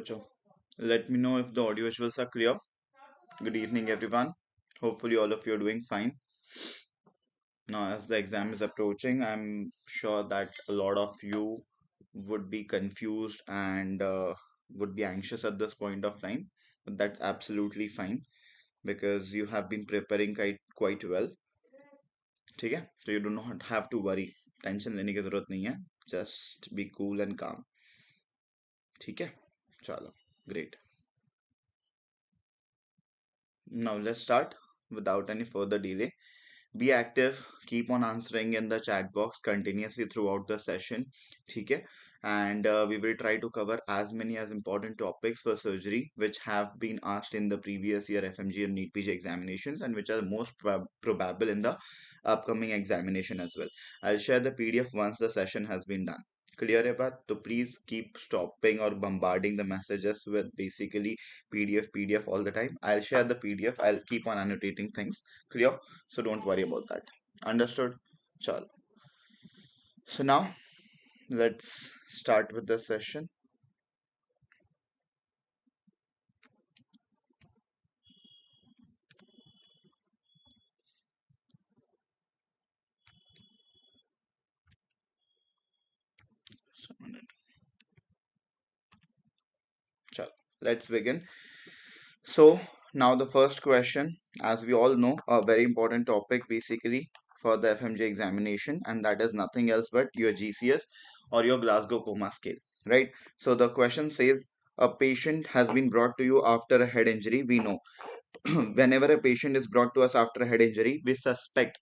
Baccho. Let me know if the audio visuals are clear. Good evening, everyone. Hopefully, all of you are doing fine. Now, as the exam is approaching, I'm sure that a lot of you would be confused and would be anxious at this point of time. But that's absolutely fine because you have been preparing quite well. ठीक है? So you do not have to worry. Tension लेने की जरूरत नहीं है. Just be cool and calm. ठीक है? चलो, great. Now let's start without any further delay. Be active, keep on answering in the chat box continuously throughout the session. Okay, and we will try to cover as many as important topics for surgery which have been asked in the previous year FMGE and NEET PG examinations and which are most probable in the upcoming examination as well. I'll share the PDF once the session has been done. Clear है बात? तो please keep stopping or bombarding the messages with basically PDF all the time. I'll share the PDF. I'll keep on annotating things. Clear? So don't worry about that. Understood? Chal. So now let's start with the session. Chal. Let's begin. So now the first question, as we all know, a very important topic basically for the FMG examination, and that is nothing else but your GCS or your Glasgow Coma scale, right? So the question says a patient has been brought to you after a head injury. We know whenever a patient is brought to us after a head injury, we suspect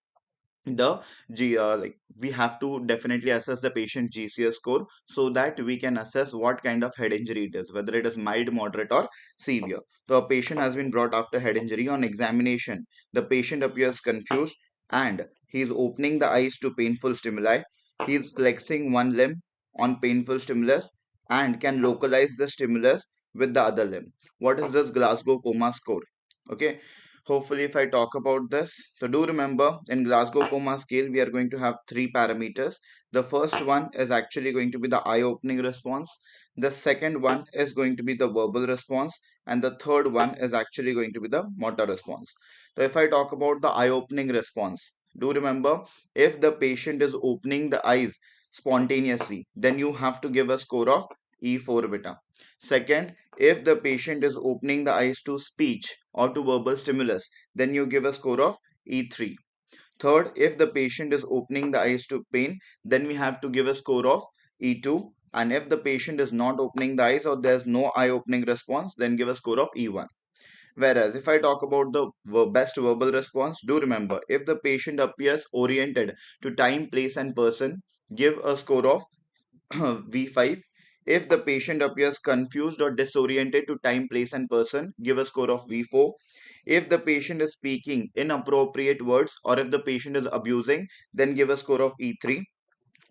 the like we have to definitely assess the patient GCS score so that we can assess what kind of head injury it is, whether it is mild, moderate, or severe. So a patient has been brought after head injury. On examination, the patient appears confused and he is opening the eyes to painful stimuli. He is flexing one limb on painful stimulus and can localize the stimulus with the other limb. What is this Glasgow Coma score? Okay, hopefully if I talk about this, so do remember in Glasgow Coma scale we are going to have three parameters. The first one is actually going to be the eye opening response, the second one is going to be the verbal response, and the third one is actually going to be the motor response. So if I talk about the eye opening response, do remember if the patient is opening the eyes spontaneously, then you have to give a score of E4 beta. Second, if the patient is opening the eyes to speech or to verbal stimulus, then you give a score of E3. Third, if the patient is opening the eyes to pain, then we have to give a score of E2. And if the patient is not opening the eyes or there's no eye opening response, then give a score of E1. Whereas if I talk about the best verbal response, do remember if the patient appears oriented to time, place, and person, give a score of V5. If the patient appears confused or disoriented to time, place, and person, give a score of V4. If the patient is speaking inappropriate words or if the patient is abusing, then give a score of E3.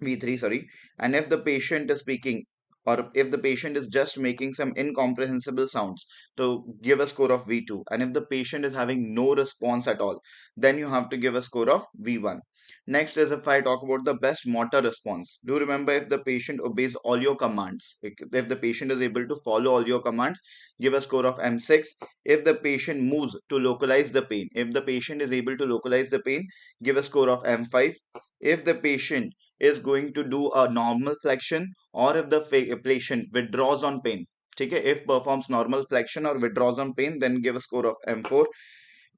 V3, sorry. And if the patient is speaking or if the patient is just making some incomprehensible sounds, to give a score of V2. And if the patient is having no response at all, then you have to give a score of V1. Next is if I talk about the best motor response. Do remember if the patient obeys all your commands. If the patient is able to follow all your commands, give a score of M6. If the patient moves to localize the pain, if the patient is able to localize the pain, give a score of M5. If the patient is going to do a normal flexion or if the patient withdraws on pain, okay, if performs normal flexion or withdraws on pain, then give a score of M4.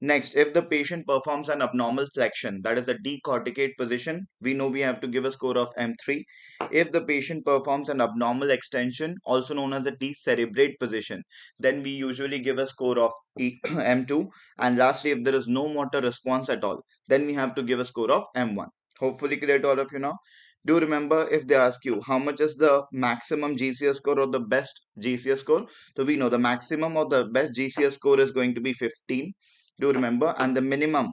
Next, if the patient performs an abnormal flexion, that is a decorticate position, we know we have to give a score of M3. If the patient performs an abnormal extension, also known as a decerebrate position, then we usually give a score of M2. And lastly, if there is no motor response at all, then we have to give a score of M1. Hopefully clear to all of you now. Do remember if they ask you how much is the maximum GCS score or the best GCS score, so we know the maximum or the best GCS score is going to be 15. Do remember, and the minimum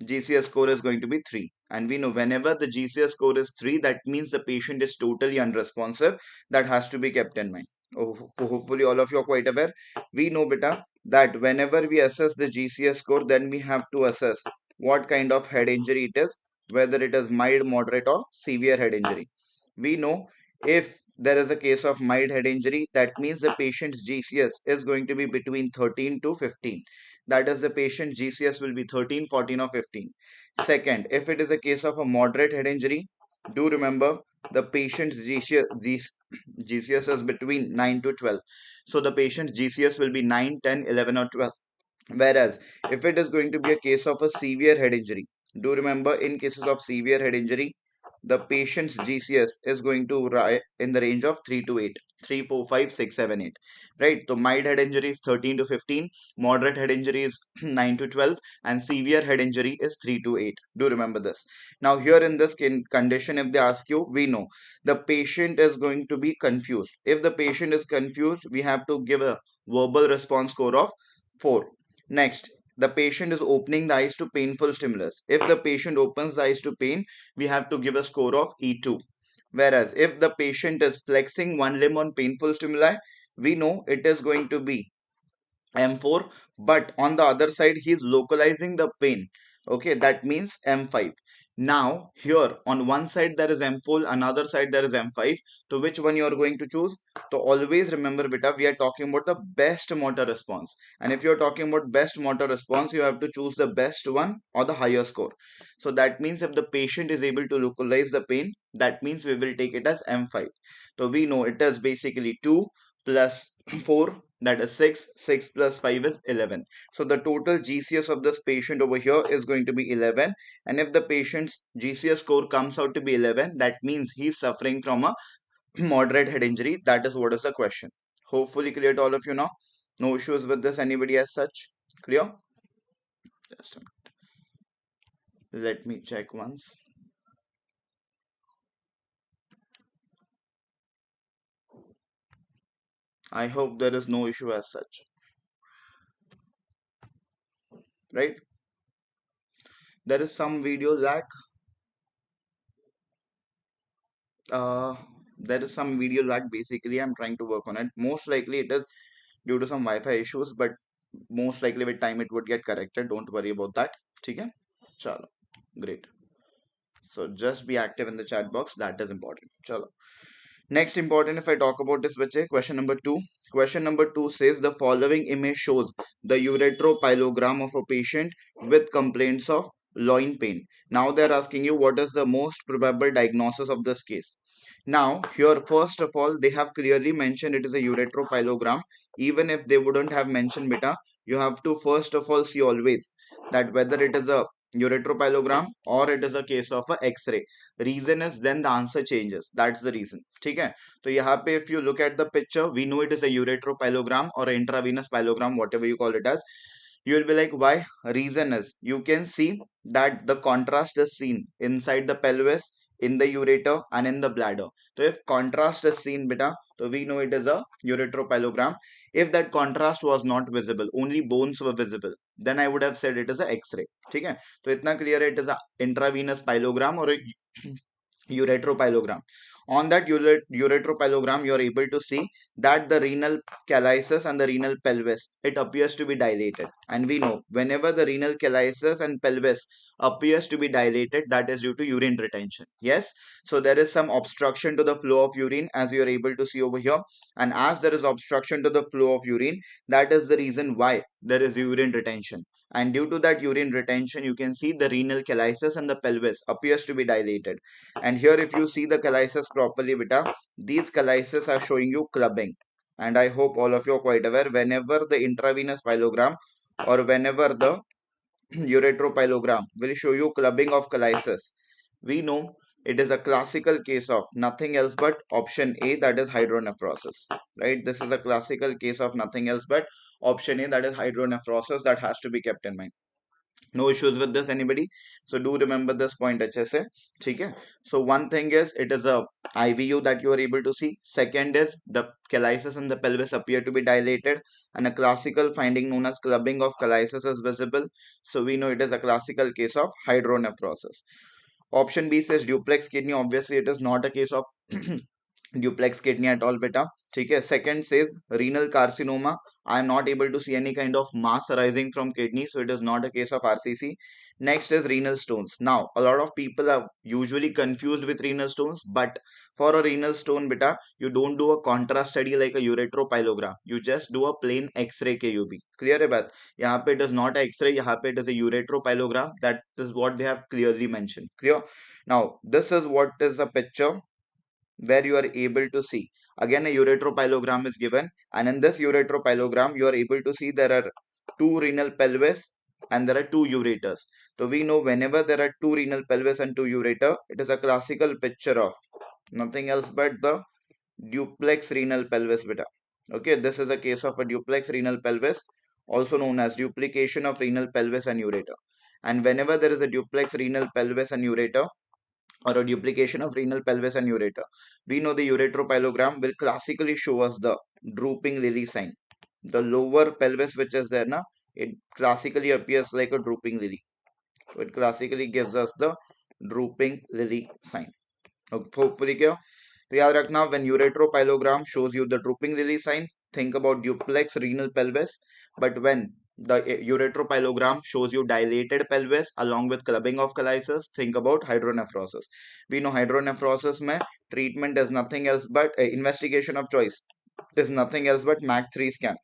GCS score is going to be 3. And we know whenever the GCS score is 3, that means the patient is totally unresponsive. That has to be kept in mind. Hopefully all of you are quite aware. We know beta that whenever we assess the GCS score, then we have to assess what kind of head injury it is, whether it is mild, moderate, or severe head injury. We know if there is a case of mild head injury, that means the patient's GCS is going to be between 13 to 15. That is, the patient GCS will be 13, 14, or 15. Second, if it is a case of a moderate head injury, do remember the patient's GCS is between 9 to 12. So the patient's GCS will be 9, 10, 11, or 12. Whereas if it is going to be a case of a severe head injury, do remember in cases of severe head injury, the patient's GCS is going to rise in the range of 3 to 8, 3, 4, 5, 6, 7, 8. Right? So mild head injury is 13 to 15, moderate head injury is 9 to 12, and severe head injury is 3 to 8. Do remember this. Now here in this condition, if they ask you, we know the patient is going to be confused. If the patient is confused, we have to give a verbal response score of 4. Next, the patient is opening the eyes to painful stimulus. If the patient opens the eyes to pain, we have to give a score of E2. Whereas if the patient is flexing one limb on painful stimuli, we know it is going to be M4, but on the other side he is localizing the pain. Okay, that means M5. Now here on one side there is M4, another side there is M5. So which one you are going to choose? So always remember, beta, we are talking about the best motor response, and if you are talking about best motor response, you have to choose the best one or the higher score. So that means if the patient is able to localize the pain, that means we will take it as M5. So we know it is basically 2 plus 4, that is 6. 6 plus 5 is 11. So the total GCS of this patient over here is going to be 11. And if the patient's GCS score comes out to be 11, that means he's suffering from a moderate head injury. That is what is the question. Hopefully clear to all of you now. No issues with this, anybody as such? Clear? Just a minute. Let me check once. I hope there is no issue as such. Right? There is some video lag. uh there is some video lag. Basically I'm trying to work on it. Most likely it is due to some Wi-Fi issues, but most likely with time it would get corrected. Don't worry about that. Okay, chalo, great. So just be active in the chat box, that is important. Chalo, next important, if I talk about this, which is question number 2. Question number 2 says the following image shows the uretropylogram of a patient with complaints of loin pain. Now they're asking you what is the most probable diagnosis of this case. Now here first of all they have clearly mentioned it is a uretropylogram. Even if they wouldn't have mentioned beta, you have to first of all see always that whether it is a uretropylogram or it is a case of a X-ray. Reason is then the answer changes. That's the reason. Okay. So यहाँ पे if you look at the picture, we know it is a uretropylogram or intravenous pyelogram, whatever you call it as. You will be like, why? Reason is you can see that the contrast is seen inside the pelvis, in the ureter, and in the bladder. So if contrast is seen, beta, so we know it is a uretropylogram. If that contrast was not visible, only bones were visible, then I would have said it is a X-ray. Okay. So itna clear it is a intravenous pyelogram or a uretropylogram. On that uretropylogram, you are able to see that the renal calyces and the renal pelvis, it appears to be dilated. And we know whenever the renal calyces and pelvis appears to be dilated, that is due to urine retention. Yes. So there is some obstruction to the flow of urine, as you are able to see over here. And as there is obstruction to the flow of urine, that is the reason why there is urine retention. And due to that urine retention, you can see the renal calyces and the pelvis appears to be dilated. And here if you see the calyces properly, beta, these calyces are showing you clubbing. And I hope all of you are quite aware, whenever the intravenous pyelogram or whenever the uretropylogram will show you clubbing of calyces, we know it is a classical case of nothing else but option A, that is hydronephrosis. Right? This is a classical case of nothing else but option A, that is hydronephrosis. That has to be kept in mind. No issues with this, anybody? So do remember this point, HSA. Okay. So one thing is it is a IVU that you are able to see. Second is the calyces and the pelvis appear to be dilated, and a classical finding known as clubbing of calyces is visible. So we know it is a classical case of hydronephrosis. Option B says duplex kidney. Obviously, it is not a case of duplex kidney at all beta. ठीक है. Second says renal carcinoma. I am not able to see any kind of mass arising from kidney, so it is not a case of RCC. Next is renal stones. Now a lot of people are usually confused with renal stones, but for a renal stone beta, you don't do a contrast study like a uretropylogram. You just do a plain X-ray KUB. Clear है बात? यहाँ पे it is not a X-ray, यहाँ पे it is a uretropylogram. That is what they have clearly mentioned. Clear? Now this is what is a picture where you are able to see. Again, a uretropylogram is given, and in this uretropylogram, you are able to see there are two renal pelvis and there are two ureters. So we know whenever there are two renal pelvis and two ureter, it is a classical picture of nothing else but the duplex renal pelvis beta. Okay, this is a case of a duplex renal pelvis, also known as duplication of renal pelvis and ureter. And whenever there is a duplex renal pelvis and ureter, or a duplication of renal pelvis and ureter, we know the uretropylogram will classically show us the drooping lily sign. The lower pelvis which is there na, it classically appears like a drooping lily. So it classically gives us the drooping lily sign. Hopefully clear. तो याद रखना, when uretropylogram shows you the drooping lily sign, think about duplex renal pelvis. But when the uretropylogram shows you dilated pelvis along with clubbing of calyces, think about hydronephrosis. We know hydronephrosis mein treatment is nothing else but investigation of choice is nothing else but MAC3 scan.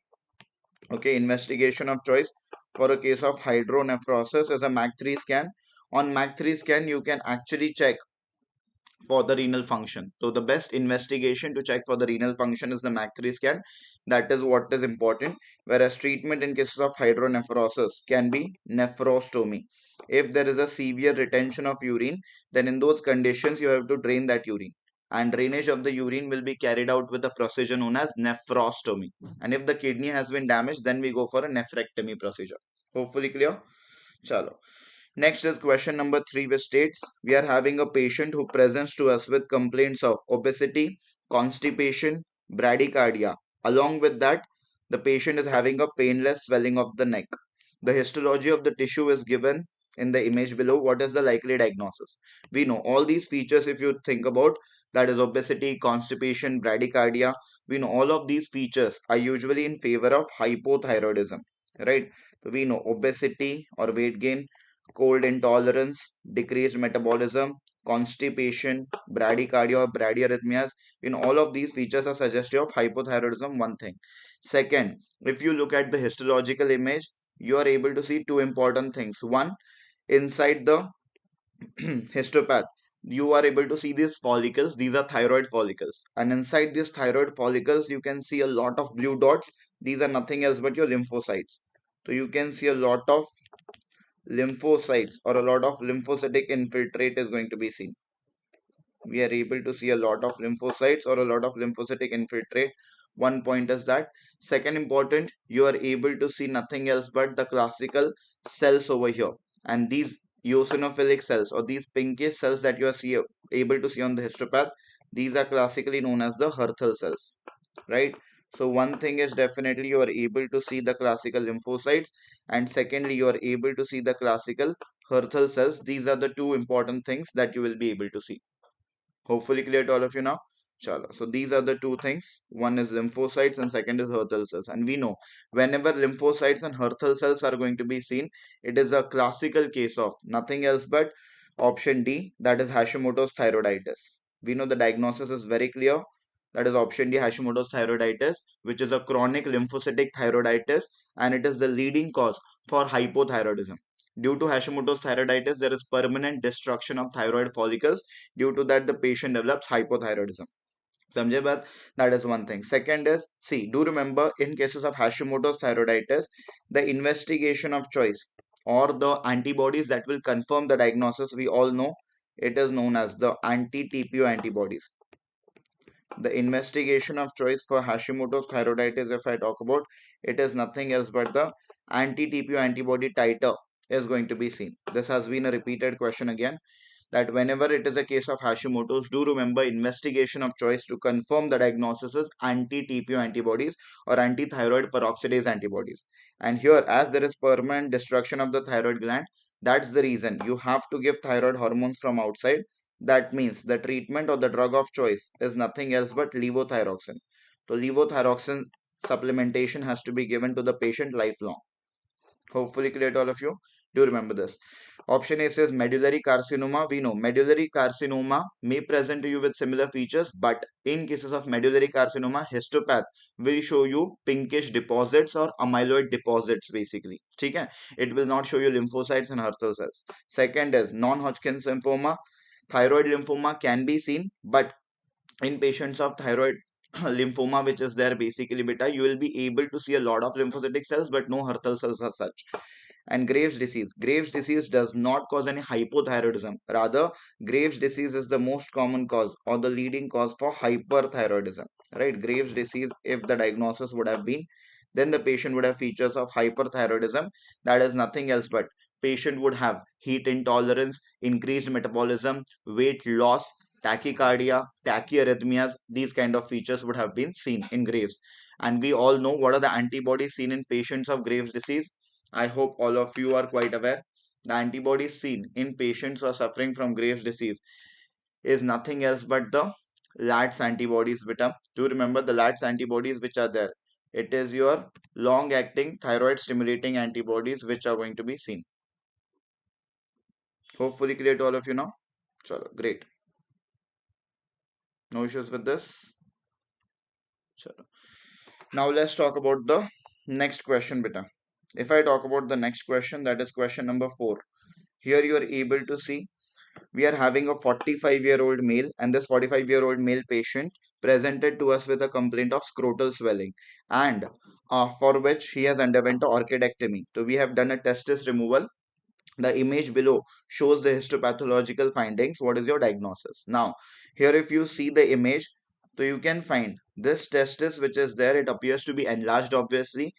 Okay, investigation of choice for a case of hydronephrosis is a MAC3 scan. On MAC3 scan, you can actually check for the renal function. So the best investigation to check for the renal function is the MAC3 scan. That is what is important. Whereas treatment in cases of hydronephrosis can be nephrostomy. If there is a severe retention of urine, then in those conditions you have to drain that urine. And drainage of the urine will be carried out with a procedure known as nephrostomy. And if the kidney has been damaged, then we go for a nephrectomy procedure. Hopefully clear? Chalo. Next is question number 3, which states we are having a patient who presents to us with complaints of obesity, constipation, bradycardia. Along with that, the patient is having a painless swelling of the neck. The histology of the tissue is given in the image below. What is the likely diagnosis? We know all these features, if you think about, that is obesity, constipation, bradycardia. We know all of these features are usually in favor of hypothyroidism, right? So we know obesity or weight gain, cold intolerance, decreased metabolism, constipation, bradycardia or bradyarrhythmias. In all of these features are suggestive of hypothyroidism, one thing. Second, if you look at the histological image, you are able to see two important things. One, inside the histopath, you are able to see these follicles. These are thyroid follicles. And inside these thyroid follicles, you can see a lot of blue dots. These are nothing else but your lymphocytes. So you can see a lot of lymphocytes or a lot of lymphocytic infiltrate is going to be seen. We are able to see a lot of lymphocytes or a lot of lymphocytic infiltrate. One point is that. Second important, you are able to see nothing else but the classical cells over here. And these eosinophilic cells or these pinkish cells that you are able to see on the histopath, these are classically known as the Hertel cells, right? So one thing is definitely you are able to see the classical lymphocytes, and secondly you are able to see the classical Hertel cells. These are the two important things that you will be able to see. Hopefully clear to all of you now. Chala. So these are the two things. One is lymphocytes and second is Hertel cells. And we know whenever lymphocytes and Hertel cells are going to be seen, it is a classical case of nothing else but option D, that is Hashimoto's thyroiditis. We know the diagnosis is very clear. That is option D, Hashimoto's thyroiditis, which is a chronic lymphocytic thyroiditis, and it is the leading cause for hypothyroidism. Due to Hashimoto's thyroiditis, there is permanent destruction of thyroid follicles. Due to that, the patient develops hypothyroidism. समझे बात? That is one thing. Second is, see, do remember in cases of Hashimoto's thyroiditis, the investigation of choice or the antibodies that will confirm the diagnosis, we all know it is known as the anti-TPO antibodies. The investigation of choice for Hashimoto's thyroiditis, if I talk about, it is nothing else but the anti-TPO antibody titer is going to be seen. This has been a repeated question again, that whenever it is a case of Hashimoto's, do remember investigation of choice to confirm the diagnosis is anti-TPO antibodies or anti-thyroid peroxidase antibodies. And here, as there is permanent destruction of the thyroid gland, that's the reason you have to give thyroid hormones from outside. That means the treatment or the drug of choice is nothing else but levothyroxine. So levothyroxine supplementation has to be given to the patient lifelong. Hopefully clear to all of you. Do remember this. Option A says medullary carcinoma. We know medullary carcinoma may present to you with similar features, but in cases of medullary carcinoma, histopath will show you pinkish deposits or amyloid deposits basically. Okay? It will not show you lymphocytes and Hurther cells. Second is non-Hodgkin's lymphoma. Thyroid lymphoma can be seen, but in patients of thyroid lymphoma which is there basically beta, you will be able to see a lot of lymphocytic cells but no Hurther cells as such. And Graves disease does not cause any hypothyroidism, rather Graves disease is the most common cause or the leading cause for hyperthyroidism, right? Graves disease, if the diagnosis would have been, then the patient would have features of hyperthyroidism. That is nothing else but patient would have heat intolerance, increased metabolism, weight loss, tachycardia, tachyarrhythmias. These kind of features would have been seen in Graves. And we all know what are the antibodies seen in patients of Graves disease. I hope all of you are quite aware. The antibodies seen in patients who are suffering from Graves disease is nothing else but the LATS antibodies beta. Do remember the LATS antibodies which are there. It is your long acting thyroid stimulating antibodies which are going to be seen. Hopefully clear to all of you now. Chalo, great. No issues with this. Chalo. Now let's talk about the next question beta. If I talk about the next question, that is question number 4. Here you are able to see we are having a 45-year-old male, and this 45-year-old male patient presented to us with a complaint of scrotal swelling, and for which he has underwent a orchidectomy. So we have done a testis removal. The image below shows the histopathological findings. What is your diagnosis? Now here if you see the image, so you can find this testis which is there, it appears to be enlarged. Obviously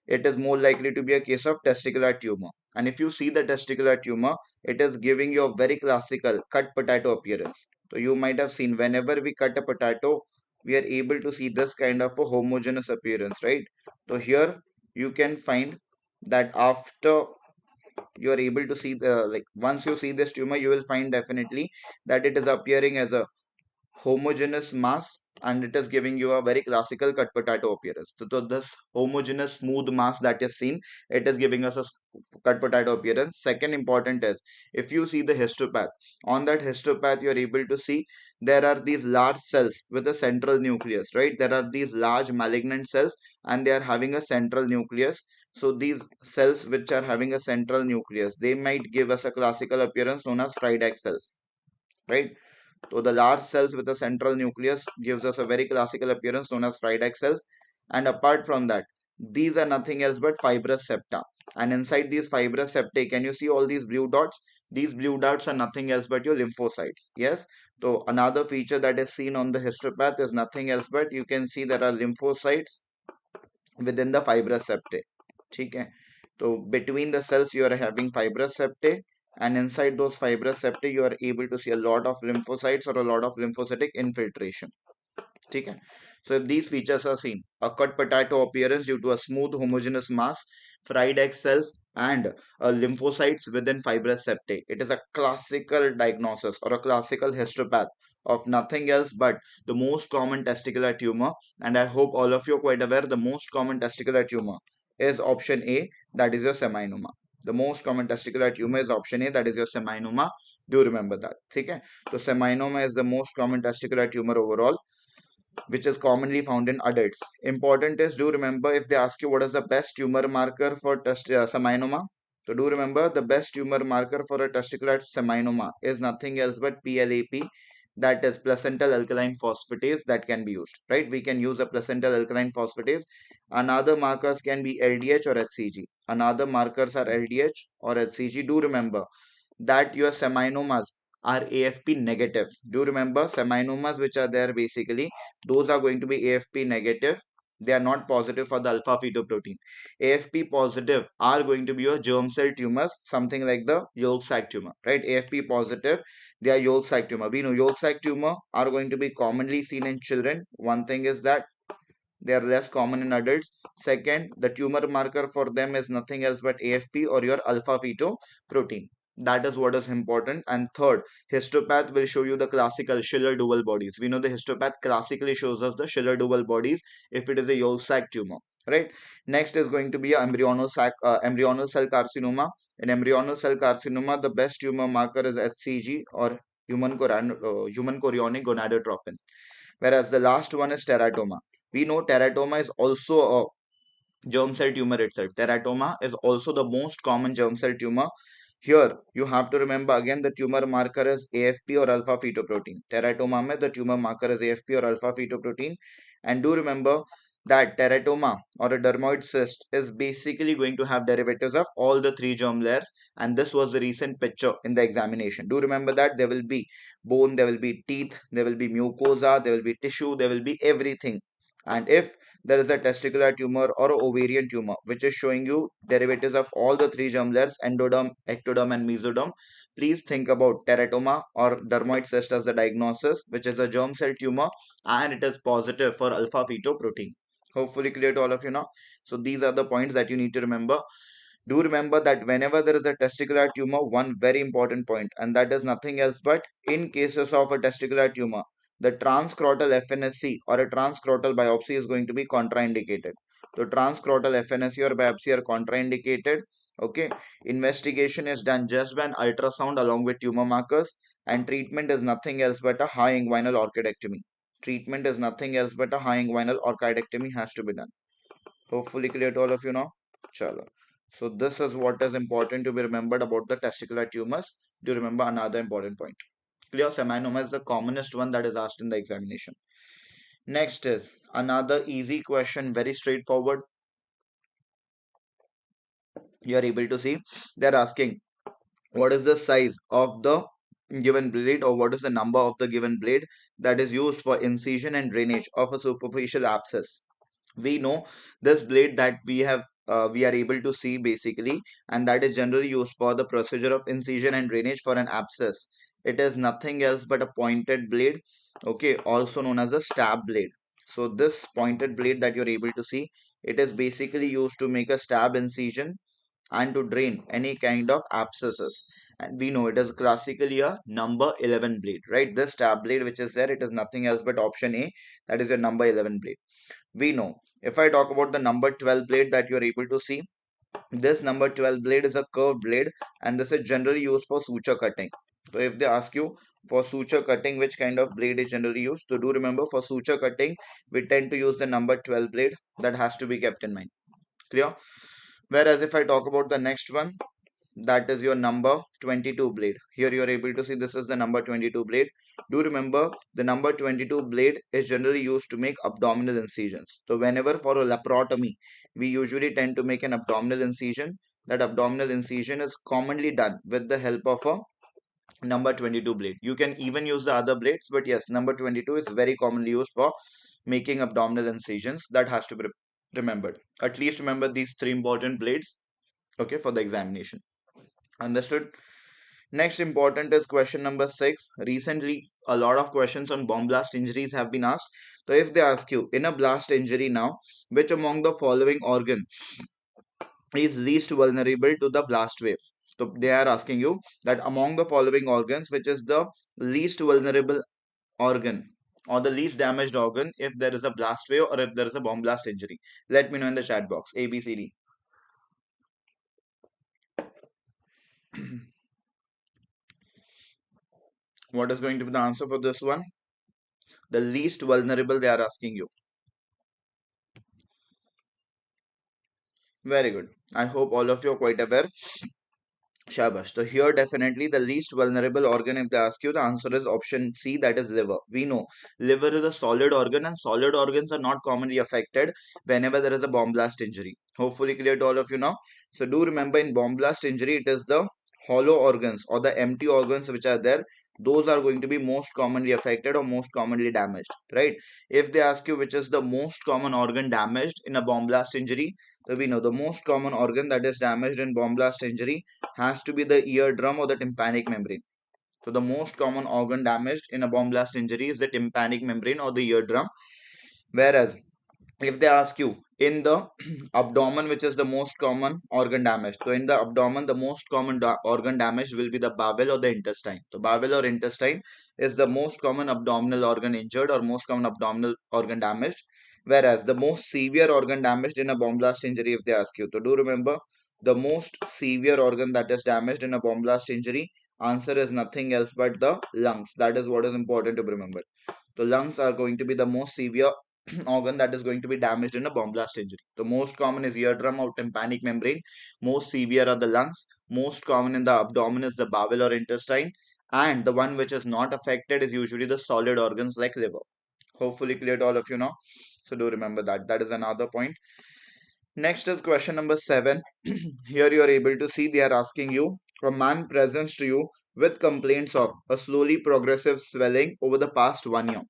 it is more likely to be a case of testicular tumor. And if you see the testicular tumor, it is giving you a very classical cut potato appearance. So you might have seen whenever we cut a potato, we are able to see this kind of a homogeneous appearance, right? So here you can find that after you are able to see the, like, once you see this tumor, you will find definitely that it is appearing as a homogeneous mass, and it is giving you a very classical cut potato appearance. So this homogeneous smooth mass that is seen, it is giving us a cut potato appearance. Second important is, if you see the histopath, on that histopath you are able to see there are these large cells with a central nucleus, right? There are these large malignant cells and they are having a central nucleus. So these cells which are having a central nucleus, they might give us a classical appearance known as fried egg cells, right? So the large cells with a central nucleus gives us a very classical appearance known as fried egg cells. And apart from that, these are nothing else but fibrous septa. And inside these fibrous septae, can you see all these blue dots? These blue dots are nothing else but your lymphocytes. Yes. So another feature that is seen on the histopath is nothing else but you can see there are lymphocytes within the fibrous septae. Okay. So between the cells you are having fibrous septae, and inside those fibrous septae you are able to see a lot of lymphocytes or a lot of lymphocytic infiltration. Okay. So if these features are seen, a cut potato appearance due to a smooth homogeneous mass, fried egg cells, and lymphocytes within fibrous septae, it is a classical diagnosis or a classical histopath of nothing else but the most common testicular tumor. And I hope all of you are quite aware the most common testicular tumor is option A, that is your seminoma. The most common testicular tumor is option A, that is your seminoma. Do remember that. Okay. So seminoma is the most common testicular tumor overall, which is commonly found in adults. Important is, do remember if they ask you what is the best tumor marker for seminoma. So do remember the best tumor marker for a testicular seminoma is nothing else but PLAP, that is placental alkaline phosphatase, that can be used, right? We can use a placental alkaline phosphatase. Another markers can be LDH or HCG. Another markers are LDH or HCG. Do remember that your seminomas are AFP negative. Do remember seminomas which are there basically, those are going to be AFP negative. They are not positive for the alpha fetoprotein. AFP positive are going to be your germ cell tumors, something like the yolk sac tumor, right? AFP positive, they are yolk sac tumor. We know yolk sac tumor are going to be commonly seen in children. One thing is that they are less common in adults. Second, the tumor marker for them is nothing else but AFP or your alpha fetoprotein. That is what is important. And third, histopath will show you the classical Schiller dual bodies. We know the histopath classically shows us the Schiller dual bodies if it is a yolk sac tumor, right? Next is going to be a embryonal cell carcinoma. In embryonal cell carcinoma, the best tumor marker is HCG or human chorionic gonadotropin. Whereas the last one is teratoma. We know teratoma is also a germ cell tumor itself. Teratoma is also the most common germ cell tumor. Here, you have to remember again the tumor marker is AFP or alpha fetoprotein. Teratoma mein the tumor marker is AFP or alpha fetoprotein. And do remember that teratoma or a dermoid cyst is basically going to have derivatives of all the three germ layers. And this was the recent picture in the examination. Do remember that there will be bone, there will be teeth, there will be mucosa, there will be tissue, there will be everything. And if there is a testicular tumor or a ovarian tumor which is showing you derivatives of all the three germ layers, endoderm, ectoderm and mesoderm, please think about teratoma or dermoid cyst as the diagnosis, which is a germ cell tumor and it is positive for alpha fetoprotein. Hopefully clear to all of you now. So these are the points that you need to remember. Do remember that whenever there is a testicular tumor, one very important point, and that is nothing else but in cases of a testicular tumor, the transscrotal FNSC or a transscrotal biopsy is going to be contraindicated. So transscrotal FNSC or biopsy are contraindicated. Okay, investigation is done just by an ultrasound along with tumor markers, and treatment is nothing else but a high inguinal orchidectomy. Treatment is nothing else but a high inguinal orchidectomy has to be done. Hopefully clear to all of you now. Chalo. So this is what is important to be remembered about the testicular tumors. Do remember another important point. Clear, seminoma is the commonest one that is asked in the examination. Next is another easy question, very straightforward. You are able to see they're asking what is the size of the given blade or what is the number of the given blade that is used for incision and drainage of a superficial abscess. We know this blade that we are able to see basically, and that is generally used for the procedure of incision and drainage for an abscess. It is nothing else but a pointed blade, okay, also known as a stab blade. So this pointed blade that you're able to see, it is basically used to make a stab incision and to drain any kind of abscesses. And we know it is classically a number 11 blade, right? This stab blade which is there, it is nothing else but option A, that is your number 11 blade. We know if I talk about the number 12 blade that you are able to see, this number 12 blade is a curved blade and this is generally used for suture cutting. So if they ask you for suture cutting which kind of blade is generally used, so do remember for suture cutting we tend to use the number 12 blade. That has to be kept in mind. Clear? Whereas if I talk about the next one, that is your number 22 blade. Here you are able to see this is the number 22 blade. Do remember the number 22 blade is generally used to make abdominal incisions. So whenever for a laparotomy we usually tend to make an abdominal incision, that abdominal incision is commonly done with the help of a number 22 blade. You can even use the other blades, but yes, number 22 is very commonly used for making abdominal incisions. That has to be remembered. At least remember these three important blades, okay, for the examination. Understood? Next important is question number 6. Recently, a lot of questions on bomb blast injuries have been asked. So if they ask you, in a blast injury now, which among the following organ is least vulnerable to the blast wave? So they are asking you that among the following organs, which is the least vulnerable organ or the least damaged organ if there is a blast wave or if there is a bomb blast injury? Let me know in the chat box. A, B, C, D. What is going to be the answer for this one? The least vulnerable they are asking you. Very good. I hope all of you are quite aware. Shabash. So here definitely the least vulnerable organ if they ask you, the answer is option C, that is liver. We know liver is a solid organ and solid organs are not commonly affected whenever there is a bomb blast injury. Hopefully clear to all of you now. So do remember in bomb blast injury it is the hollow organs or the empty organs which are there. Those are going to be most commonly affected or most commonly damaged, right? If they ask you which is the most common organ damaged in a bomb blast injury, so we know the most common organ that is damaged in bomb blast injury has to be the eardrum or the tympanic membrane. So the most common organ damaged in a bomb blast injury is the tympanic membrane or the eardrum. Whereas if they ask you in the abdomen, which is the most common organ damage. So in the abdomen, the most common organ damage will be the bowel or the intestine. So bowel or intestine is the most common abdominal organ injured or most common abdominal organ damaged. Whereas the most severe organ damaged in a bomb blast injury, if they ask you. So do remember, the most severe organ that is damaged in a bomb blast injury, answer is nothing else but the lungs. That is what is important to remember. The lungs are going to be the most severe organ that is going to be damaged in a bomb blast injury. The most common is eardrum or tympanic membrane. Most severe are the lungs. Most common in the abdomen is the bowel or intestine. And the one which is not affected is usually the solid organs like liver. Hopefully clear to all of you now. So do remember that. That is another point. Next is question number 7. Here you are able to see they are asking you, a man presents to you with complaints of a slowly progressive swelling over the past 1 year.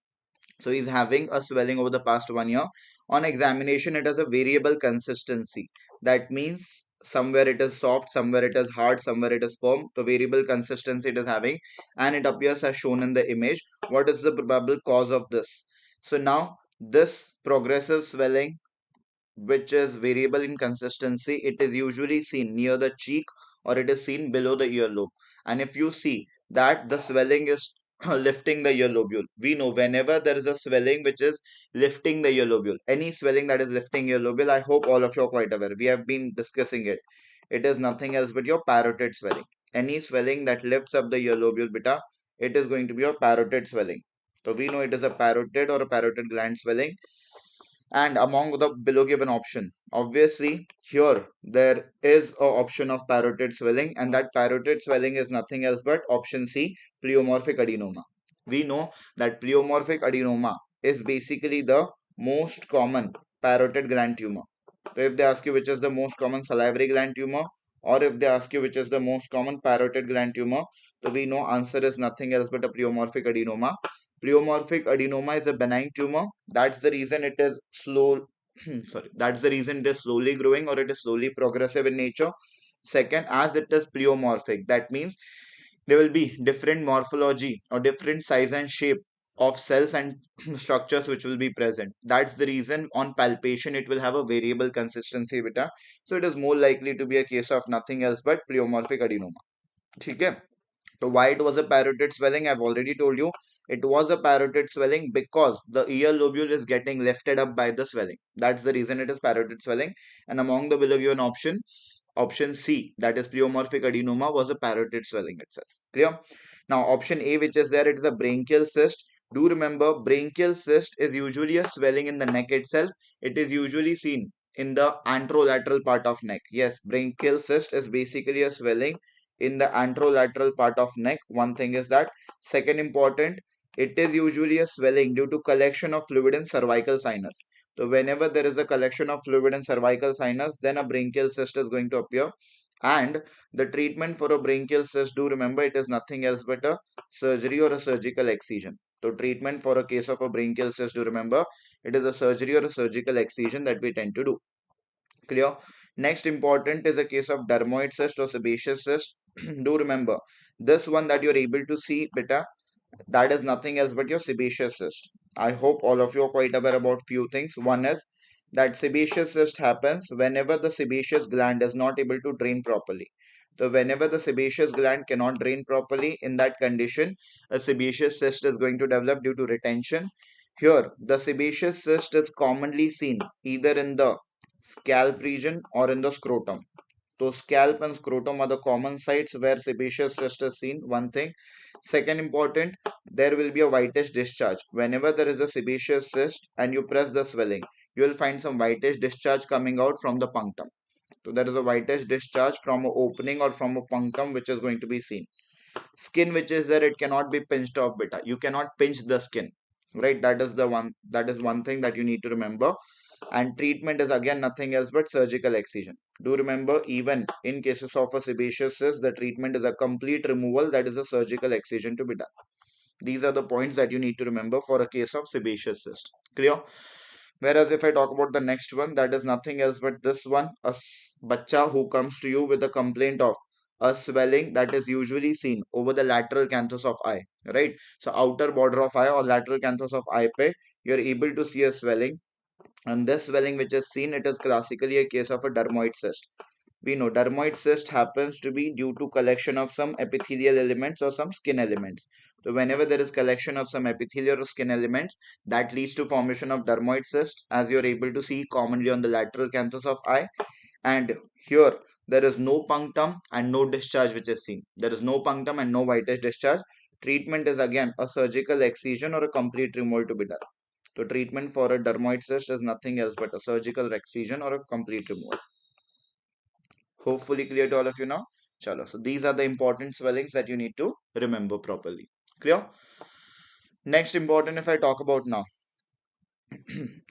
So he's having a swelling over the past 1 year. On examination, it has a variable consistency. That means somewhere it is soft, somewhere it is hard, somewhere it is firm. The variable consistency it is having, and it appears as shown in the image. What is the probable cause of this? So now this progressive swelling, which is variable in consistency, it is usually seen near the cheek or it is seen below the earlobe. And if you see that the swelling is lifting the ear lobule, we know whenever there is a swelling which is lifting the ear lobule, any swelling that is lifting ear lobule, I hope all of you are quite aware. We have been discussing it. It is nothing else but your parotid swelling. Any swelling that lifts up the ear lobule, beta, it is going to be your parotid swelling. So we know it is a parotid or a parotid gland swelling. And among the below given option, obviously here there is a option of parotid swelling, and that parotid swelling is nothing else but option C, pleomorphic adenoma. We know that pleomorphic adenoma is basically the most common parotid gland tumor. So if they ask you which is the most common salivary gland tumor, or if they ask you which is the most common parotid gland tumor, so we know answer is nothing else but a pleomorphic adenoma. Pleomorphic adenoma is a benign tumor. That's the reason it is slow. Sorry, that's the reason it is slowly growing or it is slowly progressive in nature. Second, as it is pleomorphic, that means there will be different morphology or different size and shape of cells and structures which will be present. That's the reason on palpation it will have a variable consistency beta. So it is more likely to be a case of nothing else but pleomorphic adenoma. Okay. So why it was a parotid swelling? I've already told you. It was a parotid swelling because the ear lobule is getting lifted up by the swelling. That's the reason it is parotid swelling. And among the below given option, option C, that is pleomorphic adenoma, was a parotid swelling itself. Clear? Now option A, which is there, it is a branchial cyst. Do remember, branchial cyst is usually a swelling in the neck itself. It is usually seen in the anterolateral part of neck. Yes, branchial cyst is basically a swelling in the anterolateral part of neck. One thing is that. Second important, it is usually a swelling due to collection of fluid in cervical sinus. So whenever there is a collection of fluid in cervical sinus, then a branchial cyst is going to appear. And the treatment for a branchial cyst, do remember, it is nothing else but a surgery or a surgical excision. So treatment for a case of a branchial cyst, do remember, it is a surgery or a surgical excision that we tend to do. Clear? Next important is a case of dermoid cyst or sebaceous cyst. Do remember, this one that you're able to see, beta, that is nothing else but your sebaceous cyst. I hope all of you are quite aware about few things. One is that sebaceous cyst happens whenever the sebaceous gland is not able to drain properly. So whenever the sebaceous gland cannot drain properly, in that condition, a sebaceous cyst is going to develop due to retention. Here, the sebaceous cyst is commonly seen either in the scalp region or in the scrotum. So scalp and scrotum are the common sites where sebaceous cyst is seen. One thing. Second important, there will be a whitish discharge. Whenever there is a sebaceous cyst and you press the swelling, you will find some whitish discharge coming out from the punctum. So there is a whitish discharge from an opening or from a punctum which is going to be seen. Skin which is there, it cannot be pinched off, beta. You cannot pinch the skin, right? That is one thing that you need to remember. And treatment is again nothing else but surgical excision. Do remember, even in cases of a sebaceous cyst, the treatment is a complete removal, that is a surgical excision to be done. These are the points that you need to remember for a case of sebaceous cyst. Clear? Whereas if I talk about the next one, that is nothing else but this one, bacha who comes to you with a complaint of a swelling that is usually seen over the lateral canthus of eye, right? So outer border of eye or lateral canthus of eye pe, you're able to see a swelling. And this swelling which is seen, it is classically a case of a dermoid cyst. We know dermoid cyst happens to be due to collection of some epithelial elements or some skin elements. So whenever there is collection of some epithelial or skin elements, that leads to formation of dermoid cyst, as you are able to see commonly on the lateral canthus of eye. And here there is no punctum and no discharge which is seen. There is no punctum and no whitish discharge. Treatment is again a surgical excision or a complete removal to be done. So treatment for a dermoid cyst is nothing else but a surgical excision or a complete removal. Hopefully clear to all of you now. Chalo. So these are the important swellings that you need to remember properly. Clear? Next important, if I talk about now,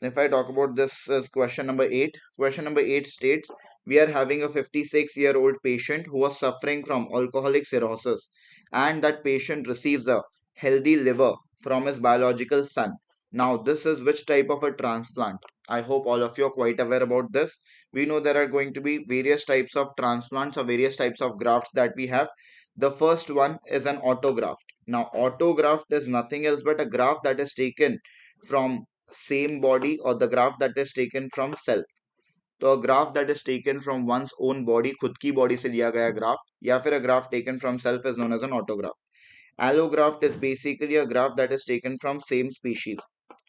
if I talk about this as question number 8. Question number 8 states, we are having a 56-year-old patient who was suffering from alcoholic cirrhosis, and that patient receives a healthy liver from his biological son. Now, this is which type of a transplant? I hope all of you are quite aware about this. We know there are going to be various types of transplants or various types of grafts that we have. The first one is an autograft. Now, autograft is nothing else but a graft that is taken from same body, or the graft that is taken from self. तो a graft that is taken from one's own body, खुद की body से लिया गया graft, या फिर a graft taken from self is known as an autograft. Allograft is basically a graft that is taken from same species.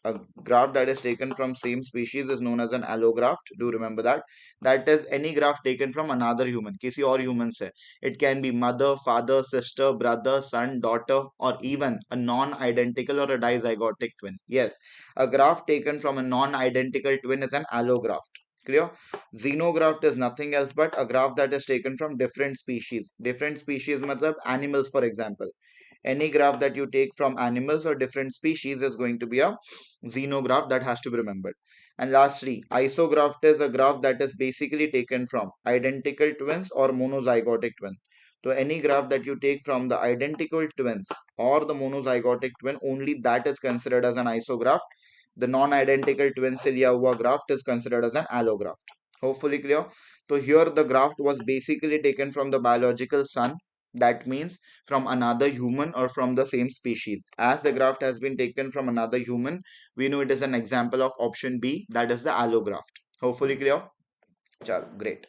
A graft that is taken from same species is known as an allograft. Do remember that. That is any graft taken from another human, किसी और human से. It can be mother, father, sister, brother, son, daughter, or even a non-identical or a dizygotic twin. Yes, a graft taken from a non-identical twin is an allograft. Clear? Xenograft is nothing else but a graft that is taken from different species. Different species matlab animals, for example. Any graft that you take from animals or different species is going to be a xenograft. That has to be remembered. And lastly, isograft is a graft that is basically taken from identical twins or monozygotic twins. So any graft that you take from the identical twins or the monozygotic twin, only that is considered as an isograft. The non-identical twin से लिया हुआ graft is considered as an allograft. Hopefully clear. So here the graft was basically taken from the biological son. That means from another human or from the same species. As the graft has been taken from another human, we know it is an example of option B, that is the allograft. Hopefully clear. Chalo, great.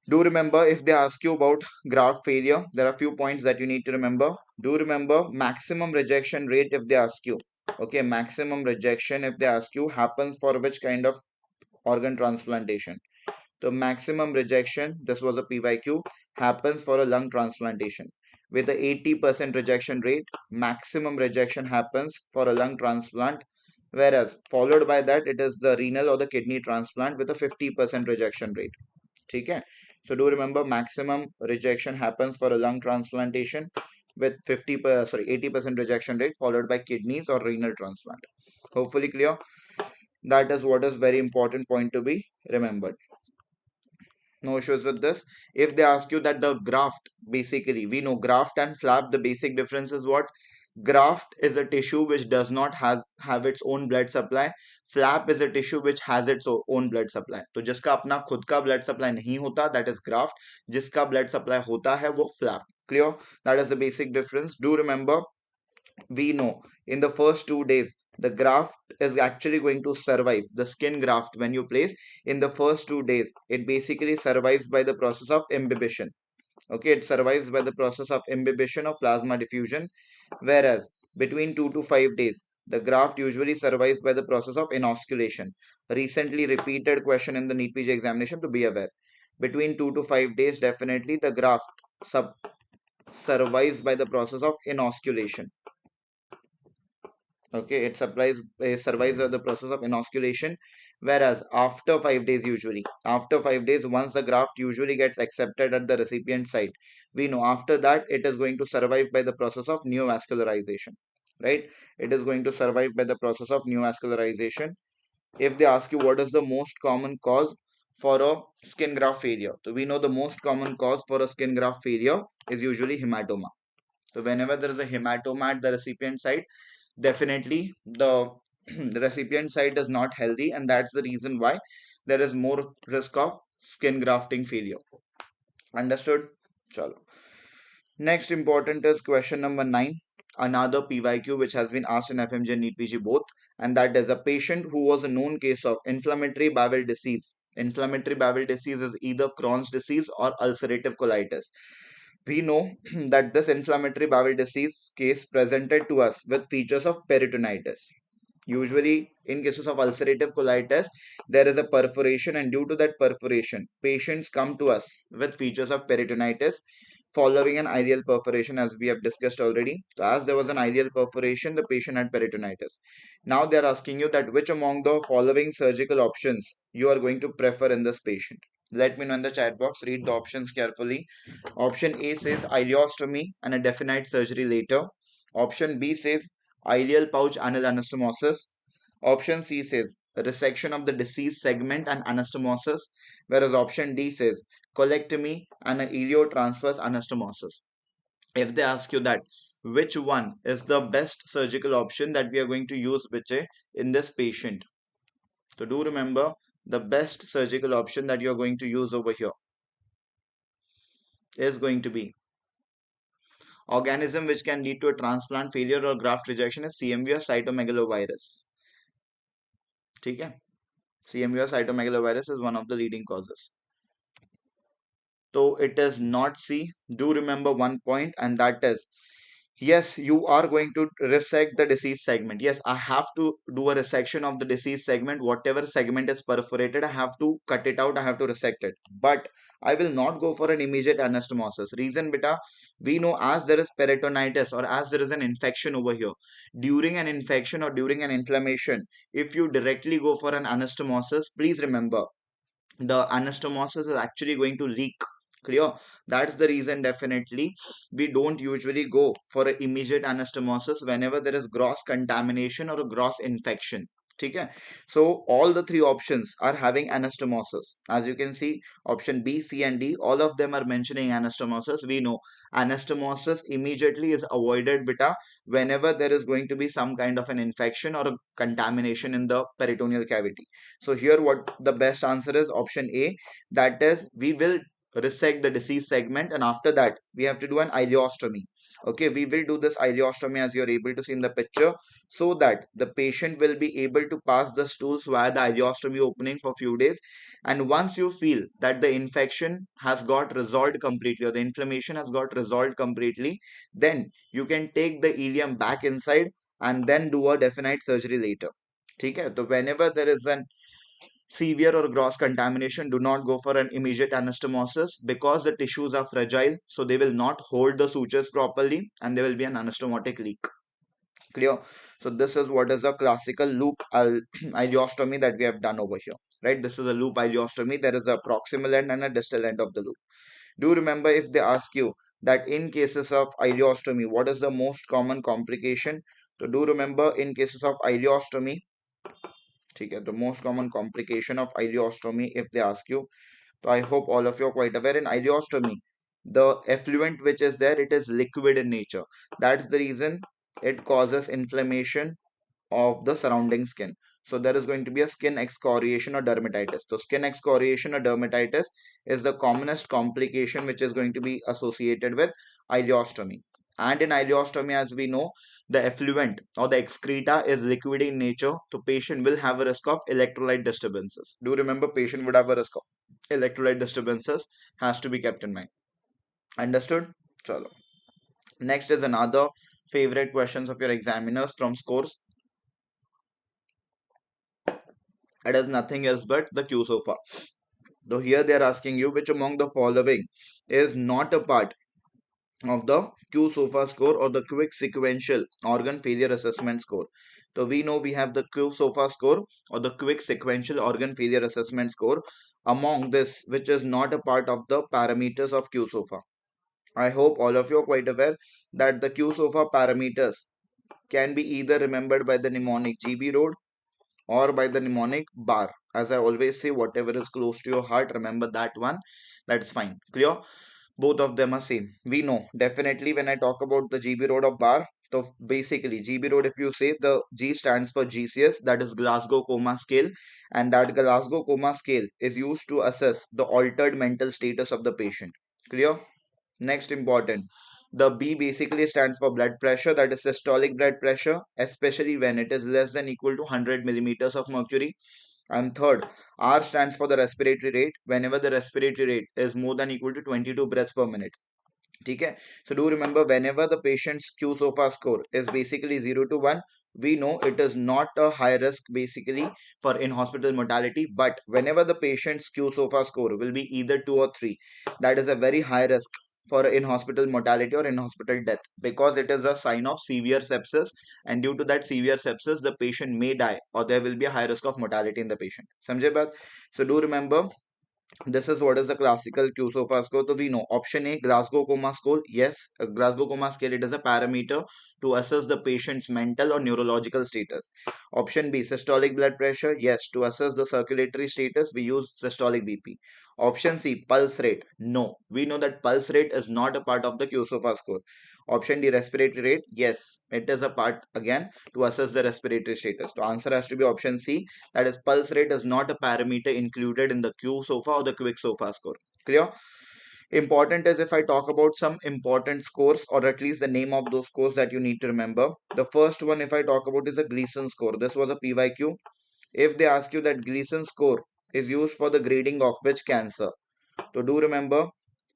Do remember, if they ask you about graft failure, there are a few points that you need to remember. Do remember maximum rejection rate if they ask you. Okay, maximum rejection if they ask you happens for which kind of organ transplantation. The maximum rejection, this was a PYQ, happens for a lung transplantation. With a 80% rejection rate, maximum rejection happens for a lung transplant, whereas followed by that it is the renal or the kidney transplant with a 50% rejection rate. Okay? So do remember, maximum rejection happens for a lung transplantation with 80% rejection rate, followed by kidneys or renal transplant. Hopefully clear. That is what is very important point to be remembered. No issues with this. If they ask you that the graft, basically we know graft and flap, the basic difference is what? Graft is a tissue which does not have its own blood supply. Flap is a tissue which has its own blood supply. तो जिसका अपना खुद का blood supply नहीं होता, that is graft. जिसका blood supply होता है वो flap. Clear? That is the basic difference. Do remember, we know in the first 2 days the graft is actually going to survive. The skin graft, when you place in the first 2 days, it basically survives by the process of imbibition. Okay, it survives by the process of imbibition of plasma diffusion, whereas between 2 to 5 days the graft usually survives by the process of inosculation. Recently repeated question in the NEET PG examination, to be aware. Between 2 to 5 days, definitely the graft survives by the process of inosculation. Okay, it survives the process of inosculation, whereas after 5 days, usually after 5 days, once the graft usually gets accepted at the recipient site, we know after that it is going to survive by the process of neovascularization, right? It is going to survive by the process of neovascularization. If they ask you what is the most common cause for a skin graft failure, so we know the most common cause for a skin graft failure is usually hematoma. So whenever there is a hematoma at the recipient site, definitely the recipient site is not healthy, and that's the reason why there is more risk of skin grafting failure. Understood? Chalo. Next important is question number 9. another PYQ which has been asked in FMG and NEET-PG both, and that is a patient who was a known case of inflammatory bowel disease. Inflammatory bowel disease is either Crohn's disease or ulcerative colitis. We know that this inflammatory bowel disease case presented to us with features of peritonitis. Usually, in cases of ulcerative colitis, there is a perforation, and due to that perforation, patients come to us with features of peritonitis following an ileal perforation, as we have discussed already. So, as there was an ileal perforation, the patient had peritonitis. Now, they are asking you that which among the following surgical options you are going to prefer in this patient. Let me know in the chat box. Read the options carefully. Option A says ileostomy and a definite surgery later. Option B says ileal pouch anal anastomosis. Option C says resection of the disease segment and anastomosis, whereas option D says colectomy and a iliotransverse anastomosis. If they ask you that which one is the best surgical option that we are going to use in this patient, so do remember the best surgical option that you are going to use over here is going to be organism which can lead to a transplant failure or graft rejection is CMV or cytomegalovirus. ठीक है, CMV or cytomegalovirus is one of the leading causes. So it is not C. Do remember one point, and that is yes, you are going to resect the disease segment. Yes, I have to do a resection of the disease segment. Whatever segment is perforated, I have to cut it out. I have to resect it. But I will not go for an immediate anastomosis. Reason, beta, we know as there is peritonitis or as there is an infection over here, during an infection or during an inflammation, if you directly go for an anastomosis, please remember the anastomosis is actually going to leak. Clear? That's the reason definitely we don't usually go for an immediate anastomosis whenever there is gross contamination or a gross infection. Okay, so all the three options are having anastomosis. As you can see, option B, C, and D, all of them are mentioning anastomosis. We know anastomosis immediately is avoided beta whenever there is going to be some kind of an infection or a contamination in the peritoneal cavity. So here what the best answer is option A, that is we will resect the disease segment, and after that we have to do an ileostomy. Okay, we will do this ileostomy as you are able to see in the picture, so that the patient will be able to pass the stools via the ileostomy opening for few days. And once you feel that the infection has got resolved completely or the inflammation has got resolved completely, then you can take the ileum back inside and then do a definite surgery later. Okay, so whenever there is an severe or gross contamination, do not go for an immediate anastomosis because the tissues are fragile, so they will not hold the sutures properly and there will be an anastomotic leak. Clear? So this is what is a classical loop ileostomy that we have done over here, right? This is a loop ileostomy. There is a proximal end and a distal end of the loop. Do remember, if they ask you that in cases of ileostomy, what is the most common complication? So do remember, in cases of ileostomy, okay, the most common complication of ileostomy, if they ask you, so I hope all of you are quite aware, in ileostomy, the effluent which is there, it is liquid in nature. That's the reason it causes inflammation of the surrounding skin. So there is going to be a skin excoriation or dermatitis. So skin excoriation or dermatitis is the commonest complication which is going to be associated with ileostomy. And in ileostomy, as we know, the effluent or the excreta is liquid in nature. So patient will have a risk of electrolyte disturbances. Do remember, patient would have a risk of electrolyte disturbances, has to be kept in mind. Understood? Chalo. Next is another favorite questions of your examiners from scores. It is nothing else but the qSOFA. So here they are asking you which among the following is not a part of the qSOFA score or the quick sequential organ failure assessment score. So we know we have the qSOFA score or the quick sequential organ failure assessment score. Among this, which is not a part of the parameters of qSOFA. I hope all of you are quite aware that the qSOFA parameters can be either remembered by the mnemonic GB road or by the mnemonic bar. As I always say, whatever is close to your heart, remember that one. That's fine. Clear? Both of them are same. We know definitely when I talk about the GB road of bar. So basically, GB road, if you say, the G stands for GCS, that is Glasgow Coma scale, and that Glasgow Coma scale is used to assess the altered mental status of the patient. Clear? Next important, The B basically stands for blood pressure, that is systolic blood pressure, especially when it is less than equal to 100 millimeters of mercury. And third, R stands for the respiratory rate, whenever the respiratory rate is more than equal to 22 breaths per minute. Okay, so do remember, whenever the patient's qSOFA score is basically 0 to 1, we know it is not a high risk basically for in hospital mortality. But whenever the patient's qSOFA score will be either 2 or 3, that is a very high risk for in hospital mortality or in hospital death, because it is a sign of severe sepsis, and due to that severe sepsis the patient may die, or there will be a high risk of mortality in the patient. Samjhe baat? So do remember, this is what is the classical qSOFA score. So we know option A, Glasgow Coma score. Yes, a Glasgow Coma scale, it is a parameter to assess the patient's mental or neurological status. Option B, systolic blood pressure. Yes, to assess the circulatory status, we use systolic BP. Option C, pulse rate. No, we know that pulse rate is not a part of the qSOFA score. Option D, respiratory rate. Yes, it is a part again to assess the respiratory status. The answer has to be option C, that is pulse rate is not a parameter included in the qSOFA or the qSOFA score. Clear? Important is if I talk about some important scores, or at least the name of those scores that you need to remember. The first one if I talk about is the Gleason score. This was a PYQ. If they ask you that Gleason score is used for the grading of which cancer, so do remember,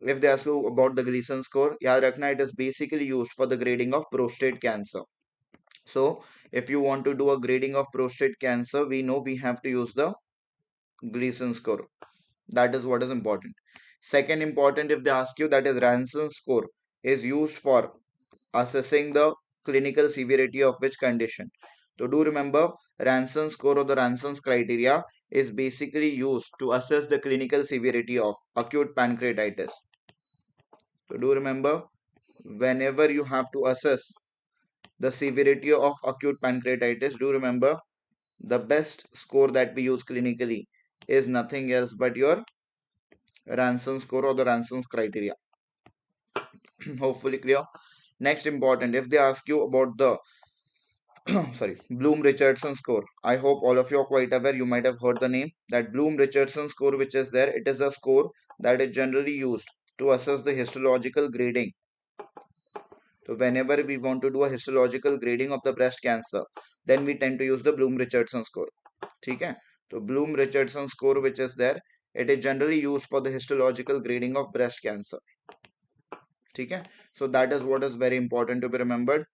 if they ask you about the Gleason score, yaad rakhna, it is basically used for the grading of prostate cancer. So if you want to do a grading of prostate cancer, we know we have to use the Gleason score. That is what is important. Second important, if they ask you, that is Ranson score is used for assessing the clinical severity of which condition. So do remember, Ranson score or the Ranson's criteria is basically used to assess the clinical severity of acute pancreatitis. So do remember, whenever you have to assess the severity of acute pancreatitis, do remember the best score that we use clinically is nothing else but your Ranson score or the Ranson's criteria. Hopefully clear. Next important, if they ask you about the sorry, Bloom Richardson score, I hope all of you are quite aware, you might have heard the name, that Bloom Richardson score which is there, it is a score that is generally used to assess the histological grading. So whenever we want to do a histological grading of the breast cancer, then we tend to use the Bloom Richardson score. Okay, so Bloom Richardson score which is there, it is generally used for the histological grading of breast cancer. Okay, so that is what is very important to be remembered.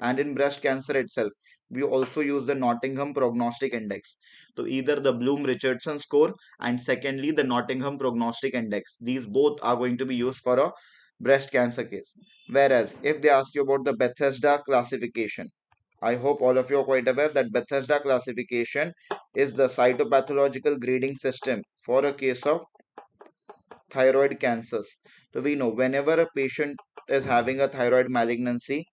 And in breast cancer itself, we also use the Nottingham Prognostic Index. So either the Bloom Richardson score and secondly the Nottingham Prognostic Index, these both are going to be used for a breast cancer case. Whereas if they ask you about the Bethesda classification, I hope all of you are quite aware that Bethesda classification is the cytopathological grading system for a case of thyroid cancers. So we know whenever a patient is having a thyroid malignancy,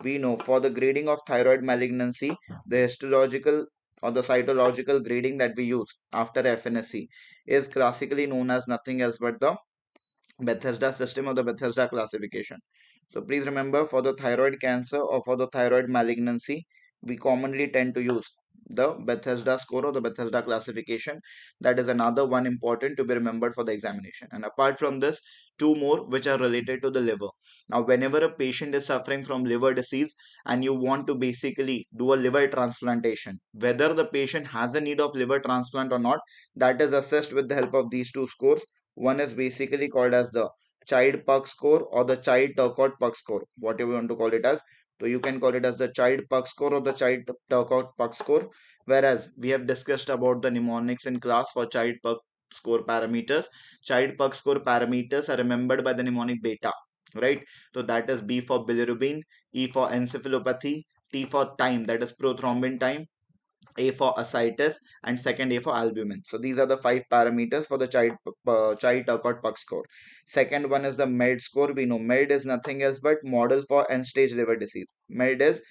we know for the grading of thyroid malignancy, the histological or the cytological grading that we use after FNSC is classically known as nothing else but the Bethesda system or the Bethesda classification. So please remember, for the thyroid cancer or for the thyroid malignancy, we commonly tend to use the Bethesda score or the Bethesda classification. That is another one important to be remembered for the examination. And apart from this, two more which are related to the liver. Now, whenever a patient is suffering from liver disease and you want to basically do a liver transplantation, whether the patient has a need of liver transplant or not, that is assessed with the help of these two scores. One is basically called as the child Puck score or the child Turcotte Puck score, whatever you want to call it as. So you can call it as the child Puck score or the child Turcotte Puck score. Whereas we have discussed about the mnemonics in class for child Puck score parameters. Child Puck score parameters are remembered by the mnemonic beta, right? So that is B for bilirubin, E for encephalopathy, T for time, that is prothrombin time, a for ascites, and second A for albumin. So these are the 5 parameters for the child Turcotte Puck score. Second one is the MELD score. We know MELD is nothing else but model for end stage liver disease. MELD is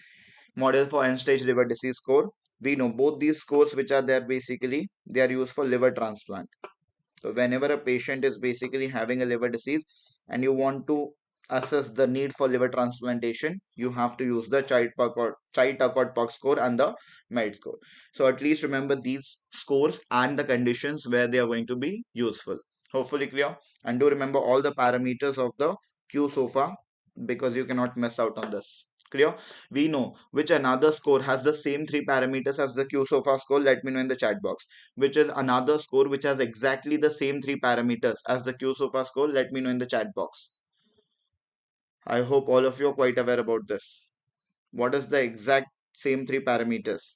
model for end stage liver disease score. We know both these scores which are there, basically they are used for liver transplant. So whenever a patient is basically having a liver disease and you want to assess the need for liver transplantation, you have to use the child Turcotte Puck score and the MELD score. So at least remember these scores and the conditions where they are going to be useful. Hopefully clear. And do remember all the parameters of the qSOFA because you cannot miss out on this. Clear? We know which another score has the same three parameters as the qSOFA score. Let me know in the chat box. Which is another score which has exactly the same three parameters as the qSOFA score. Let me know in the chat box. I hope all of you are quite aware about this. What is the exact same three parameters?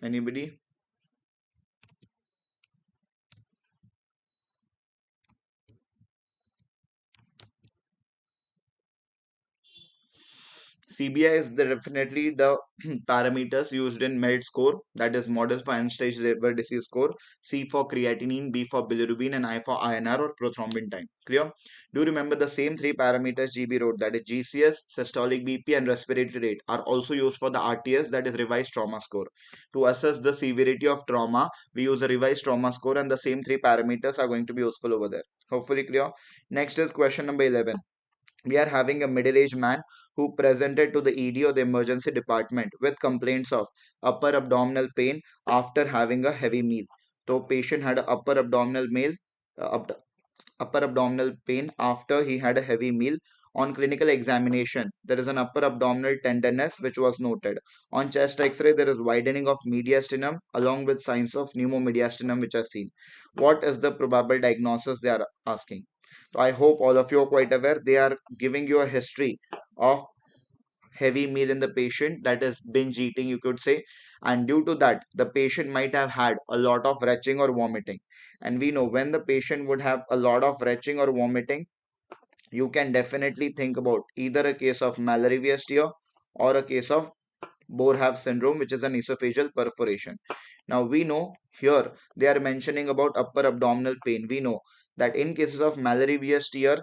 Anybody? CBI is definitely the parameters used in MELD score, that is model for end stage liver disease score. C for creatinine, B for bilirubin, and I for INR or prothrombin time. Clear? Do remember the same three parameters GB wrote, that is GCS, systolic BP, and respiratory rate, are also used for the RTS, that is revised trauma score. To assess the severity of trauma, we use a revised trauma score, and the same three parameters are going to be useful over there. Hopefully clear. Next is question number 11. We are having a middle-aged man who presented to the ED or the emergency department with complaints of upper abdominal pain after having a heavy meal. So patient had a uh, abd- upper abdominal pain after he had a heavy meal. On clinical examination, there is an upper abdominal tenderness which was noted. On chest X-ray, there is widening of mediastinum along with signs of pneumomediastinum which are seen. What is the probable diagnosis they are asking? So I hope all of you are quite aware. They are giving you a history of heavy meal in the patient, that is binge eating you could say, and due to that the patient might have had a lot of retching or vomiting. And we know when the patient would have a lot of retching or vomiting, you can definitely think about either a case of malarious tear or a case of Boerhaave syndrome, which is an esophageal perforation. Now we know here they are mentioning about upper abdominal pain. We know that in cases of malarious tear,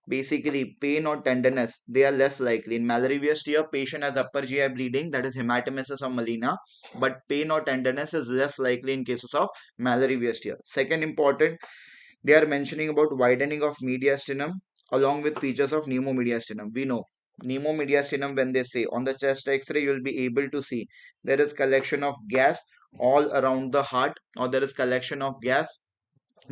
basically pain or tenderness, they are less likely. In malarious tear, patient has upper GI bleeding, that is hematemesis or melena, but pain or tenderness is less likely in cases of malarious tear. Second important, they are mentioning about widening of mediastinum along with features of pneumomediastinum. We know pneumomediastinum, when they say on the chest X-ray, you will be able to see there is collection of gas all around the heart, or there is collection of gas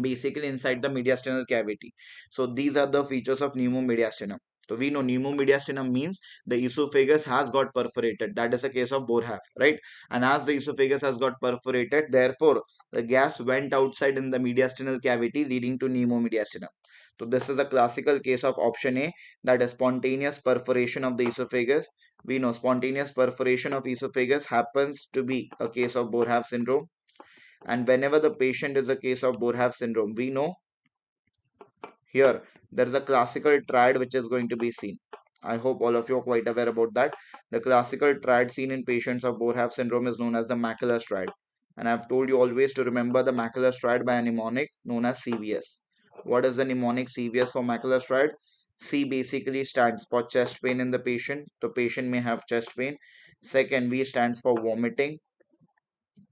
basically inside the mediastinal cavity. So these are the features of pneumomediastinum. So we know pneumomediastinum means the esophagus has got perforated. That is a case of Boerhaave, right? And as the esophagus has got perforated, therefore the gas went outside in the mediastinal cavity, leading to pneumomediastinum. So this is a classical case of option A, that is spontaneous perforation of the esophagus. We know spontaneous perforation of esophagus happens to be a case of Boerhaave syndrome. And whenever the patient is a case of Boerhaave syndrome, we know here there is a classical triad which is going to be seen. I hope all of you are quite aware about that. The classical triad seen in patients of Boerhaave syndrome is known as the macular triad. And I've told you always to remember the macular triad by a mnemonic known as CVS. What is the mnemonic CVS for macular triad? C basically stands for chest pain in the patient. The patient may have chest pain. Second, V stands for vomiting.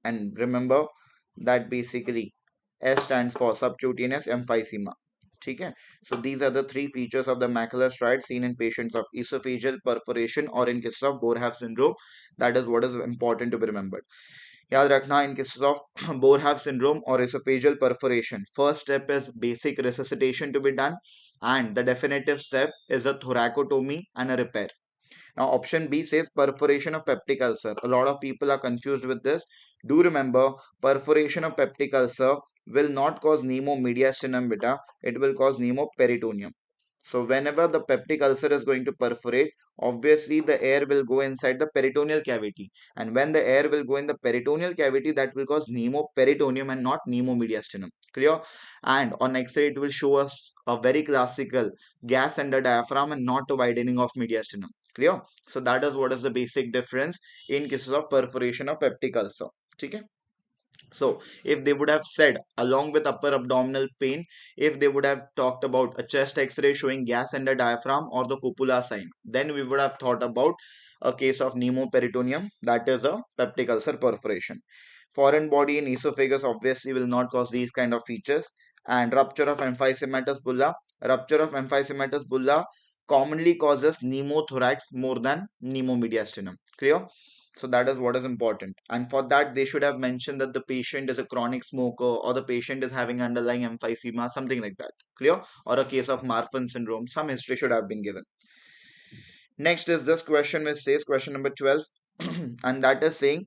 And remember that basically S stands for subcutaneous emphysema. Okay, so these are the three features of the macular striatum seen in patients of esophageal perforation or in cases of Boerhaave syndrome. That is what is important to be remembered. याद रखना in cases of Boerhaave syndrome or esophageal perforation, first step is basic resuscitation to be done, and the definitive step is a thoracotomy and a repair. Now, option B says perforation of peptic ulcer. A lot of people are confused with this. Do remember, perforation of peptic ulcer will not cause pneumomediastinum beta. It will cause pneumoperitoneum. So whenever the peptic ulcer is going to perforate, obviously the air will go inside the peritoneal cavity. And when the air will go in the peritoneal cavity, that will cause pneumoperitoneum and not pneumomediastinum. Clear? And on X-ray, it will show us a very classical gas under diaphragm and not a widening of mediastinum. Clear? So that is what is the basic difference in cases of perforation of peptic ulcer. Okay? So if they would have said along with upper abdominal pain, if they would have talked about a chest X-ray showing gas under diaphragm or the cupula sign, then we would have thought about a case of pneumoperitoneum, that is a peptic ulcer perforation. Foreign body in esophagus obviously will not cause these kind of features. And rupture of emphysematous bulla. Rupture of emphysematous bulla commonly causes pneumothorax more than pneumomediastinum. Clear? So that is what is important. And for that, they should have mentioned that the patient is a chronic smoker or the patient is having underlying emphysema, something like that. Clear? Or a case of Marfan syndrome. Some history should have been given. Next is this question which says question number 12 and that is saying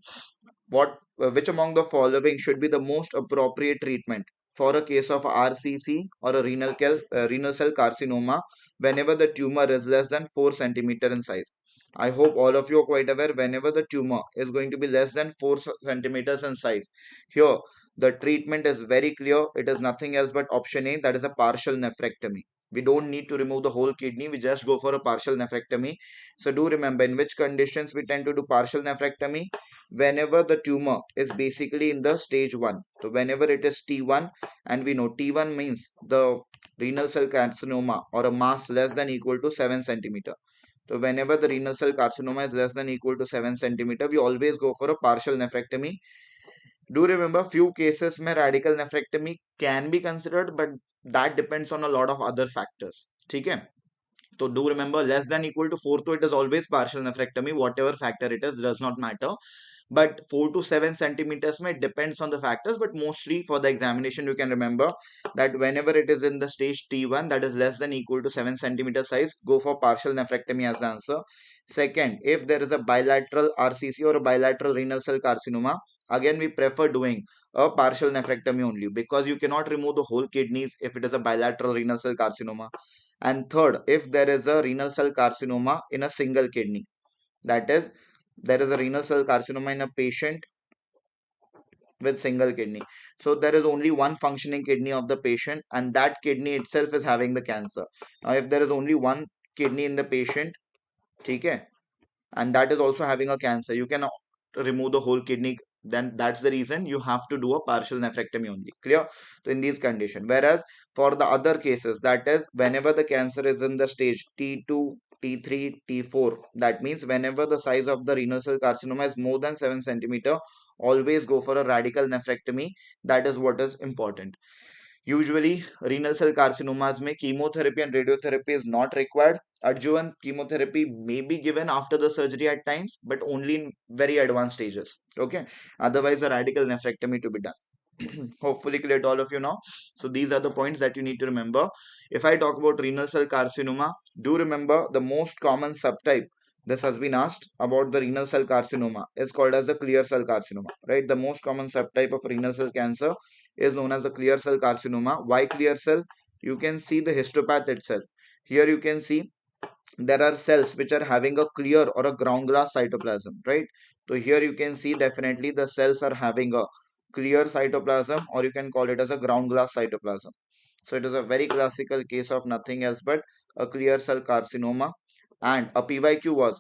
which among the following should be the most appropriate treatment for a case of RCC or a renal cell carcinoma whenever the tumor is less than 4 centimeter in size. I hope all of you are quite aware whenever the tumor is going to be less than 4 centimeters in size. Here, the treatment is very clear. It is nothing else but option A, that is a partial nephrectomy. We don't need to remove the whole kidney. We just go for a partial nephrectomy. So do remember in which conditions we tend to do partial nephrectomy. Whenever the tumor is basically in the stage 1. So whenever it is T1, and we know T1 means the renal cell carcinoma or a mass less than equal to 7 centimeter. So whenever the renal cell carcinoma is less than equal to 7 centimeter, we always go for a partial nephrectomy. Do remember few cases where radical nephrectomy can be considered, but that depends on a lot of other factors. Okay? So do remember less than equal to 4 to it is always partial nephrectomy, whatever factor it is, does not matter. But 4 to 7 centimeters may depends on the factors, but mostly for the examination you can remember that whenever it is in the stage T1 that is less than equal to 7 centimeter size, go for partial nephrectomy as the answer. Second, if there is a bilateral RCC or a bilateral renal cell carcinoma, again we prefer doing a partial nephrectomy only because you cannot remove the whole kidneys if it is a bilateral renal cell carcinoma. And third, if there is a renal cell carcinoma in a single kidney, that is, there is a renal cell carcinoma in a patient with single kidney. So there is only one functioning kidney of the patient, and that kidney itself is having the cancer. Now, if there is only one kidney in the patient, okay, and that is also having a cancer, you cannot remove the whole kidney. Then that's the reason you have to do a partial nephrectomy only. Clear? So in these conditions, whereas for the other cases, that is whenever the cancer is in the stage T2, T3, T4, that means whenever the size of the renal cell carcinoma is more than 7 centimeter, always go for a radical nephrectomy. That is what is important. Usually, renal cell carcinomas में chemotherapy and radiotherapy is not required. Adjuvant chemotherapy may be given after the surgery at times, but only in very advanced stages. Okay. Otherwise, a radical nephrectomy to be done. Hopefully clear to all of you now. So these are the points that you need to remember. If I talk about renal cell carcinoma, do remember the most common subtype. This has been asked about the renal cell carcinoma. It's called as the clear cell carcinoma, right? The most common subtype of renal cell cancer is known as the clear cell carcinoma. Why clear cell? You can see the histopath itself. Here you can see there are cells which are having a clear or a ground glass cytoplasm, right? So here you can see definitely the cells are having a clear cytoplasm, or you can call it as a ground glass cytoplasm. So it is a very classical case of nothing else but a clear cell carcinoma. And a PYQ was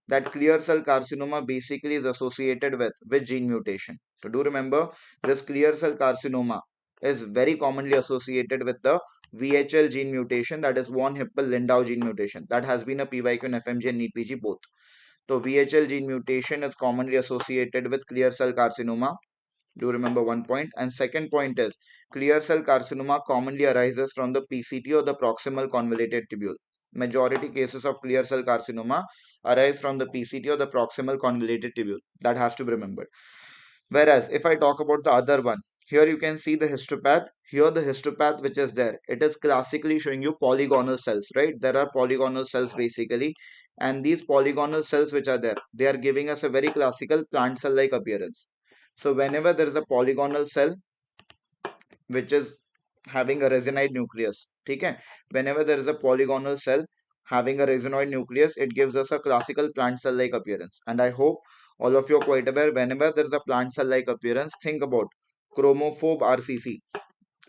that clear cell carcinoma basically is associated with which gene mutation. So do remember this clear cell carcinoma is very commonly associated with the VHL gene mutation, that is von Hippel-Lindau gene mutation. That has been a PYQ in FMG and NEET PG both. So VHL gene mutation is commonly associated with clear cell carcinoma. Do remember one point. And second point is clear cell carcinoma commonly arises from the PCT or the proximal convoluted tubule. Majority cases of clear cell carcinoma arise from the PCT or the proximal convoluted tubule. That has to be remembered. Whereas if I talk about the other one, here you can see the histopath. Here the histopath which is there, it is classically showing you polygonal cells, right? There are polygonal cells basically, and these polygonal cells which are there, they are giving us a very classical plant cell like appearance. So whenever there is a polygonal cell which is having a resinoid nucleus, okay? Whenever there is a polygonal cell having a resinoid nucleus, it gives us a classical plant cell like appearance. And I hope all of you are quite aware whenever there is a plant cell like appearance, think about chromophobe RCC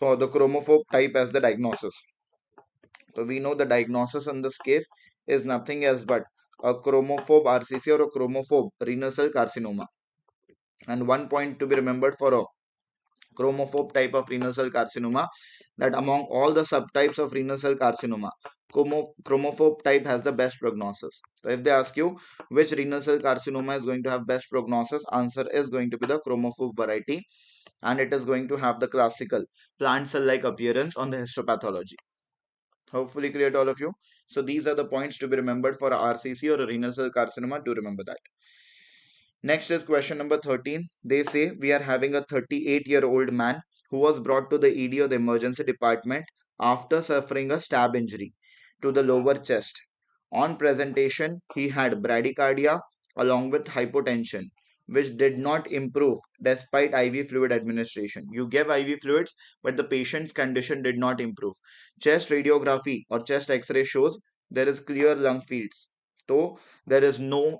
or the chromophobe type as the diagnosis. So we know the diagnosis in this case is nothing else but a chromophobe RCC or a chromophobe renal cell carcinoma. And one point to be remembered for a chromophobe type of renal cell carcinoma, that among all the subtypes of renal cell carcinoma, chromophobe type has the best prognosis. So if they ask you which renal cell carcinoma is going to have best prognosis, answer is going to be the chromophobe variety, and it is going to have the classical plant cell like appearance on the histopathology. Hopefully clear to all of you. So these are the points to be remembered for a RCC or a renal cell carcinoma. Do remember that. Next is question number 13. They say we are having a 38-year-old man who was brought to the ED or the emergency department after suffering a stab injury to the lower chest. On presentation, he had bradycardia along with hypotension, which did not improve despite IV fluid administration. You gave IV fluids, but the patient's condition did not improve. Chest radiography or chest X-ray shows there is clear lung fields. So there is no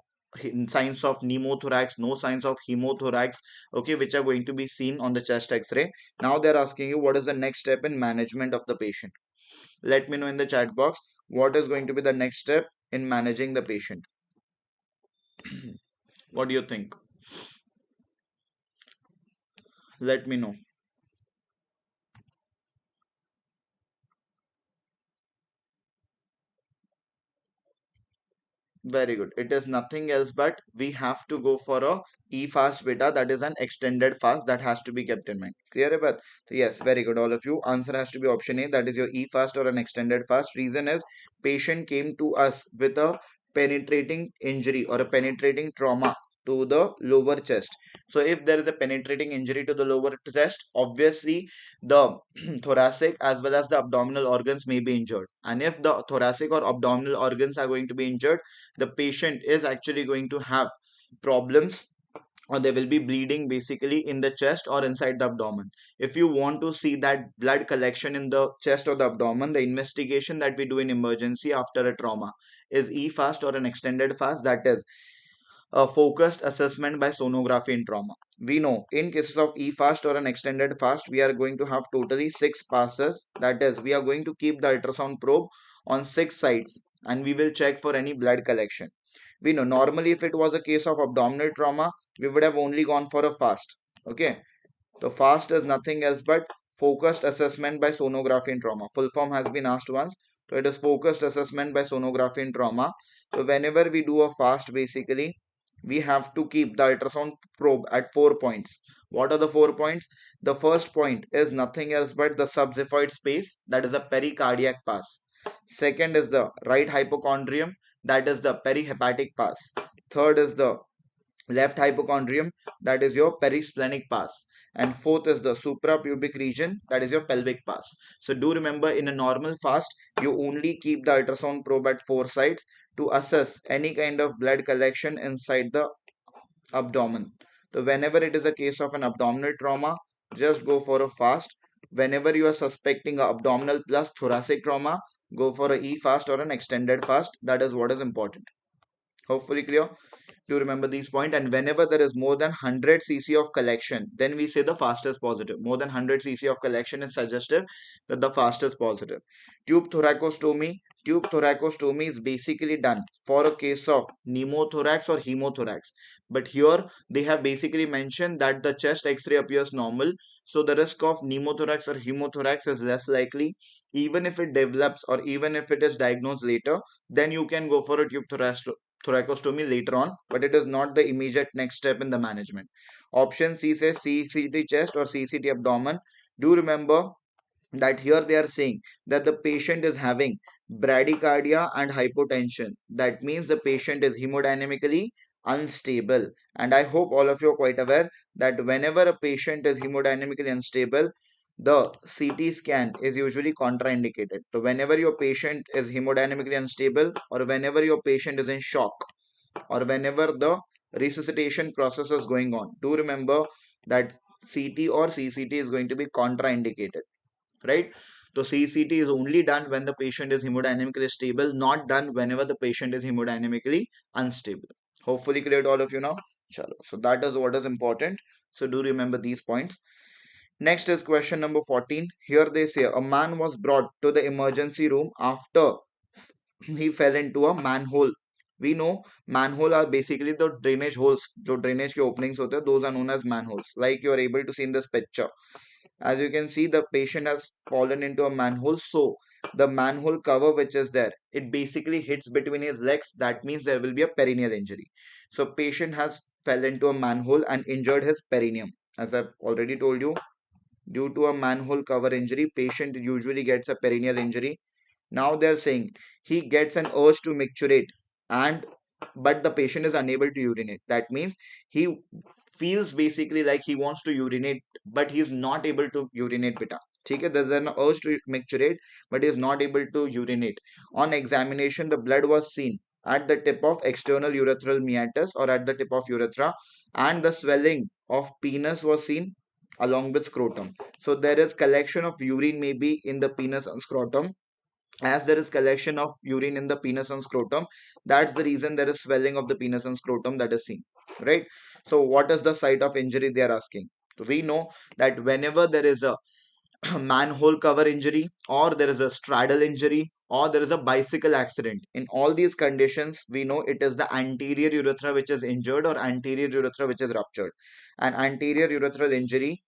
signs of pneumothorax, no signs of hemothorax, okay, which are going to be seen on the chest X-ray. Now they're asking you what is the next step in management of the patient. Let me know in the chat box what is going to be the next step in managing the patient. What do you think? Let me know. Very good. It is nothing else but we have to go for a e-fast beta, that is an extended fast that has to be kept in mind. Clear about? So yes, very good. All of you. Answer has to be option A. That is your e-fast or an extended fast. Reason is patient came to us with a penetrating injury or a penetrating trauma to the lower chest. So if there is a penetrating injury to the lower chest, obviously the thoracic as well as the abdominal organs may be injured. And if the thoracic or abdominal organs are going to be injured, the patient is actually going to have problems or they will be bleeding basically in the chest or inside the abdomen. If you want to see that blood collection in the chest or the abdomen, the investigation that we do in emergency after a trauma is e-fast or an extended fast, that is a focused assessment by sonography in trauma. We know in cases of e-fast or an extended fast, we are going to have totally 6 passes. That is, we are going to keep the ultrasound probe on 6 sites and we will check for any blood collection. We know normally if it was a case of abdominal trauma, we would have only gone for a fast. Okay. So fast is nothing else but focused assessment by sonography in trauma. Full form has been asked once. So it is focused assessment by sonography in trauma. So whenever we do a fast, basically, we have to keep the ultrasound probe at 4 points. What are the 4 points? The first point is nothing else but the subxiphoid space, that is a pericardiac pass. Second is the right hypochondrium, that is the perihepatic pass. Third is the left hypochondrium, that is your perisplenic pass, and fourth is the suprapubic region, that is your pelvic pass. So do remember, in a normal fast you only keep the ultrasound probe at 4 sites to assess any kind of blood collection inside the abdomen. So whenever it is a case of an abdominal trauma, just go for a fast. Whenever you are suspecting a abdominal plus thoracic trauma, go for a e fast or an extended fast. That is what is important. Hopefully clear. To remember these points, and whenever there is more than 100 cc of collection, then we say the fastest positive. More than 100 cc of collection is suggestive that the fastest positive. Tube thoracostomy is basically done for a case of pneumothorax or hemothorax, but here they have basically mentioned that the chest x-ray appears normal, so the risk of pneumothorax or hemothorax is less likely. Even if it develops or even if it is diagnosed later, then you can go for a thoracostomy later on, but it is not the immediate next step in the management. Option C says CCT chest or CCT abdomen. Do remember that here they are saying that the patient is having bradycardia and hypotension. That means the patient is hemodynamically unstable. And I hope all of you are quite aware that whenever a patient is hemodynamically unstable, the CT scan is usually contraindicated. So whenever your patient is hemodynamically unstable or whenever your patient is in shock or whenever the resuscitation process is going on, do remember that CT or CCT is going to be contraindicated, right? So CCT is only done when the patient is hemodynamically stable, not done whenever the patient is hemodynamically unstable. Hopefully clear to all of you now. Chalo. So that is what is important. So do remember these points. Next is question number 14. Here they say a man was brought to the emergency room after he fell into a manhole. We know manhole are basically the drainage holes. जो drainage के openings होते हैं, those are known as manholes. Like you are able to see in this picture. As you can see, the patient has fallen into a manhole. So the manhole cover which is there, it basically hits between his legs. That means there will be a perineal injury. So patient has fell into a manhole and injured his perineum. As I've already told you, due to a manhole cover injury, patient usually gets a perineal injury. Now they're saying he gets an urge to micturate and but the patient is unable to urinate. That means he feels basically like he wants to urinate, but he is not able to urinate, beta. Okay, there's an urge to micturate, but he is not able to urinate. On examination, the blood was seen at the tip of external urethral meatus or at the tip of urethra, and the swelling of penis was seen along with scrotum. So there is collection of urine maybe in the penis and scrotum. As there is collection of urine in the penis and scrotum, that's the reason there is swelling of the penis and scrotum that is seen, right? So what is the site of injury, they are asking. So we know that whenever there is a manhole cover injury, or there is a straddle injury, or there is a bicycle accident, in all these conditions we know it is the anterior urethra which is injured or anterior urethra which is ruptured. And anterior urethral injury,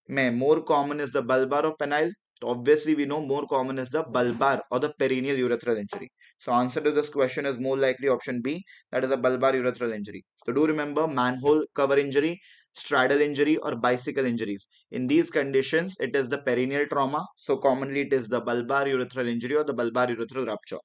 more common is the bulbar or penile. So obviously we know more common is the bulbar or the perineal urethral injury. So answer to this question is more likely option B, that is a bulbar urethral injury. So do remember, manhole cover injury, straddle injury or bicycle injuries. In these conditions it is the perineal trauma. So commonly it is the bulbar urethral injury or the bulbar urethral rupture.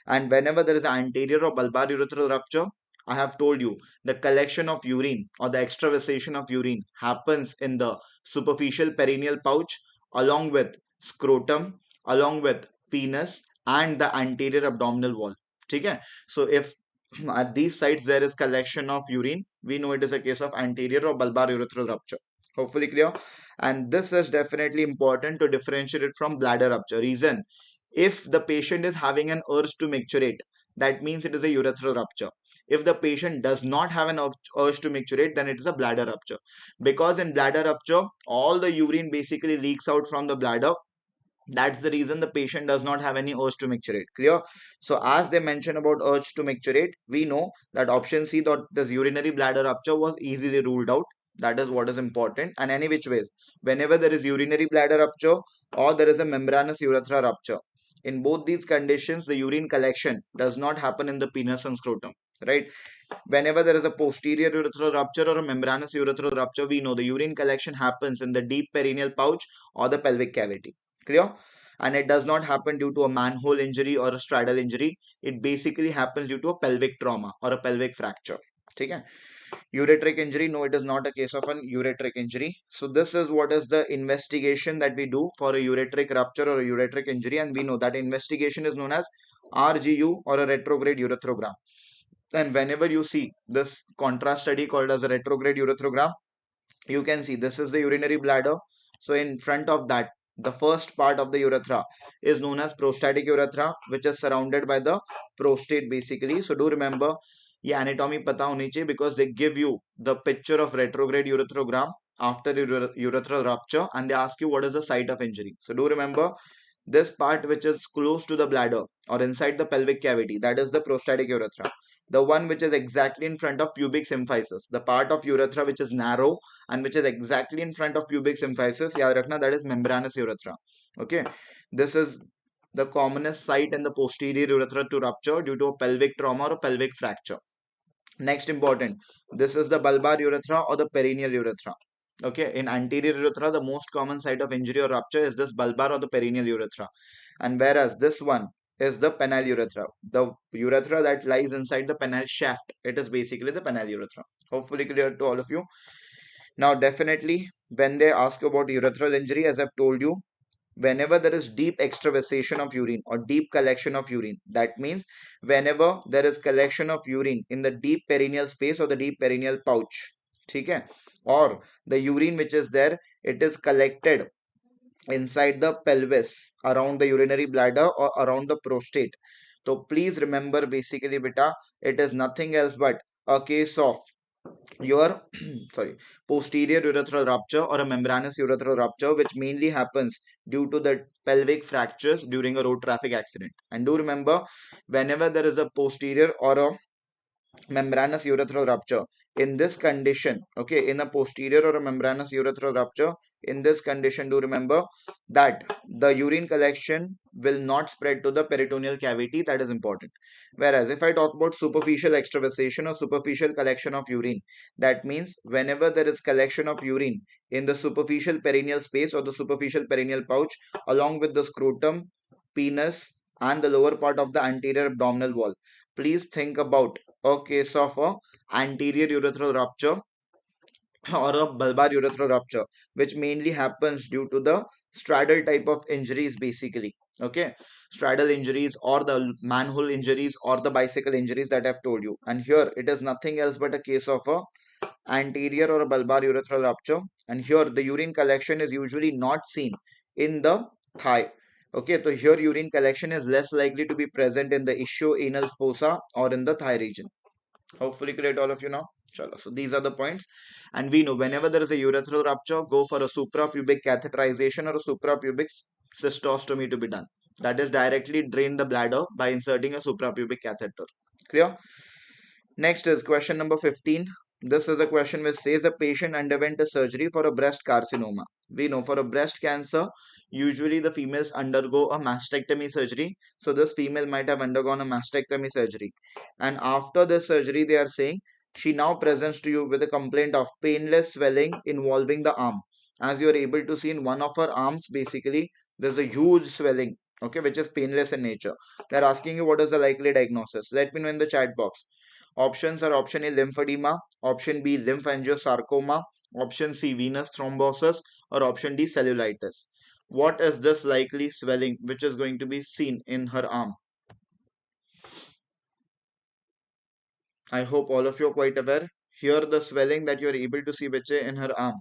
And whenever there is an anterior or bulbar urethral rupture, I have told you the collection of urine or the extravasation of urine happens in the superficial perineal pouch along with scrotum, along with penis and the anterior abdominal wall. Okay? So if at these sites there is collection of urine, we know it is a case of anterior or bulbar urethral rupture. Hopefully clear. And this is definitely important to differentiate it from bladder rupture. Reason, if the patient is having an urge to micturate, that means it is a urethral rupture. If the patient does not have an urge to micturate, then it is a bladder rupture. Because in bladder rupture, all the urine basically leaks out from the bladder. That's the reason the patient does not have any urge to micturate. Clear? So as they mention about urge to micturate, we know that option C, that this urinary bladder rupture was easily ruled out. That is what is important. And any which ways, whenever there is urinary bladder rupture or there is a membranous urethra rupture, in both these conditions the urine collection does not happen in the penis and scrotum, right? Whenever there is a posterior urethral rupture or a membranous urethral rupture, we know the urine collection happens in the deep perineal pouch or the pelvic cavity. Clear? And it does not happen due to a manhole injury or a straddle injury. It basically happens due to a pelvic trauma or a pelvic fracture. Okay? Ureteric injury, no, it is not a case of an ureteric injury. So this is what is the investigation that we do for a ureteric rupture or a ureteric injury, and we know that investigation is known as RGU or a retrograde urethrogram. And whenever you see this contrast study called as a retrograde urethrogram, you can see this is the urinary bladder. So in front of that, the first part of the urethra is known as prostatic urethra, which is surrounded by the prostate basically. So do remember, ये anatomy पता होनी चाहिए, because they give you the picture of retrograde urethrogram after urethral rupture and they ask you what is the site of injury. So do remember, this part which is close to the bladder or inside the pelvic cavity, that is the prostatic urethra. The one which is exactly in front of pubic symphysis, the part of urethra which is narrow and which is exactly in front of pubic symphysis, yaad rakhna, that is membranous urethra. Okay, this is the commonest site in the posterior urethra to rupture due to a pelvic trauma or a pelvic fracture. Next important, this is the bulbar urethra or the perineal urethra. Okay, in anterior urethra, the most common site of injury or rupture is this bulbar or the perineal urethra. And whereas this one is the penile urethra, the urethra that lies inside the penile shaft, it is basically the penile urethra. Hopefully clear to all of you. Now, definitely, when they ask about urethral injury, as I've told you, whenever there is deep extravasation of urine or deep collection of urine, that means whenever there is collection of urine in the deep perineal space or the deep perineal pouch, okay, or the urine which is there, it is collected inside the pelvis around the urinary bladder or around the prostate. So please remember, basically beta, it is nothing else but a case of your sorry, posterior urethral rupture or a membranous urethral rupture, which mainly happens due to the pelvic fractures during a road traffic accident. And do remember, whenever there is a posterior or a membranous urethral rupture, in this condition, okay, in a posterior or a membranous urethral rupture, in this condition, do remember that the urine collection will not spread to the peritoneal cavity. That is important. Whereas if I talk about superficial extravasation or superficial collection of urine, that means whenever there is collection of urine in the superficial perineal space or the superficial perineal pouch along with the scrotum, penis and the lower part of the anterior abdominal wall, please think about a case of a anterior urethral rupture or a bulbar urethral rupture, which mainly happens due to the straddle type of injuries basically. Okay, straddle injuries or the manhole injuries or the bicycle injuries that I've told you. And here it is nothing else but a case of a anterior or a bulbar urethral rupture. And here the urine collection is usually not seen in the thigh. Okay, so here urine collection is less likely to be present in the ischoanal fossa or in the thigh region. Hopefully clear to all of you now. Chalo. So these are the points. And we know whenever there is a urethral rupture, go for a suprapubic catheterization or a suprapubic cystostomy to be done. That is directly drain the bladder by inserting a suprapubic catheter. Clear? Next is question number 15. This is a question which says a patient underwent a surgery for a breast carcinoma. We know for a breast cancer, usually the females undergo a mastectomy surgery. So this female might have undergone a mastectomy surgery. And after this surgery, they are saying she now presents to you with a complaint of painless swelling involving the arm. As you are able to see in one of her arms, basically, there's a huge swelling, okay, which is painless in nature. They're asking you what is the likely diagnosis. Let me know in the chat box. Options are option A lymphedema, option B lymphangiosarcoma, option C venous thrombosis, or option D cellulitis. What is this likely swelling which is going to be seen in her arm? I hope all of you are quite aware. Here the swelling that you are able to see which is in her arm.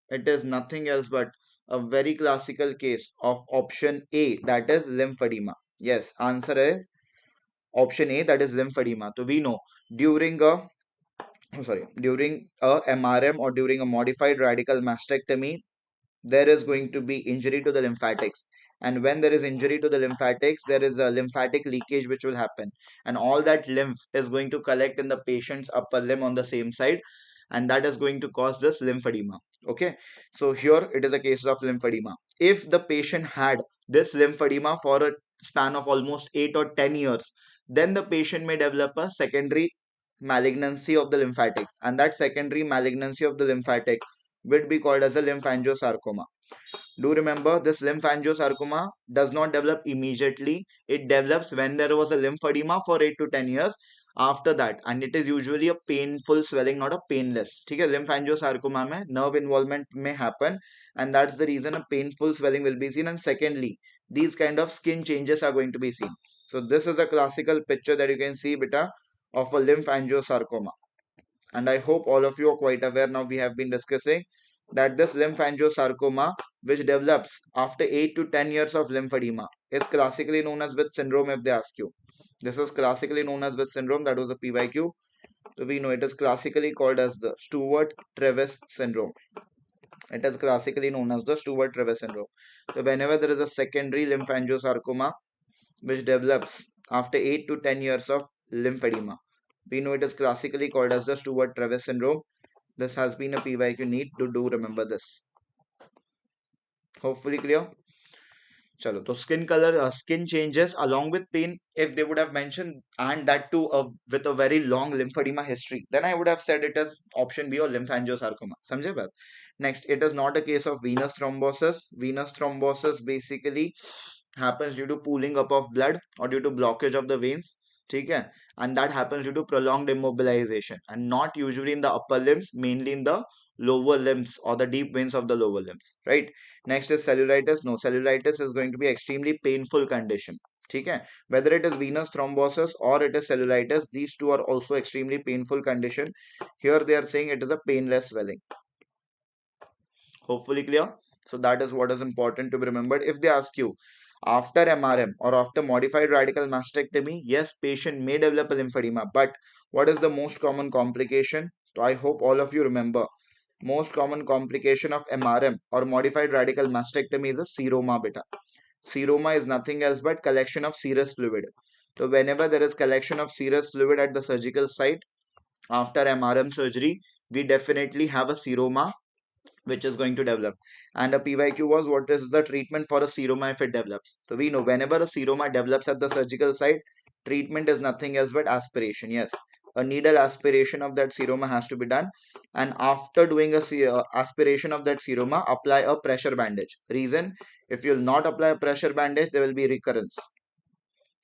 It is nothing else but a very classical case of option A, that is lymphedema. Yes, answer is option A, that is lymphedema. So we know during a during a MRM or during a modified radical mastectomy, there is going to be injury to the lymphatics. And when there is injury to the lymphatics, there is a lymphatic leakage which will happen. And all that lymph is going to collect in the patient's upper limb on the same side. And that is going to cause this lymphedema. Okay. So here it is a case of lymphedema. If the patient had this lymphedema for a span of almost 8 or 10 years, then the patient may develop a secondary malignancy of the lymphatics. And that secondary malignancy of the lymphatic would be called as a lymphangiosarcoma. Do remember, this lymphangiosarcoma does not develop immediately. It develops when there was a lymphedema for 8 to 10 years after that, and it is usually a painful swelling, not a painless. ठीक है, lymphangiosarcoma में nerve involvement may happen, and that's the reason a painful swelling will be seen. And secondly, these kind of skin changes are going to be seen. So this is a classical picture that you can see, beta, of a lymphangiosarcoma. And I hope all of you are quite aware now. We have been discussing that this lymphangiosarcoma, which develops after 8 to 10 years of lymphedema, is classically known as which syndrome if they ask you. This is classically known as which syndrome? That was the PYQ. So we know it is classically called as the Stewart-Travis syndrome. It is classically known as the Stewart-Travis syndrome. So whenever there is a secondary lymphangiosarcoma which develops after 8 to 10 years of lymphedema, we know it is classically called as the Stewart-Travis syndrome. This has been a PYQ need to do remember this. Hopefully clear. Chalo, so skin color, skin changes along with pain, if they would have mentioned, and that too with a very long lymphedema history, then I would have said it as option B or lymphangiosarcoma. Samjhe baat? Next, it is not a case of venous thrombosis. Venous thrombosis basically happens due to pooling up of blood or due to blockage of the veins. ठीक है, and that happens due to prolonged immobilization and not usually in the upper limbs, mainly in the lower limbs or the deep veins of the lower limbs, right? Next is cellulitis. No, cellulitis is going to be extremely painful condition. ठीक है, whether it is venous thrombosis or it is cellulitis, these two are also extremely painful condition. Here they are saying it is a painless swelling. Hopefully clear. So that is what is important to be remembered. If they ask you after MRM or after modified radical mastectomy, yes, patient may develop a lymphedema, but what is the most common complication? So I hope all of you remember, most common complication of MRM or modified radical mastectomy is a seroma beta. Seroma is nothing else but collection of serous fluid. So whenever there is collection of serous fluid at the surgical site after MRM surgery, we definitely have a seroma which is going to develop. And a PYQ was what is the treatment for a seroma if it develops. So we know whenever a seroma develops at the surgical site, treatment is nothing else but aspiration. Yes, a needle aspiration of that seroma has to be done, and after doing a aspiration of that seroma, apply a pressure bandage. Reason, if you will not apply a pressure bandage, there will be recurrence.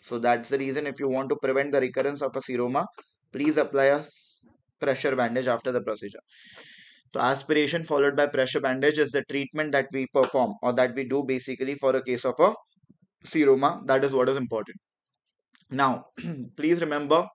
So that's the reason, if you want to prevent the recurrence of a seroma, Please apply a pressure bandage after the procedure. So aspiration followed by pressure bandage is the treatment that we perform or that we do basically for a case of a seroma. That is what is important. Now, please remember,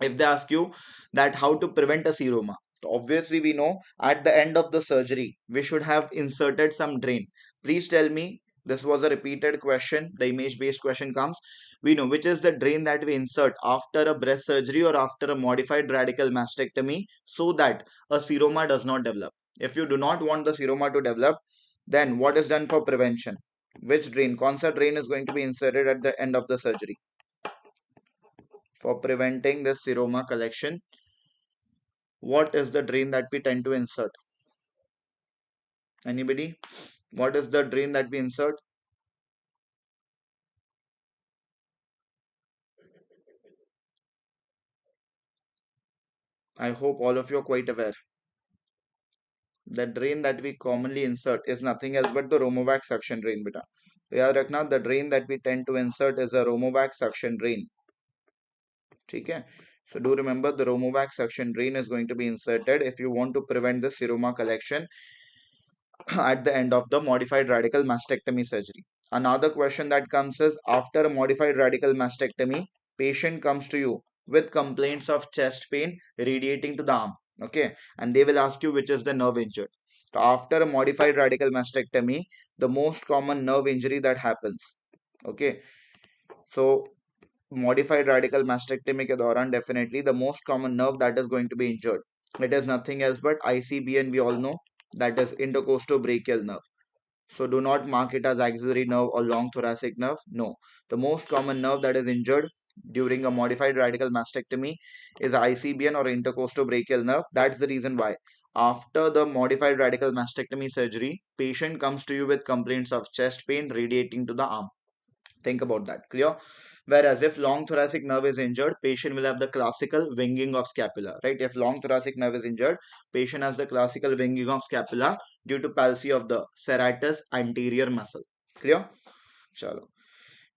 if they ask you that how to prevent a seroma, so obviously we know at the end of the surgery we should have inserted some drain. Please tell me, this was a repeated question, the image based question comes, we know which is the drain that we insert after a breast surgery or after a modified radical mastectomy so that a seroma does not develop. If you do not want the seroma to develop, then what is done for prevention? Which drain, concert drain is going to be inserted at the end of the surgery for preventing the seroma collection? What is the drain that we tend to insert? Anybody? What is the drain that we insert? I hope all of you are quite aware. The drain that we commonly insert is nothing else but the Romovac suction drain, beta. याद रखना, the drain that we tend to insert is a Romovac suction drain. ठीक है? So do remember, the Romovac suction drain is going to be inserted if you want to prevent the seroma collection at the end of the modified radical mastectomy surgery. Another question that comes is, after a modified radical mastectomy, patient comes to you with complaints of chest pain radiating to the arm. Okay, and they will ask you which is the nerve injured. So after a modified radical mastectomy, the most common nerve injury that happens. Okay, so modified radical mastectomy के दौरान definitely the most common nerve that is going to be injured, it is nothing else but ICBN, we all know, that is intercostobrachial nerve. So do not mark it as axillary nerve or long thoracic nerve. No. The most common nerve that is injured during a modified radical mastectomy is ICBN or intercostobrachial nerve. That's the reason why after the modified radical mastectomy surgery, patient comes to you with complaints of chest pain radiating to the arm. Think about that. Clear? Whereas if long thoracic nerve is injured, patient will have the classical winging of scapula, right? If long thoracic nerve is injured, patient has the classical winging of scapula due to palsy of the serratus anterior muscle. Clear? Chalo.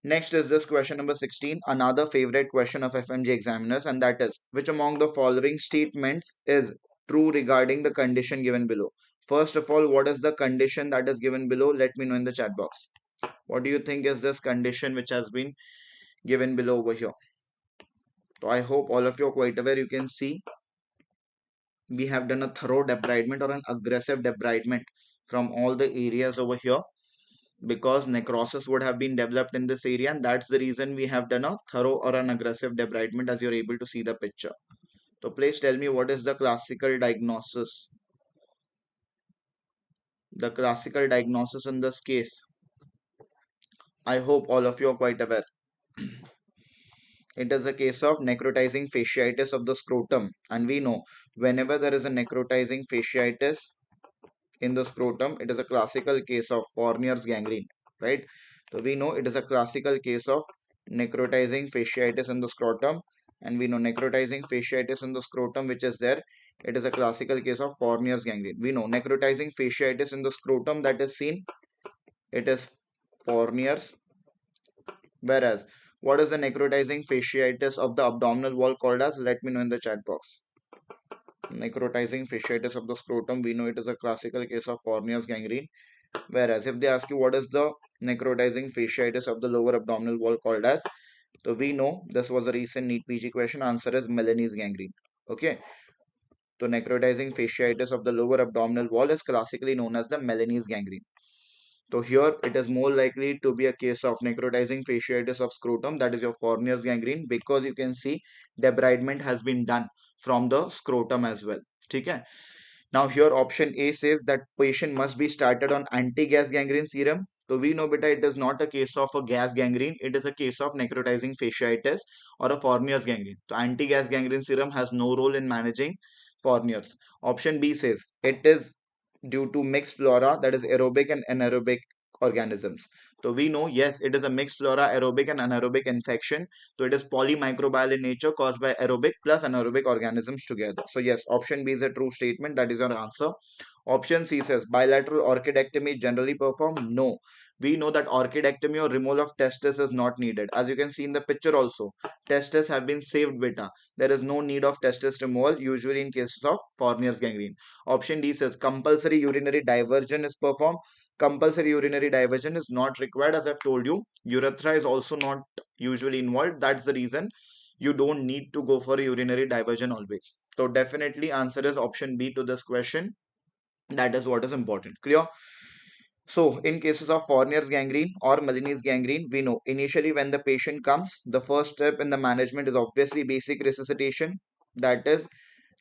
Next is this question number 16, another favorite question of FMG examiners, and that is, which among the following statements is true regarding the condition given below? First of all, what is the condition that is given below? Let me know in the chat box. What do you think is this condition which has been given below over here? So I hope all of you are quite aware. You can see we have done a thorough debridement or an aggressive debridement from all the areas over here, because necrosis would have been developed in this area, and that's the reason we have done a thorough or an aggressive debridement, as you're able to see the picture. So please tell me, what is the classical diagnosis? The classical diagnosis in this case, I hope all of you are quite aware. It is a case of necrotizing fasciitis of the scrotum, and we know whenever there is a necrotizing fasciitis in the scrotum, it is a classical case of Fournier's gangrene, right? So we know it is a classical case of necrotizing fasciitis in the scrotum, and we know necrotizing fasciitis in the scrotum which is there, it is a classical case of Fournier's gangrene. We know necrotizing fasciitis in the scrotum that is seen, it is Fournier's. Whereas, what is the necrotizing fasciitis of the abdominal wall called as? Let me know in the chat box. Necrotizing fasciitis of the scrotum, we know it is a classical case of Fournier's gangrene. Whereas if they ask you what is the necrotizing fasciitis of the lower abdominal wall called as, so we know this was a recent NEET PG question. Answer is Melanese gangrene. Okay. So necrotizing fasciitis of the lower abdominal wall is classically known as the Melanese gangrene. So here it is more likely to be a case of necrotizing fasciitis of scrotum, that is your Fournier's gangrene, because you can see debridement has been done from the scrotum as well. Okay. Now here option A says that patient must be started on anti-gas gangrene serum. So we know beta, it is not a case of a gas gangrene, it is a case of necrotizing fasciitis or a Fournier's gangrene. So anti-gas gangrene serum has no role in managing Fournier's. Option B says it is due to mixed flora, that is aerobic and anaerobic organisms. So we know, yes, it is a mixed flora, aerobic and anaerobic infection. So it is polymicrobial in nature, caused by aerobic plus anaerobic organisms together. So yes, option B is a true statement. That is your answer. Option C says bilateral orchidectomy generally performed. No, we know that orchidectomy or removal of testis is not needed. As you can see in the picture also, testes have been saved beta. There is no need of testis removal usually in cases of Fournier's gangrene. Option D says compulsory urinary diversion is performed. Compulsory urinary diversion is not required. As I've told you, urethra is also not usually involved. That's the reason you don't need to go for a urinary diversion always. So definitely answer is option B to this question. That is what is important. Clear? So, in cases of Fournier's gangrene or Malignan's gangrene, we know initially when the patient comes, the first step in the management is obviously basic resuscitation. That is,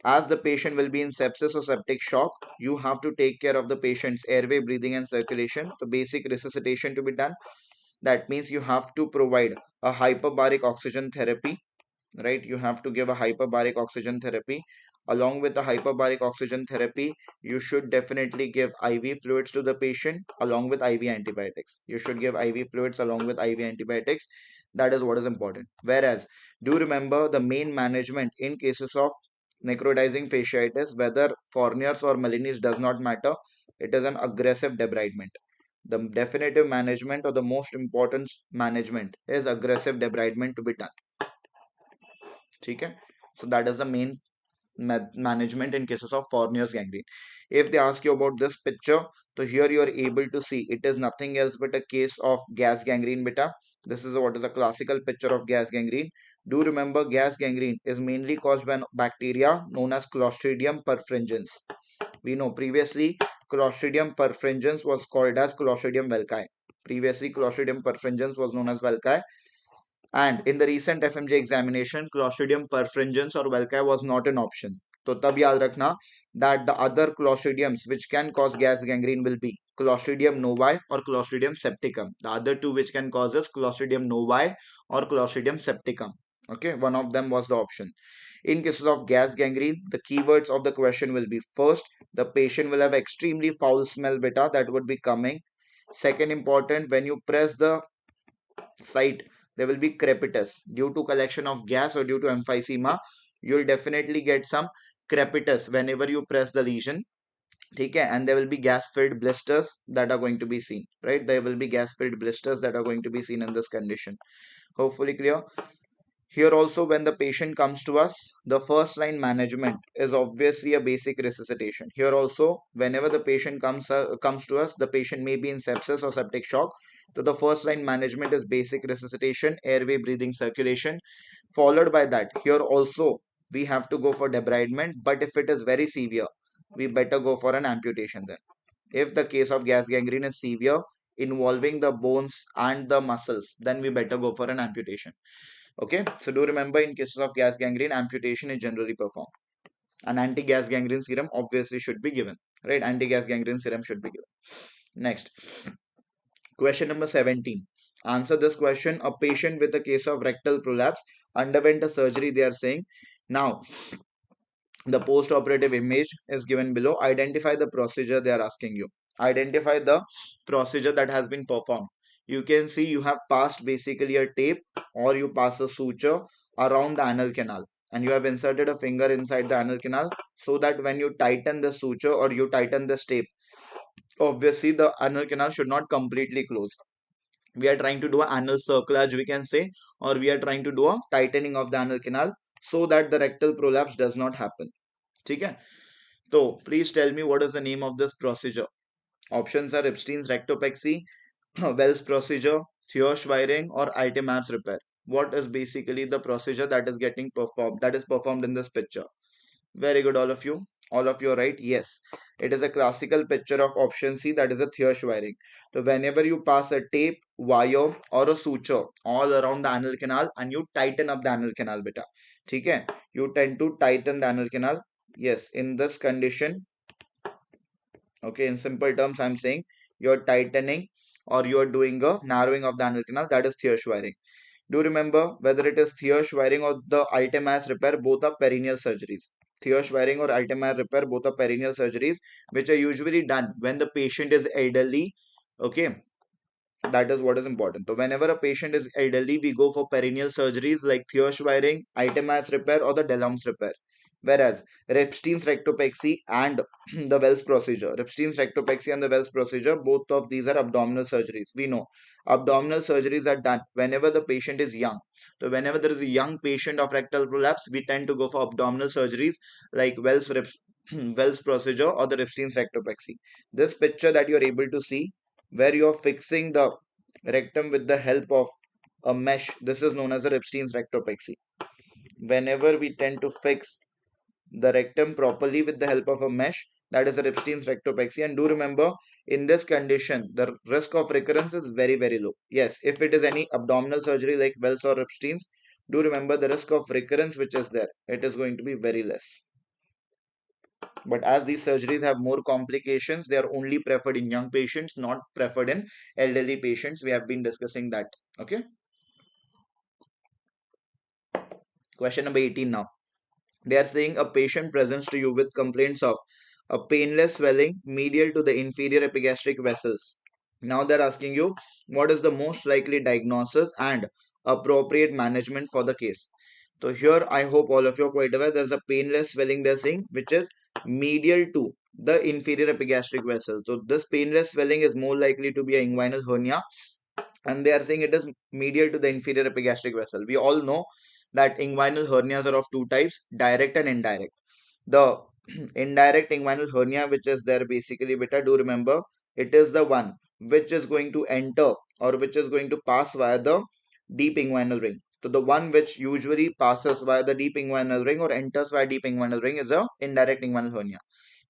as the patient will be in sepsis or septic shock, you have to take care of the patient's airway, breathing, and circulation. The basic resuscitation to be done. That means you have to provide a hyperbaric oxygen therapy, right? You have to give a hyperbaric oxygen therapy. Along with the hyperbaric oxygen therapy, you should definitely give IV fluids to the patient along with IV antibiotics. You should give IV fluids along with IV antibiotics. That is what is important. Whereas, do remember the main management in cases of necrotizing fasciitis, whether Fournier's or Malignan's does not matter. It is an aggressive debridement. The definitive management or the most important management is aggressive debridement to be done. ठीक है? So that is the main management in cases of Fournier's gangrene. If they ask you about this picture, so here you are able to see it is nothing else but a case of gas gangrene beta. This is what is a classical picture of gas gangrene. Do remember gas gangrene is mainly caused by bacteria known as Clostridium perfringens. We know previously Clostridium perfringens was called as Clostridium velkai. Previously Clostridium perfringens was known as velkai. And in the recent FMG examination, Clostridium perfringens or velkai was not an option. So tab yaad rakhna that the other Clostridiums which can cause gas gangrene will be Clostridium novae or Clostridium septicum. The other two which can cause is Clostridium novae or Clostridium septicum. Okay, one of them was the option. In cases of gas gangrene, the keywords of the question will be first, the patient will have extremely foul smell beta that would be coming. Second important, when you press the site, there will be crepitus due to collection of gas or due to emphysema. You will definitely get some crepitus whenever you press the lesion. Okay, and there will be gas filled blisters that are going to be seen, right? There will be gas filled blisters that are going to be seen in this condition. Hopefully clear. Here also, when the patient comes to us, the first line management is obviously a basic resuscitation. Here also, whenever the patient comes to us, the patient may be in sepsis or septic shock. So the first line management is basic resuscitation, airway, breathing, circulation. Followed by that, here also we have to go for debridement. But if it is very severe, we better go for an amputation then. If the case of gas gangrene is severe, involving the bones and the muscles, then we better go for an amputation. Okay, so do remember in cases of gas gangrene, amputation is generally performed. An anti-gas gangrene serum obviously should be given, right? Anti-gas gangrene serum should be given. Next, question number 17. Answer this question. A patient with a case of rectal prolapse underwent a surgery, they are saying. Now, the post-operative image is given below. Identify the procedure they are asking you. Identify the procedure that has been performed. You can see you have passed basically a tape or you pass a suture around the anal canal and you have inserted a finger inside the anal canal so that when you tighten the suture or you tighten the tape, obviously the anal canal should not completely close. We are trying to do an anal circlage, we can say, or we are trying to do a tightening of the anal canal so that the rectal prolapse does not happen. Okay? So please tell me what is the name of this procedure. Options are Epstein's rectopexy, Wells procedure, Thiersch-Wiring or Altemar's repair. What is basically the procedure that is getting performed, that is performed in this picture? Very good, all of you. All of you are right. Yes, it is a classical picture of option C, that is a Thiersch-Wiring. So whenever you pass a tape, wire or a suture all around the anal canal and you tighten up the anal canal beta. Okay, you tend to tighten the anal canal. Yes, in this condition, okay, in simple terms, I'm saying you're tightening or you're doing a narrowing of the anal canal, that is Thiersch-Wiring. Do remember whether it is Thiersch-Wiring or the Altemar's repair, both are perineal surgeries. Thiersch-Wiring or Altemar's repair, both are perineal surgeries, which are usually done when the patient is elderly. Okay, that is what is important. So whenever a patient is elderly, we go for perineal surgeries like Thiersch-Wiring, Altemar's repair or the Delorme's repair. Whereas Repstein's rectopexy and the Wells procedure, Repstein's rectopexy and the Wells procedure, both of these are abdominal surgeries. We know abdominal surgeries are done whenever the patient is young. So whenever there is a young patient of rectal prolapse, we tend to go for abdominal surgeries like Wells procedure or the Repstein's rectopexy. This picture that you are able to see, where you are fixing the rectum with the help of a mesh, this is known as a Repstein's rectopexy. Whenever we tend to fix the rectum properly with the help of a mesh, that is a Repstein's rectopexy. And do remember, in this condition, the risk of recurrence is very, very low. Yes, if it is any abdominal surgery like Wells or Repstein's, do remember the risk of recurrence which is there, it is going to be very less. But as these surgeries have more complications, they are only preferred in young patients, not preferred in elderly patients. We have been discussing that. Okay. Question number 18 now. They are saying a patient presents to you with complaints of a painless swelling medial to the inferior epigastric vessels. Now they're asking you what is the most likely diagnosis and appropriate management for the case. So here I hope all of you are quite aware there's a painless swelling they're saying which is medial to the inferior epigastric vessel. So this painless swelling is more likely to be an inguinal hernia, and they are saying it is medial to the inferior epigastric vessel. We all know that inguinal hernias are of two types, direct and indirect. The indirect inguinal hernia, which is there basically, beta, do remember, it is the one which is going to enter or which is going to pass via the deep inguinal ring. So the one which usually passes via the deep inguinal ring or enters via deep inguinal ring is a indirect inguinal hernia.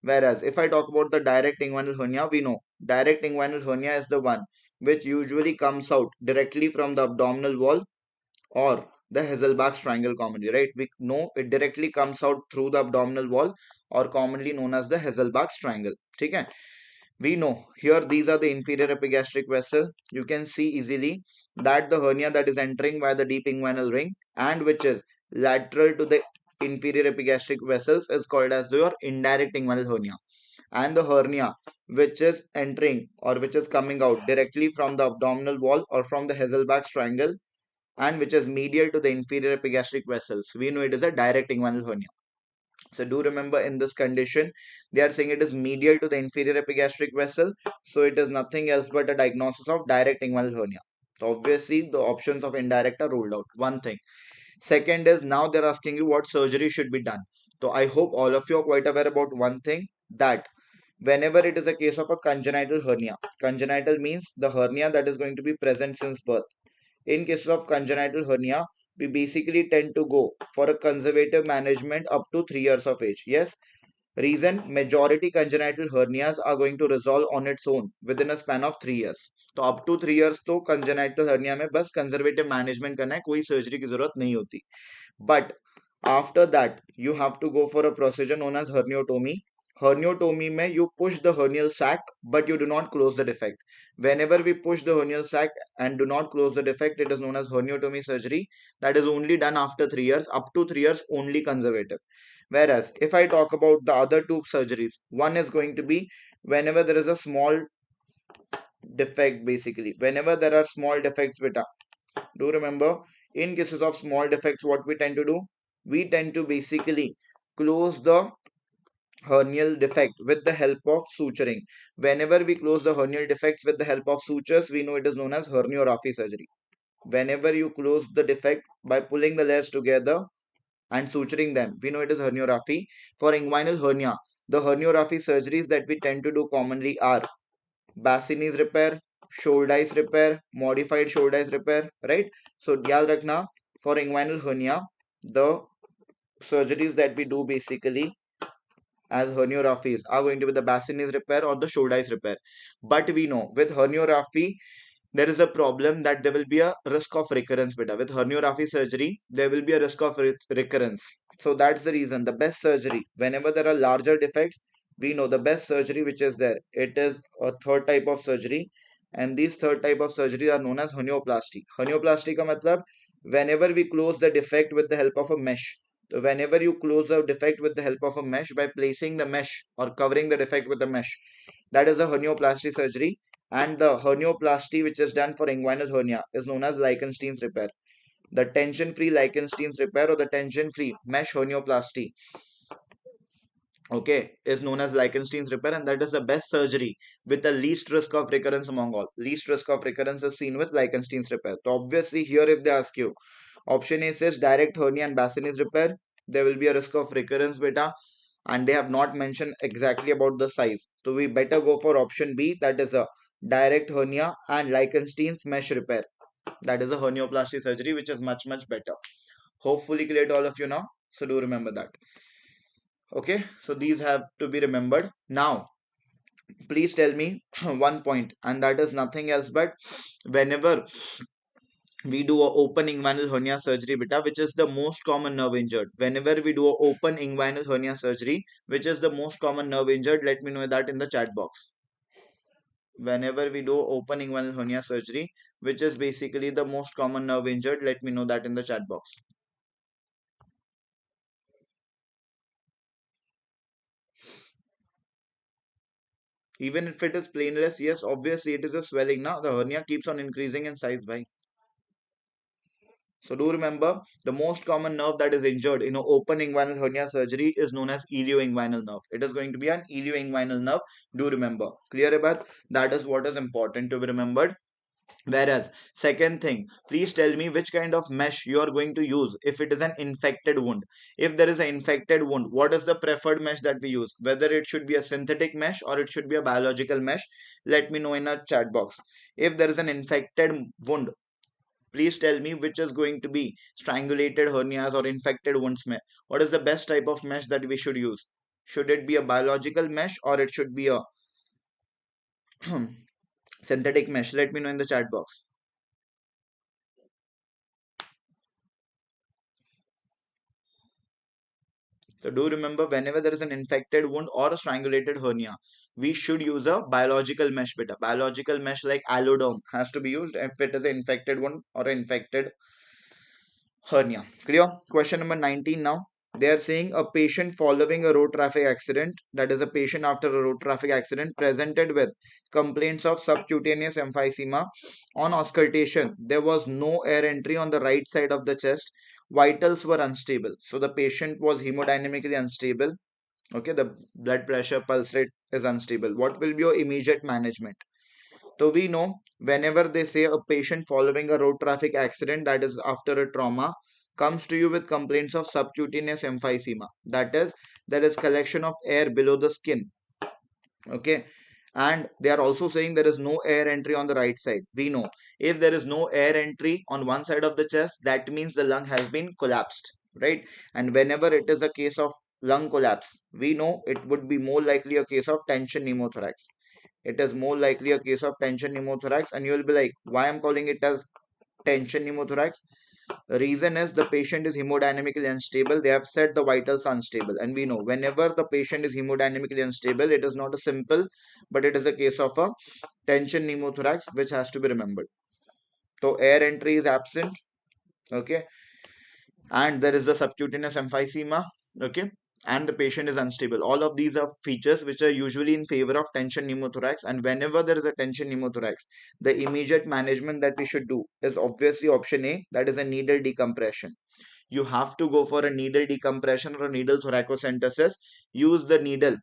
Whereas if I talk about the direct inguinal hernia, we know direct inguinal hernia is the one which usually comes out directly from the abdominal wall or the Hasselbalch triangle commonly, right? We know it directly comes out through the abdominal wall or commonly known as the Hasselbalch triangle. Okay? We know here these are the inferior epigastric vessel. You can see easily that the hernia that is entering via the deep inguinal ring and which is lateral to the inferior epigastric vessels is called as your indirect inguinal hernia, and the hernia which is entering or which is coming out directly from the abdominal wall or from the Hasselbalch triangle and which is medial to the inferior epigastric vessels, we know it is a direct inguinal hernia. So do remember in this condition, they are saying it is medial to the inferior epigastric vessel. So it is nothing else but a diagnosis of direct inguinal hernia. So obviously the options of indirect are ruled out. One thing. Second is now they're asking you what surgery should be done. So I hope all of you are quite aware about one thing, that whenever it is a case of a congenital hernia, congenital means the hernia that is going to be present since birth. In cases of congenital hernia, we basically tend to go for a conservative management up to 3 years of age. Yes, reason majority congenital hernias are going to resolve on its own within a span of 3 years. तो up to 3 years तो congenital hernia में बस conservative management करना है, कोई surgery की जरूरत नहीं होती. But after that, you have to go for a procedure known as herniotomy. Herniotomy mein you push the hernial sac, but you do not close the defect. Whenever we push the hernial sac and do not close the defect, it is known as herniotomy surgery. That is only done after 3 years, up to 3 years, only conservative. Whereas if I talk about the other two surgeries, one is going to be whenever there is a small defect, basically. Whenever there are small defects, beta, do remember, in cases of small defects, what we tend to do? We tend to basically close the hernial defect with the help of suturing. Whenever we close the hernial defects with the help of sutures, we know it is known as herniorrhaphy surgery. Whenever you close the defect by pulling the layers together and suturing them, we know it is herniorrhaphy. For inguinal hernia, the herniorrhaphy surgeries that we tend to do commonly are Bassini's repair, Shouldice repair, modified Shouldice repair, right? So, yaad rakhna, for inguinal hernia, the surgeries that we do basically as herniorrhaphies are going to be the Bassini's repair or the Shouldice repair. But we know with herniorrhaphy, there is a problem that there will be a risk of recurrence, beta. With herniorrhaphy surgery, there will be a risk of recurrence. So that's the reason the best surgery, whenever there are larger defects, we know the best surgery which is there, it is a third type of surgery, and these third type of surgery are known as hernioplasty. Hernioplasty ka matlab, whenever we close the defect with the help of a mesh. So whenever you close a defect with the help of a mesh by placing the mesh or covering the defect with the mesh, that is a hernioplasty surgery. And the hernioplasty which is done for inguinal hernia is known as Lichtenstein's repair. The tension-free Lichtenstein's repair or the tension-free mesh hernioplasty okay, is known as Lichtenstein's repair, and that is the best surgery with the least risk of recurrence among all. Least risk of recurrence is seen with Lichtenstein's repair. So obviously here if they ask you, option A says direct hernia and Basini's repair, there will be a risk of recurrence beta, and they have not mentioned exactly about the size. So we better go for option B, that is a direct hernia and Lichtenstein's mesh repair. That is a hernioplasty surgery, which is much, much better. Hopefully clear to all of you now. So do remember that. Okay, so these have to be remembered. Now, please tell me one point, and that is nothing else but whenever we do a open inguinal hernia surgery beta, which is the most common nerve injured. Whenever we do a open inguinal hernia surgery, which is the most common nerve injured, let me know that in the chat box. Whenever we do open inguinal hernia surgery, which is basically the most common nerve injured, let me know that in the chat box. Even if it is plainless, yes, obviously it is a swelling now. The hernia keeps on increasing in size by. So do remember, the most common nerve that is injured in an open inguinal hernia surgery is known as ilioinguinal nerve. It is going to be an ilioinguinal nerve. Do remember. Clear about that is what is important to be remembered. Whereas, second thing, please tell me which kind of mesh you are going to use if it is an infected wound. If there is an infected wound, what is the preferred mesh that we use? Whether it should be a synthetic mesh or it should be a biological mesh, let me know in a chat box. If there is an infected wound, please tell me which is going to be strangulated hernias or infected wounds mesh. What is the best type of mesh that we should use? Should it be a biological mesh or it should be a synthetic mesh? Let me know in the chat box. So do remember, whenever there is an infected wound or a strangulated hernia, we should use a biological mesh beta. Biological mesh like alloderm has to be used if it is an infected wound or an infected hernia. Clear? Question number 19 now. They are saying a patient following a road traffic accident, that is a patient after a road traffic accident, presented with complaints of subcutaneous emphysema. On auscultation, there was no air entry on the right side of the chest. Vitals were unstable. So the patient was hemodynamically unstable. Okay, the blood pressure, pulse rate is unstable. What will be your immediate management? So we know whenever they say a patient following a road traffic accident, that is after a trauma, comes to you with complaints of subcutaneous emphysema, that is there is collection of air below the skin. Okay, and they are also saying there is no air entry on the right side. We know if there is no air entry on one side of the chest, that means the lung has been collapsed, right? And whenever it is a case of lung collapse, we know it would be more likely a case of tension pneumothorax. It is more likely a case of tension pneumothorax, and you will be like, why I'm calling it as tension pneumothorax? The reason is the patient is hemodynamically unstable. They have said the vitals unstable, and we know whenever the patient is hemodynamically unstable, it is not a simple, but it is a case of a tension pneumothorax, which has to be remembered. So air entry is absent, okay, and there is the subcutaneous emphysema, okay, and the patient is unstable. All of these are features which are usually in favor of tension pneumothorax, and whenever there is a tension pneumothorax, the immediate management that we should do is obviously option A, that is a needle decompression. You have to go for a needle decompression or a needle thoracocentesis. Use the needle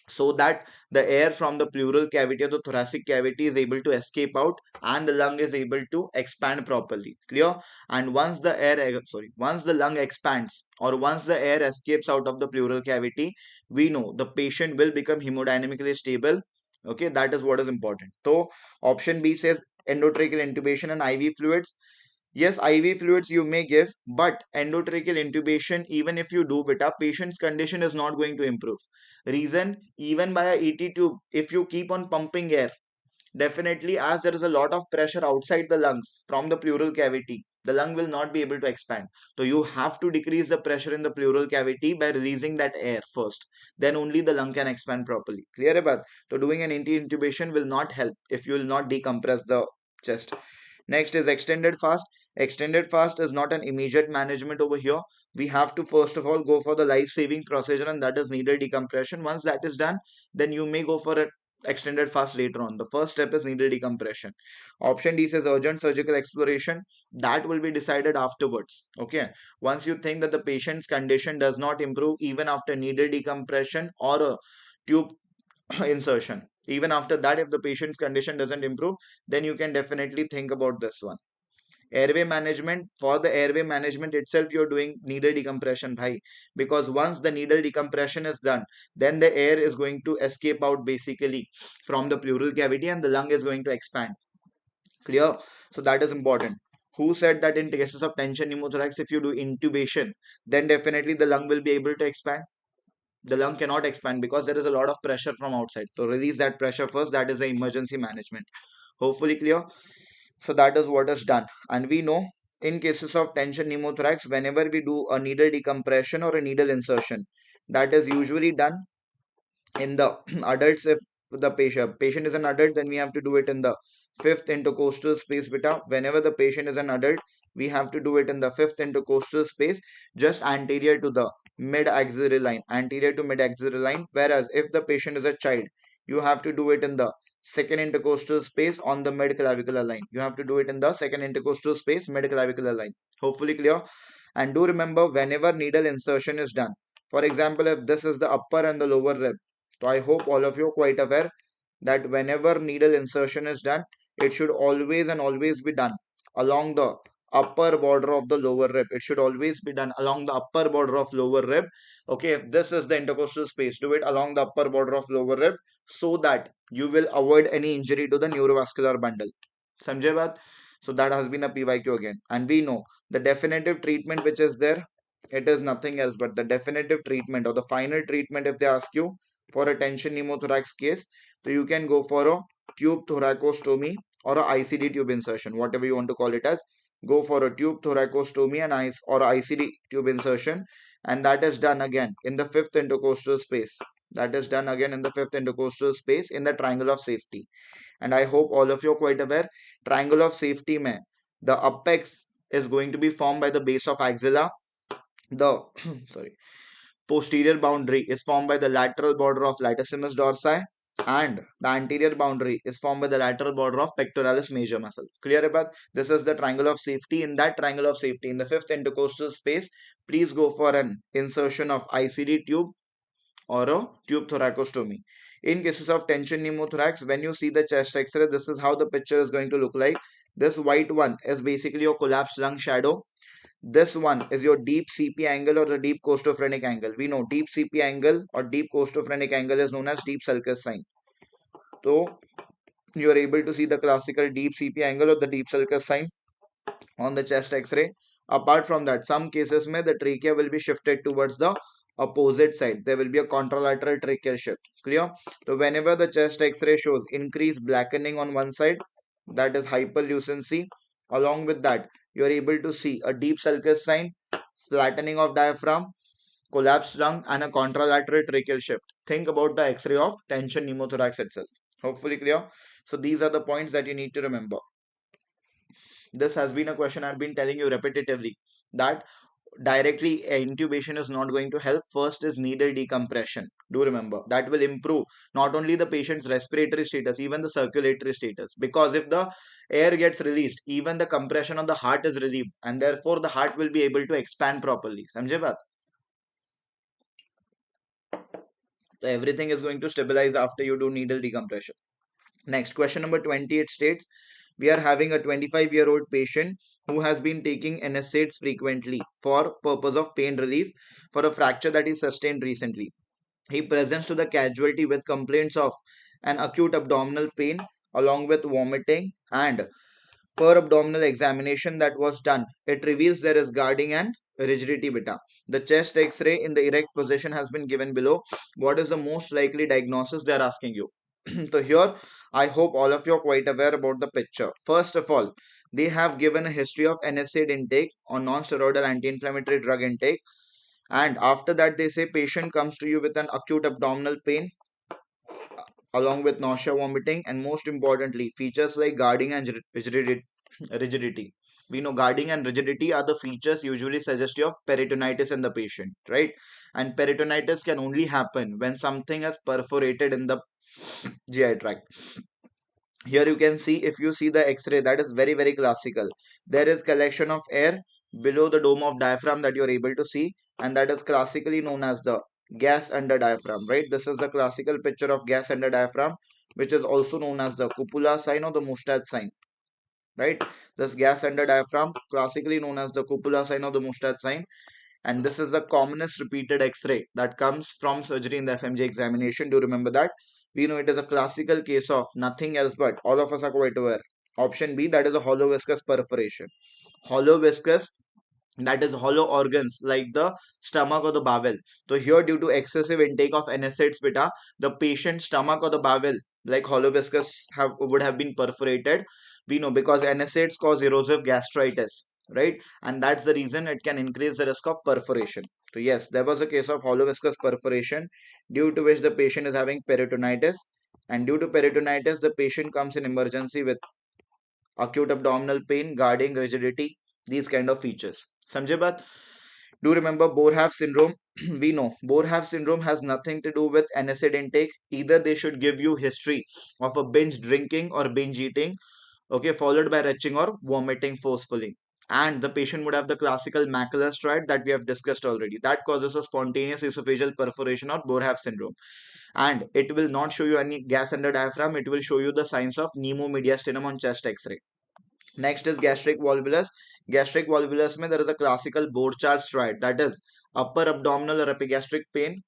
so that the air from the pleural cavity or the thoracic cavity is able to escape out and the lung is able to expand properly. Clear? And once the once the lung expands or once the air escapes out of the pleural cavity, we know the patient will become hemodynamically stable. Okay, that is what is important. So option B says endotracheal intubation and IV fluids. Yes, IV fluids you may give, but endotracheal intubation, even if you do beta, patient's condition is not going to improve. Reason, even by a ET tube, if you keep on pumping air, definitely as there is a lot of pressure outside the lungs from the pleural cavity, the lung will not be able to expand. So you have to decrease the pressure in the pleural cavity by releasing that air first. Then only the lung can expand properly. Clear about? So doing an intubation will not help if you will not decompress the chest. Next is extended fast. Extended fast is not an immediate management over here. We have to first of all go for the life-saving procedure, and that is needle decompression. Once that is done, then you may go for a extended fast later on. The first step is needle decompression. Option D says urgent surgical exploration. That will be decided afterwards. Okay. Once you think that the patient's condition does not improve even after needle decompression or a tube insertion, even after that, if the patient's condition doesn't improve, then you can definitely think about this one. Airway management, for the airway management itself, you're doing needle decompression, bhai, because once the needle decompression is done, then the air is going to escape out basically from the pleural cavity and the lung is going to expand. Clear? So that is important. Who said that in cases of tension pneumothorax, if you do intubation, then definitely the lung will be able to expand? The lung cannot expand because there is a lot of pressure from outside. So release that pressure first. That is the emergency management. Hopefully clear. So that is what is done. And we know in cases of tension pneumothorax, whenever we do a needle decompression or a needle insertion, that is usually done in the adults. If the patient is an adult, then we have to do it in the fifth intercostal space beta. Whenever the patient is an adult, we have to do it in the fifth intercostal space, just anterior to the mid axillary line, anterior to mid axillary line. Whereas if the patient is a child, you have to do it in the second intercostal space on the mid clavicular line. You have to do it in the second intercostal space, mid clavicular line. Hopefully clear. And do remember, whenever needle insertion is done, for example, if this is the upper and the lower rib, so I hope all of you are quite aware that whenever needle insertion is done, it should always and always be done along the upper border of the lower rib. It should always be done along the upper border of lower rib. Okay, if this is the intercostal space, do it along the upper border of lower rib so that you will avoid any injury to the neurovascular bundle. Samjhe baat? So that has been a PYQ again. And we know the definitive treatment which is there, it is nothing else but the definitive treatment or the final treatment. If they ask you for a tension pneumothorax case, so you can go for a tube thoracostomy or a ICD tube insertion, whatever you want to call it as. Go for a tube thoracostomy and or ICD tube insertion, and that is done again in the fifth intercostal space. That is done again in the fifth intercostal space in the triangle of safety. And I hope all of you are quite aware. Triangle of safety mein, the apex is going to be formed by the base of axilla. The sorry, posterior boundary is formed by the lateral border of latissimus dorsi, and the anterior boundary is formed by the lateral border of pectoralis major muscle. Clear about this is the triangle of safety. In that triangle of safety, in the fifth intercostal space, please go for an insertion of ICD tube or a tube thoracostomy. In cases of tension pneumothorax, when you see the chest x-ray, this is how the picture is going to look like. This white one is basically your collapsed lung shadow. This one is your deep CP angle or the deep costophrenic angle. We know deep CP angle or deep costophrenic angle is known as deep sulcus sign. So you are able to see the classical deep CP angle or the deep sulcus sign on the chest x-ray. Apart from that, some cases mein the trachea will be shifted towards the opposite side. There will be a contralateral tracheal shift. Clear? So whenever the chest x-ray shows increased blackening on one side, that is hyperlucency. Along with that, you are able to see a deep sulcus sign, flattening of diaphragm, collapsed lung, and a contralateral tracheal shift. Think about the x-ray of tension pneumothorax itself. Hopefully clear. So these are the points that you need to remember. This has been a question I've been telling you repetitively, that directly intubation is not going to help. First is needle decompression. Do remember that will improve not only the patient's respiratory status, even the circulatory status, because if the air gets released, even the compression on the heart is relieved, and therefore the heart will be able to expand properly. Samjhe baat? So everything is going to stabilize after you do needle decompression. Next, question number 28 states, we are having a 25-year-old patient who has been taking NSAIDs frequently for purpose of pain relief for a fracture that he sustained recently. He presents to the casualty with complaints of an acute abdominal pain along with vomiting, and per abdominal examination that was done, it reveals there is guarding and rigidity beta. The chest x-ray in the erect position has been given below. What is the most likely diagnosis they are asking you? So here, I hope all of you are quite aware about the picture. First of all, they have given a history of NSAID intake or non-steroidal anti-inflammatory drug intake. And after that, they say patient comes to you with an acute abdominal pain along with nausea, vomiting, and most importantly, features like guarding and rigidity. We know guarding and rigidity are the features usually suggestive of peritonitis in the patient, right? And peritonitis can only happen when something has perforated in the GI tract. Here you can see, if you see the x-ray, that is very very classical. There is collection of air below the dome of diaphragm that you are able to see, and that is classically known as the gas under diaphragm, right? This is the classical picture of gas under diaphragm, which is also known as the cupola sign or the mustache sign, right? This gas under diaphragm, classically known as the cupola sign or the mustache sign, and this is the commonest repeated x-ray that comes from surgery in the FMG examination. Do remember that. We know it is a classical case of nothing else but, all of us are quite aware, option B, that is a hollow viscous perforation. Hollow viscous, that is hollow organs like the stomach or the bowel. So here, due to excessive intake of NSAIDs beta, the patient's stomach or the bowel, like hollow viscous, would have been perforated. We know because NSAIDs cause erosive gastritis, right? And that's the reason it can increase the risk of perforation. So yes, there was a case of hollow viscous perforation, due to which the patient is having peritonitis, and due to peritonitis the patient comes in emergency with acute abdominal pain, guarding rigidity, these kind of features. Samjhe baat? Do remember Borhav syndrome. We know Borhav syndrome has nothing to do with NSAID intake. Either they should give you history of a binge drinking or binge eating, okay, followed by retching or vomiting forcefully. And the patient would have the classical macular striate that we have discussed already. That causes a spontaneous esophageal perforation or Borhav syndrome. And it will not show you any gas under diaphragm. It will show you the signs of pneumomediastinum on chest X-ray. Next is gastric volvulus. Gastric volvulus mein there is a classical Borchardt striate, that is upper abdominal or epigastric pain.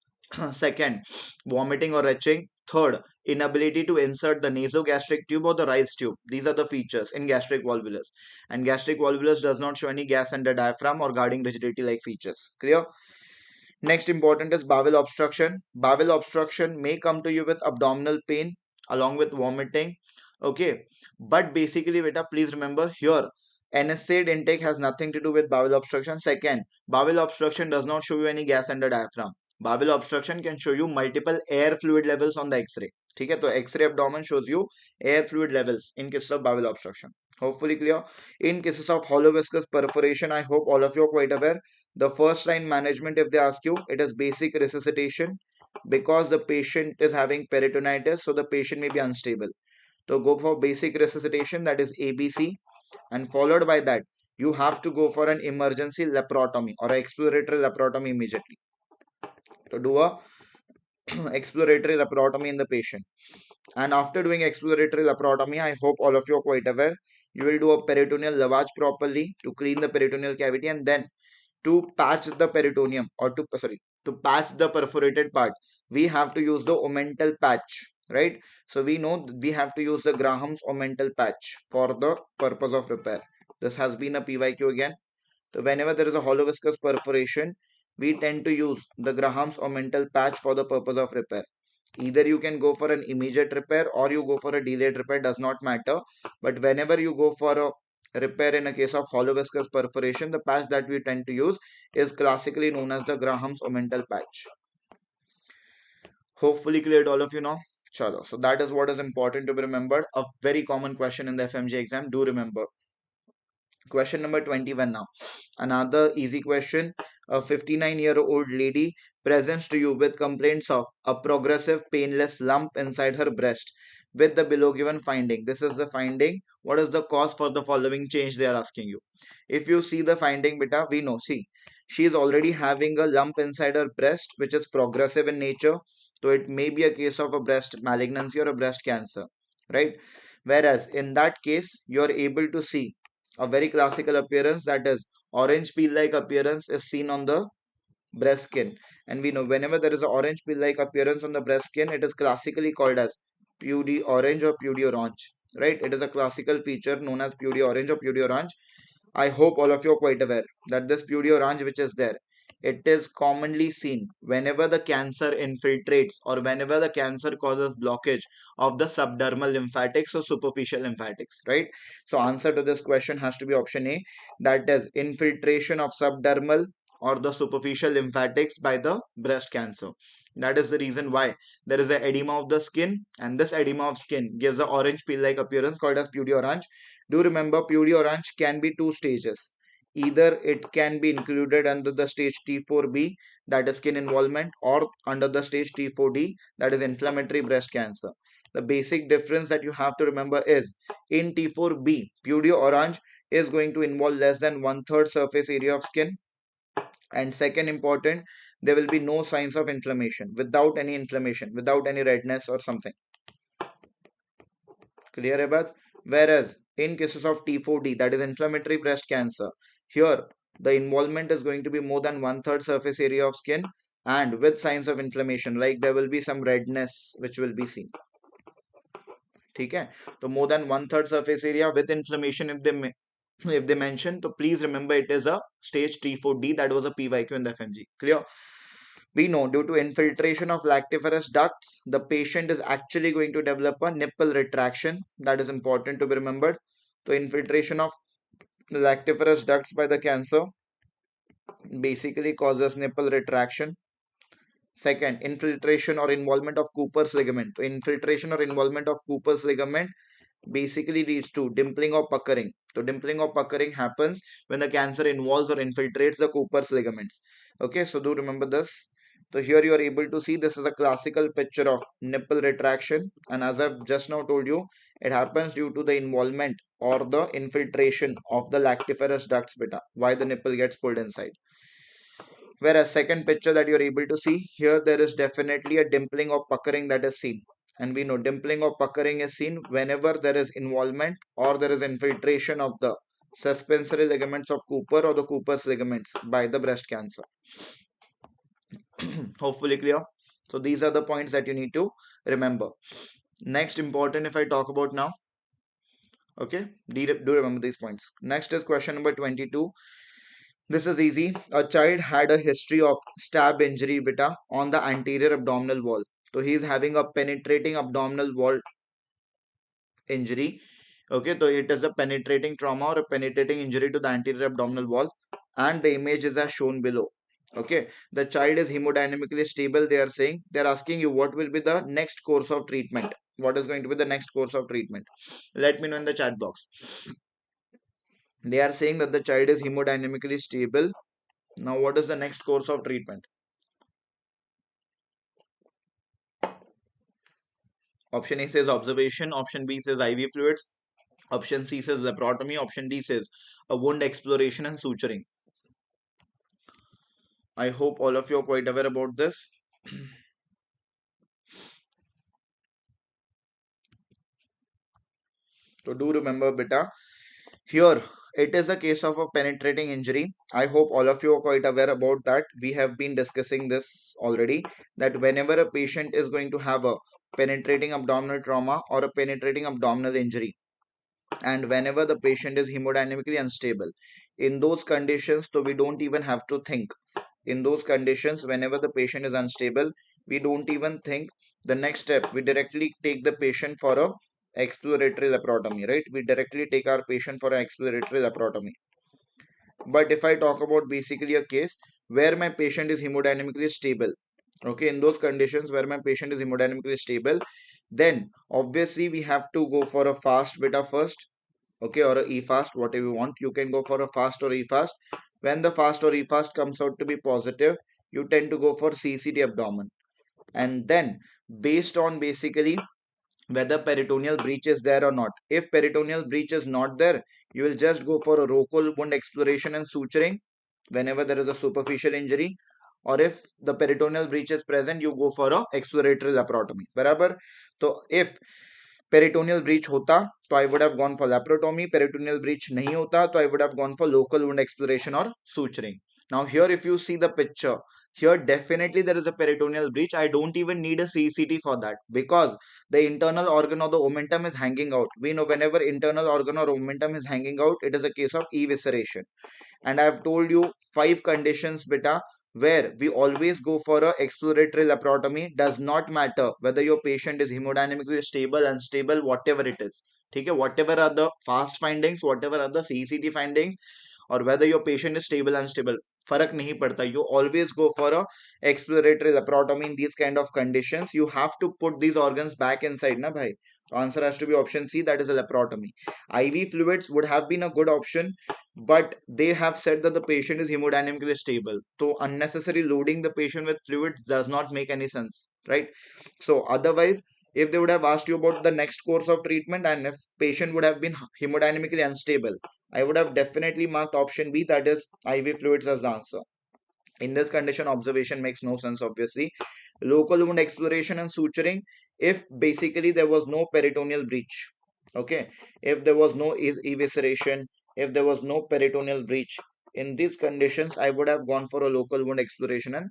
Second, vomiting or retching. Third, inability to insert the nasogastric tube or the Rice tube. These are the features in gastric volvulus. And gastric volvulus does not show any gas under diaphragm or guarding rigidity like features. Clear? Next important is bowel obstruction. Bowel obstruction may come to you with abdominal pain along with vomiting. Okay. But basically, beta, please remember here, NSAID intake has nothing to do with bowel obstruction. Second, bowel obstruction does not show you any gas under diaphragm. Bowel obstruction can show you multiple air fluid levels on the X-ray. ठीक है, तो X-ray abdomen shows you air fluid levels in cases of bowel obstruction. Hopefully clear. In cases of hollow viscous perforation, I hope all of you are quite aware. The first line management, if they ask you, it is basic resuscitation, because the patient is having peritonitis, so the patient may be unstable. So go for basic resuscitation, that is ABC, and followed by that, you have to go for an emergency laparotomy or exploratory laparotomy immediately. To do a exploratory laparotomy in the patient. And after doing exploratory laparotomy, I hope all of you are quite aware, you will do a peritoneal lavage properly to clean the peritoneal cavity, and then to patch the peritoneum, or to patch the perforated part, we have to use the omental patch, right? So we know we have to use the Graham's omental patch for the purpose of repair. This has been a PYQ again. So whenever there is a hollow viscous perforation, we tend to use the Graham's omental patch for the purpose of repair. Either you can go for an immediate repair or you go for a delayed repair, does not matter. But whenever you go for a repair in a case of hollow viscous perforation, the patch that we tend to use is classically known as the Graham's omental patch. Hopefully clear to all of you now. Chalo. So that is what is important to be remembered. A very common question in the FMG exam. Do remember. Question number 21 now. Another easy question. A 59-year-old lady presents to you with complaints of a progressive painless lump inside her breast with the below given finding. This is the finding. What is the cause for the following change, they are asking you. If you see the finding, beta, we know. See, she is already having a lump inside her breast which is progressive in nature. So it may be a case of a breast malignancy or a breast cancer, right? Whereas in that case, you are able to see a very classical appearance, that is orange peel like appearance is seen on the breast skin. And we know whenever there is an orange peel like appearance on the breast skin, it is classically called as pudy orange or pudy orange, right? It is a classical feature known as pudy orange or pudy orange. I hope all of you are quite aware that this pudy orange which is there, it is commonly seen whenever the cancer infiltrates or whenever the cancer causes blockage of the subdermal lymphatics or superficial lymphatics, right? So answer to this question has to be option A, that is infiltration of subdermal or the superficial lymphatics by the breast cancer. That is the reason why there is an edema of the skin, and this edema of skin gives the orange peel like appearance called as pudy orange. Do remember, pudy orange can be two stages. Either it can be included under the stage T4B, that is skin involvement, or under the stage T4D, that is inflammatory breast cancer. The basic difference that you have to remember is in T4B, Pudio orange is going to involve less than 1/3 surface area of skin. And second important, there will be no signs of inflammation, without any inflammation, without any redness or something. Clear about? Whereas in cases of T4D, that is inflammatory breast cancer, here the involvement is going to be more than 1/3 surface area of skin and with signs of inflammation, like there will be some redness which will be seen. Okay, so more than 1/3 surface area with inflammation if they mention, so please remember it is a stage T4D. That was a PYQ in the FMG. Clear? We know due to infiltration of lactiferous ducts, the patient is actually going to develop a nipple retraction. That is important to be remembered. So infiltration of lactiferous ducts by the cancer basically causes nipple retraction. Second, infiltration or involvement of Cooper's ligament. So infiltration or involvement of Cooper's ligament basically leads to dimpling or puckering. So dimpling or puckering happens when the cancer involves or infiltrates the Cooper's ligaments. Okay, so do remember this. So here you are able to see this is a classical picture of nipple retraction, and as I've just now told you, it happens due to the involvement or the infiltration of the lactiferous ducts beta, why the nipple gets pulled inside. Whereas second picture that you're able to see here, there is definitely a dimpling or puckering that is seen. And we know dimpling or puckering is seen whenever there is involvement or there is infiltration of the suspensory ligaments of Cooper or the Cooper's ligaments by the breast cancer. Hopefully clear. So these are the points that you need to remember. Next important, if I talk about now, okay, do remember these points. Next is question number 22. This is easy. A child had a history of stab injury beta on the anterior abdominal wall. So he is having a penetrating abdominal wall injury. Okay, so it is a penetrating trauma or a penetrating injury to the anterior abdominal wall, and the image is as shown below. Okay, the child is hemodynamically stable. They are saying, they are asking you what will be the next course of treatment. What is going to be the next course of treatment? Let me know in the chat box. They are saying that the child is hemodynamically stable. Now, what is the next course of treatment? Option A says observation. Option B says IV fluids. Option C says laparotomy. Option D says a wound exploration and suturing. I hope all of you are quite aware about this. So do remember beta, here it is a case of a penetrating injury. I hope all of you are quite aware about that. We have been discussing this already, that whenever a patient is going to have a penetrating abdominal trauma or a penetrating abdominal injury, and whenever the patient is hemodynamically unstable, in those conditions, so we don't even have to think. In those conditions, whenever the patient is unstable, we don't even think. The next step, we directly take the patient for a exploratory laparotomy, right? We directly take our patient for an exploratory laparotomy. But if I talk about basically a case where my patient is hemodynamically stable, okay, in those conditions where my patient is hemodynamically stable, then obviously we have to go for a fast beta first, okay, or a e-fast, whatever you want. You can go for a fast or e-fast. When the fast or e-fast comes out to be positive, you tend to go for CCT abdomen. And then based on basically whether peritoneal breach is there or not. If peritoneal breach is not there, you will just go for a local wound exploration and suturing whenever there is a superficial injury. Or if the peritoneal breach is present, you go for a exploratory laparotomy. Barabar? So if peritoneal breach hota, so I would have gone for laparotomy. Peritoneal breach nahi hota, so I would have gone for local wound exploration or suturing. Now here if you see the picture, here definitely there is a peritoneal breach. I don't even need a CCT for that, because the internal organ or the omentum is hanging out. We know whenever internal organ or omentum is hanging out, it is a case of evisceration. And I have told you 5 conditions beta where we always go for a exploratory laparotomy. Does not matter whether your patient is hemodynamically stable, unstable, whatever it is. Okay, whatever are the fast findings, whatever are the CCT findings, or whether your patient is stable, unstable, फर्क नहीं पड़ता. You always go for a exploratory laparotomy in these kind of conditions. You have to put these organs back inside, na bhai. So answer has to be option C, that is a laparotomy. IV fluids would have been a good option, but they have said that the patient is hemodynamically stable. So unnecessary loading the patient with fluids does not make any sense, right? So otherwise, if they would have asked you about the next course of treatment and if patient would have been hemodynamically unstable, I would have definitely marked option B, that is IV fluids, as the answer. In this condition, observation makes no sense, obviously. Local wound exploration and suturing, if basically there was no peritoneal breach, okay, if there was no evisceration, if there was no peritoneal breach, in these conditions I would have gone for a local wound exploration and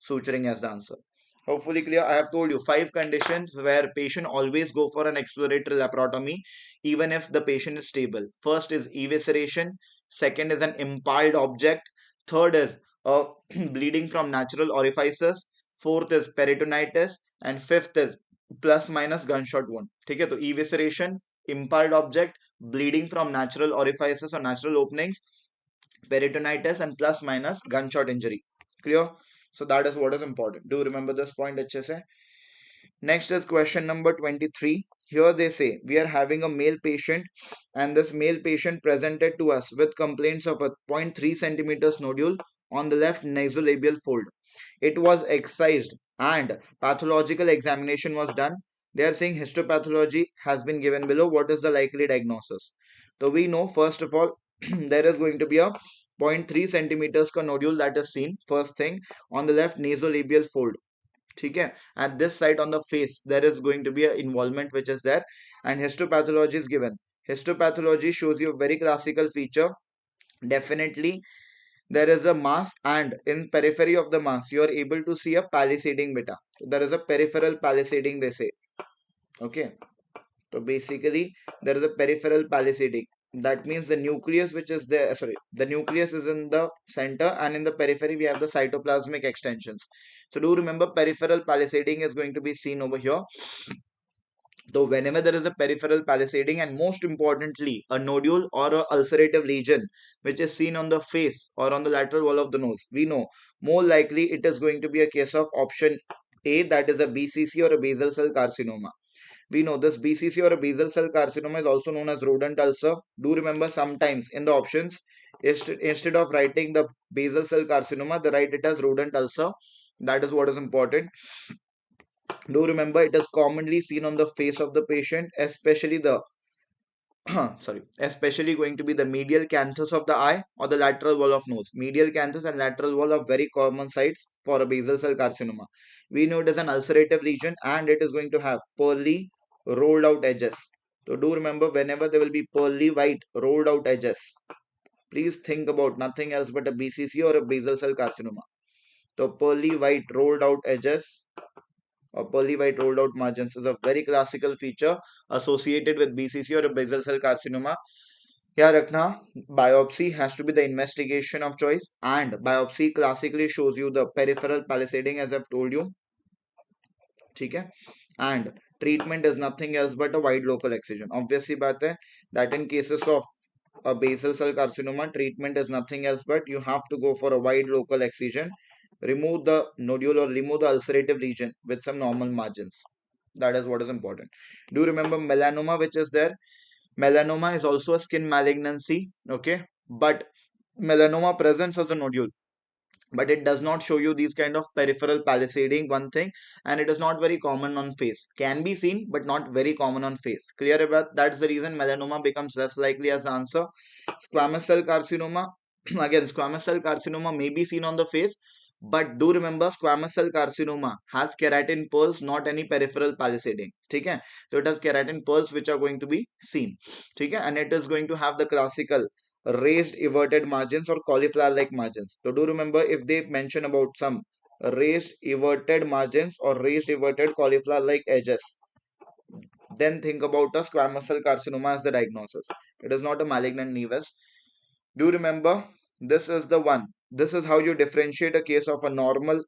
suturing as the answer. Hopefully clear. I have told you 5 conditions where patient always go for an exploratory laparotomy even if the patient is stable. First is evisceration, second is an impaled object, third is bleeding from natural orifices, fourth is peritonitis, and fifth is plus minus gunshot wound. ठीक है, तो evisceration, impaled object, bleeding from natural orifices or natural openings, peritonitis, and plus minus gunshot injury. Clear? So that is what is important. Do you remember this point अच्छे से? Next is question number 23. Here they say we are having a male patient and this male patient presented to us with complaints of a 0.3 centimeters nodule on the left nasolabial fold. It was excised and pathological examination was done. They are saying histopathology has been given below. What is the likely diagnosis? So we know first of all there is going to be a 0.3 centimeters ka nodule that is seen first thing on the left nasolabial fold. ठीक है, at this site on the face there is going to be an involvement which is there, and histopathology is given. Histopathology shows you a very classical feature. Definitely there is a mass, and in periphery of the mass you are able to see a palisading beta. So there is a peripheral palisading, they say. Okay, so basically there is a peripheral palisading. That means the nucleus which is there, sorry, the nucleus is in the center and in the periphery we have the cytoplasmic extensions. So do remember peripheral palisading is going to be seen over here. So whenever there is a peripheral palisading, and most importantly a nodule or a ulcerative lesion which is seen on the face or on the lateral wall of the nose, we know more likely it is going to be a case of option A, that is a BCC or a basal cell carcinoma. We know this BCC or a basal cell carcinoma is also known as rodent ulcer. Do remember sometimes in the options, instead of writing the basal cell carcinoma, they write it as rodent ulcer. That is what is important. Do remember it is commonly seen on the face of the patient, especially the sorry, especially going to be the medial canthus of the eye or the lateral wall of nose. Medial canthus and lateral wall are very common sites for a basal cell carcinoma. We know it is an ulcerative lesion and it is going to have pearly rolled out edges. So do remember whenever there will be pearly white rolled out edges, please think about nothing else but a BCC or a basal cell carcinoma. So pearly white rolled out edges or pearly white rolled out margins is a very classical feature associated with BCC or a basal cell carcinoma. Here rakhna, biopsy has to be the investigation of choice, and biopsy classically shows you the peripheral palisading as I've told you. ठीक है, and treatment is nothing else but a wide local excision. Obviously बात है that in cases of a basal cell carcinoma, treatment is nothing else but you have to go for a wide local excision, remove the nodule or remove the ulcerative region with some normal margins. That is what is important. Do remember melanoma which is there? Melanoma is also a skin malignancy, okay, but melanoma presents as a nodule, but it does not show you these kind of peripheral palisading, one thing, and it is not very common on face. Can be seen but not very common on face. Clear about that's the reason melanoma becomes less likely as the answer. Squamous cell carcinoma, again squamous cell carcinoma may be seen on the face, but do remember squamous cell carcinoma has keratin pearls, not any peripheral palisading. Okay, so it has keratin pearls which are going to be seen. Okay, and it is going to have the classical raised everted margins or cauliflower like margins. So do remember if they mention about some raised everted margins or raised everted cauliflower like edges, then think about a squamous cell carcinoma as the diagnosis. It is not a malignant nevus. Do remember this is the one. This is how you differentiate a case of a normal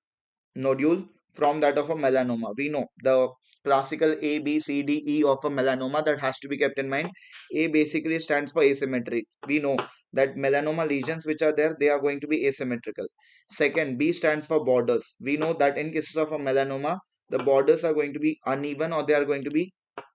nodule from that of a melanoma. We know the classical A, B, C, D, E of a melanoma that has to be kept in mind. A basically stands for asymmetry. We know that melanoma lesions which are there, they are going to be asymmetrical. Second, B stands for borders. We know that in cases of a melanoma, the borders are going to be uneven or they are going to be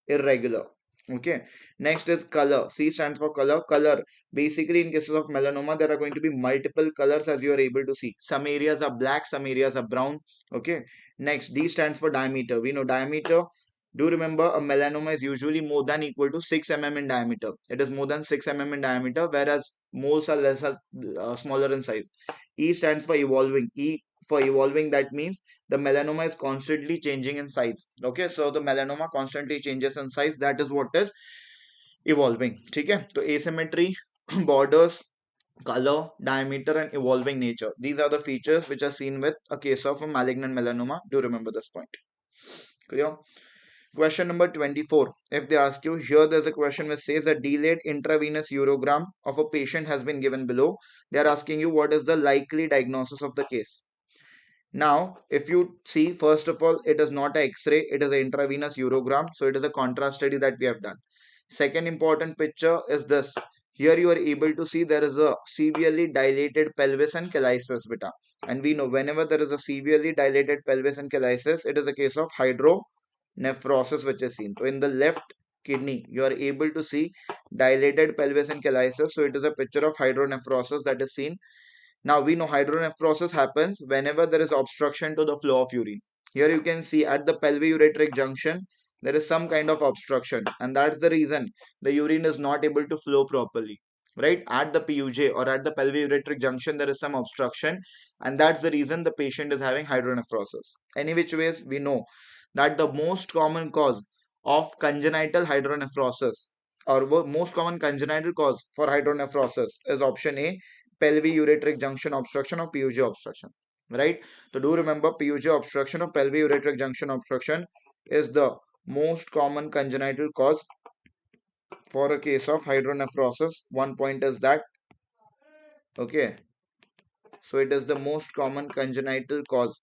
irregular. Okay, next is color. C stands for color. Color, basically in cases of melanoma, there are going to be multiple colors as you are able to see. Some areas are black, some areas are brown. Okay, next D stands for diameter. We know diameter. Do remember a melanoma is usually more than equal to 6 mm in diameter. It is more than 6 mm in diameter, whereas moles are lesser, smaller in size. E stands for evolving. E for evolving, that means the melanoma is constantly changing in size. Okay, so the melanoma constantly changes in size. That is what is evolving. ठीक है, तो asymmetry, borders, color, diameter, and evolving nature, these are the features which are seen with a case of a malignant melanoma. Do remember this point. Clear? Question number 24. If they ask you, here there's a question which says a delayed intravenous urogram of a patient has been given below. They are asking you what is the likely diagnosis of the case. Now, if you see, first of all, it is not an X-ray, it is an intravenous urogram. So it is a contrast study that we have done. Second important picture is this. Here you are able to see there is a severely dilated pelvis and cheilitis, beta. And we know whenever there is a severely dilated pelvis and cheilitis, it is a case of hydronephrosis which is seen. So in the left kidney, you are able to see dilated pelvis and cheilitis. So it is a picture of hydronephrosis that is seen. Now we know hydronephrosis happens whenever there is obstruction to the flow of urine. Here you can see at the pelviureteric junction, there is some kind of obstruction, and that's the reason the urine is not able to flow properly. Right at the PUJ or at the pelviureteric junction, there is some obstruction, and that's the reason the patient is having hydronephrosis. Any which ways, we know that the most common cause of congenital hydronephrosis or most common congenital cause for hydronephrosis is option A, pelviureteric junction obstruction or PUJ obstruction. Right? So do remember PUJ obstruction or pelviureteric junction obstruction is the most common congenital cause for a case of hydronephrosis. One point is that, okay, so it is the most common congenital cause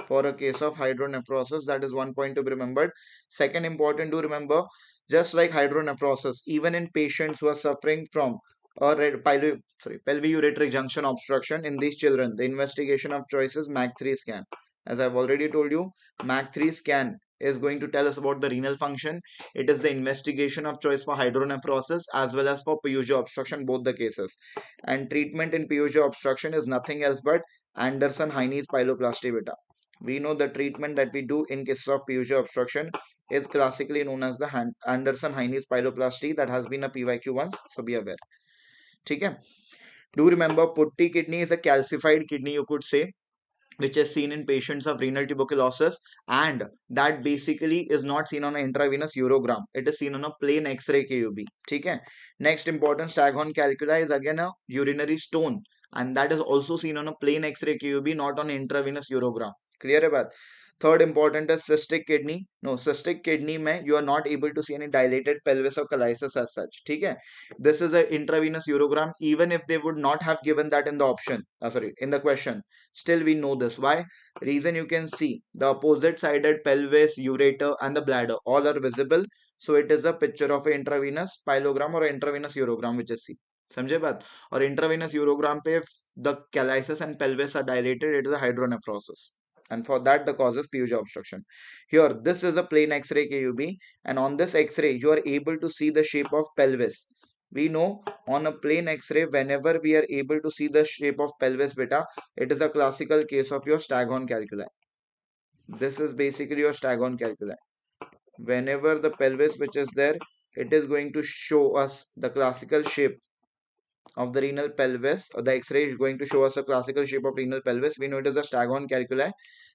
for a case of hydronephrosis. That is one point to be remembered. Second important to remember, just like hydronephrosis, even in patients who are suffering from a pelviureteric junction obstruction, in these children, the investigation of choice is MAC3 scan. As I've already told you, MAC3 scan is going to tell us about the renal function. It is the investigation of choice for hydronephrosis as well as for PUJ obstruction, both the cases. And treatment in PUJ obstruction is nothing else but Anderson-Heinz pyeloplasty beta. We know the treatment that we do in cases of PUJ obstruction is classically known as the Anderson-Heinz pyeloplasty. That has been a PYQ once, so be aware. Okay? Do remember, putty kidney is a calcified kidney, you could say, which is seen in patients of renal tuberculosis, and that basically is not seen on an intravenous urogram. It is seen on a plain X-ray KUB. Okay? Next important staghorn calculi is again a urinary stone, and that is also seen on a plain X-ray KUB, not on intravenous urogram. Clear about? Third important is cystic kidney. No, cystic kidney mein you are not able to see any dilated pelvis or cheilitis as such. Okay? This is an intravenous urogram, even if they would not have given that in the option. In the question. Still we know this. Why? Reason you can see the opposite sided pelvis, ureter, and the bladder all are visible. So it is a picture of an intravenous pyelogram or intravenous urogram which is seen. समझे बात? और intravenous urogram पे if the cheilitis and pelvis are dilated, it is a hydronephrosis. And for that, the cause is PUJ obstruction. Here, this is a plain X-ray KUB, and on this X-ray, you are able to see the shape of pelvis. We know on a plain X-ray, whenever we are able to see the shape of pelvis beta, it is a classical case of your staghorn calculi. This is basically your staghorn calculi. Whenever the pelvis which is there, it is going to show us the classical shape of the renal pelvis, or the X-ray is going to show us a classical shape of renal pelvis. We know it is a staghorn calculi.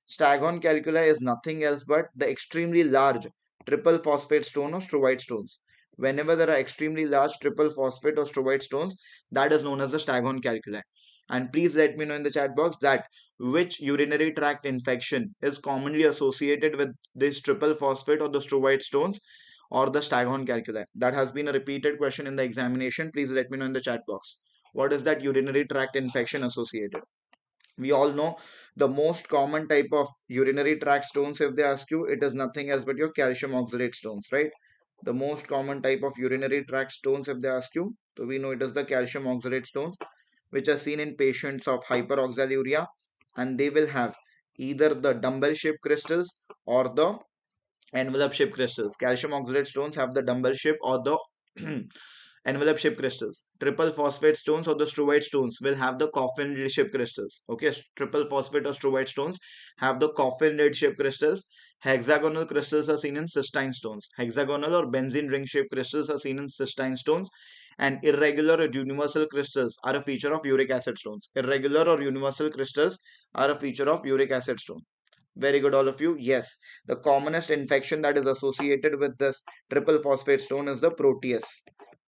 Staghorn calculi is nothing else but the extremely large triple phosphate stone or strovoid stones. Whenever there are extremely large triple phosphate or strovoid stones, that is known as the staghorn calculi. And please let me know in the chat box that which urinary tract infection is commonly associated with this triple phosphate or the strovoid stones or the staghorn calculi. That has been a repeated question in the examination. Please let me know in the chat box. What is that urinary tract infection associated? We all know the most common type of urinary tract stones, if they ask you, it is nothing else but your calcium oxalate stones, right? The most common type of urinary tract stones, if they ask you, so we know it is the calcium oxalate stones, which are seen in patients of hyperoxaluria, and they will have either the dumbbell shaped crystals or the envelope shaped crystals. Calcium oxalate stones have the dumbbell shape or the envelope shaped crystals. Triple phosphate stones or the struvite stones will have the coffin lid shaped crystals. Okay, triple phosphate or struvite stones have the coffin lid shaped crystals. Hexagonal crystals are seen in cystine stones. Hexagonal or benzene ring shaped crystals are seen in cystine stones. And irregular or universal crystals are a feature of uric acid stones. Irregular or universal crystals are a feature of uric acid stone. Very good, all of you. Yes, the commonest infection that is associated with this triple phosphate stone is the Proteus.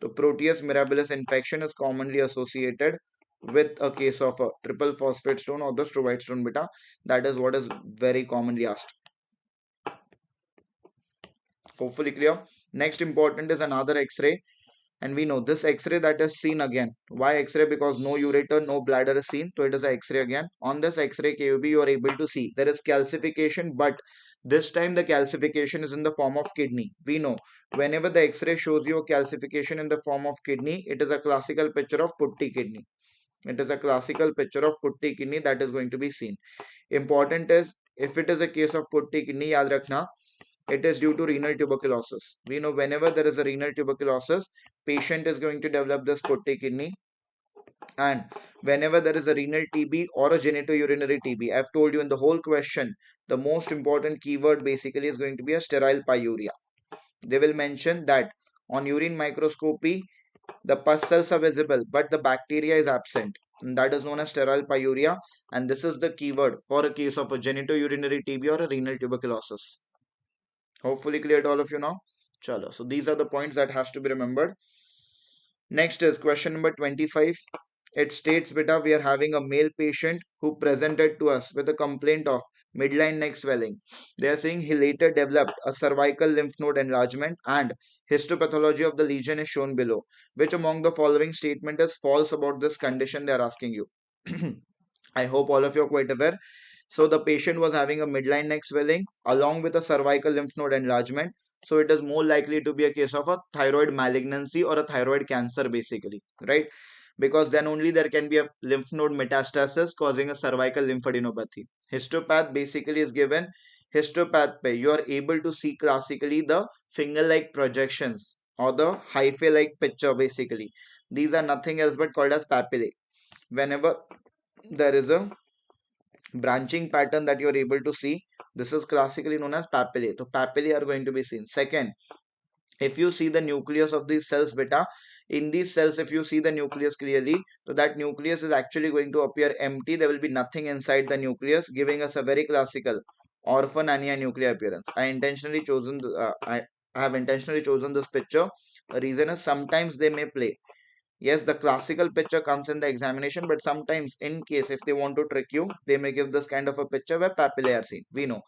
The Proteus mirabilis infection is commonly associated with a case of a triple phosphate stone or the struvite stone beta. That is what is very commonly asked. Hopefully clear. Next important is another X-ray. And we know this X-ray that is seen again. Why X-ray? Because no ureter, no bladder is seen. So it is a X-ray again. On this X-ray KUB, you are able to see there is calcification, but this time the calcification is in the form of kidney. We know whenever the X-ray shows you a calcification in the form of kidney, it is a classical picture of putti kidney. It is a classical picture of putti kidney that is going to be seen. Important is if it is a case of putti kidney, yaad rakhna, it is due to renal tuberculosis. We know whenever there is a renal tuberculosis, patient is going to develop this putti kidney. And whenever there is a renal TB or a genitourinary TB, I've told you in the whole question, the most important keyword basically is going to be a sterile pyuria. They will mention that on urine microscopy, the pus cells are visible, but the bacteria is absent. And that is known as sterile pyuria. And this is the keyword for a case of a genitourinary TB or a renal tuberculosis. Hopefully clear to all of you now. Chalo. So these are the points that has to be remembered. Next is question number 25. It states, beta, we are having a male patient who presented to us with a complaint of midline neck swelling. They are saying he later developed a cervical lymph node enlargement and histopathology of the lesion is shown below. Which among the following statement is false about this condition they are asking you? I hope all of you are quite aware. So the patient was having a midline neck swelling along with a cervical lymph node enlargement. So it is more likely to be a case of a thyroid malignancy or a thyroid cancer basically, right? Because then only there can be a lymph node metastasis causing a cervical lymphadenopathy. Histopath basically is given. Histopath pe you are able to see classically the finger-like projections or the hyphae-like picture basically. These are nothing else but called as papillae. Whenever there is a branching pattern that you're able to see, this is classically known as papillae. So papillae are going to be seen. Second, if you see the nucleus of these cells beta, in these cells if you see the nucleus clearly, so that nucleus is actually going to appear empty. There will be nothing inside the nucleus, giving us a very classical orphan hernia nuclear appearance. I have intentionally chosen this picture. The reason is sometimes they may play. Yes, the classical picture comes in the examination, but sometimes in case if they want to trick you, they may give this kind of a picture where papillae are seen. We know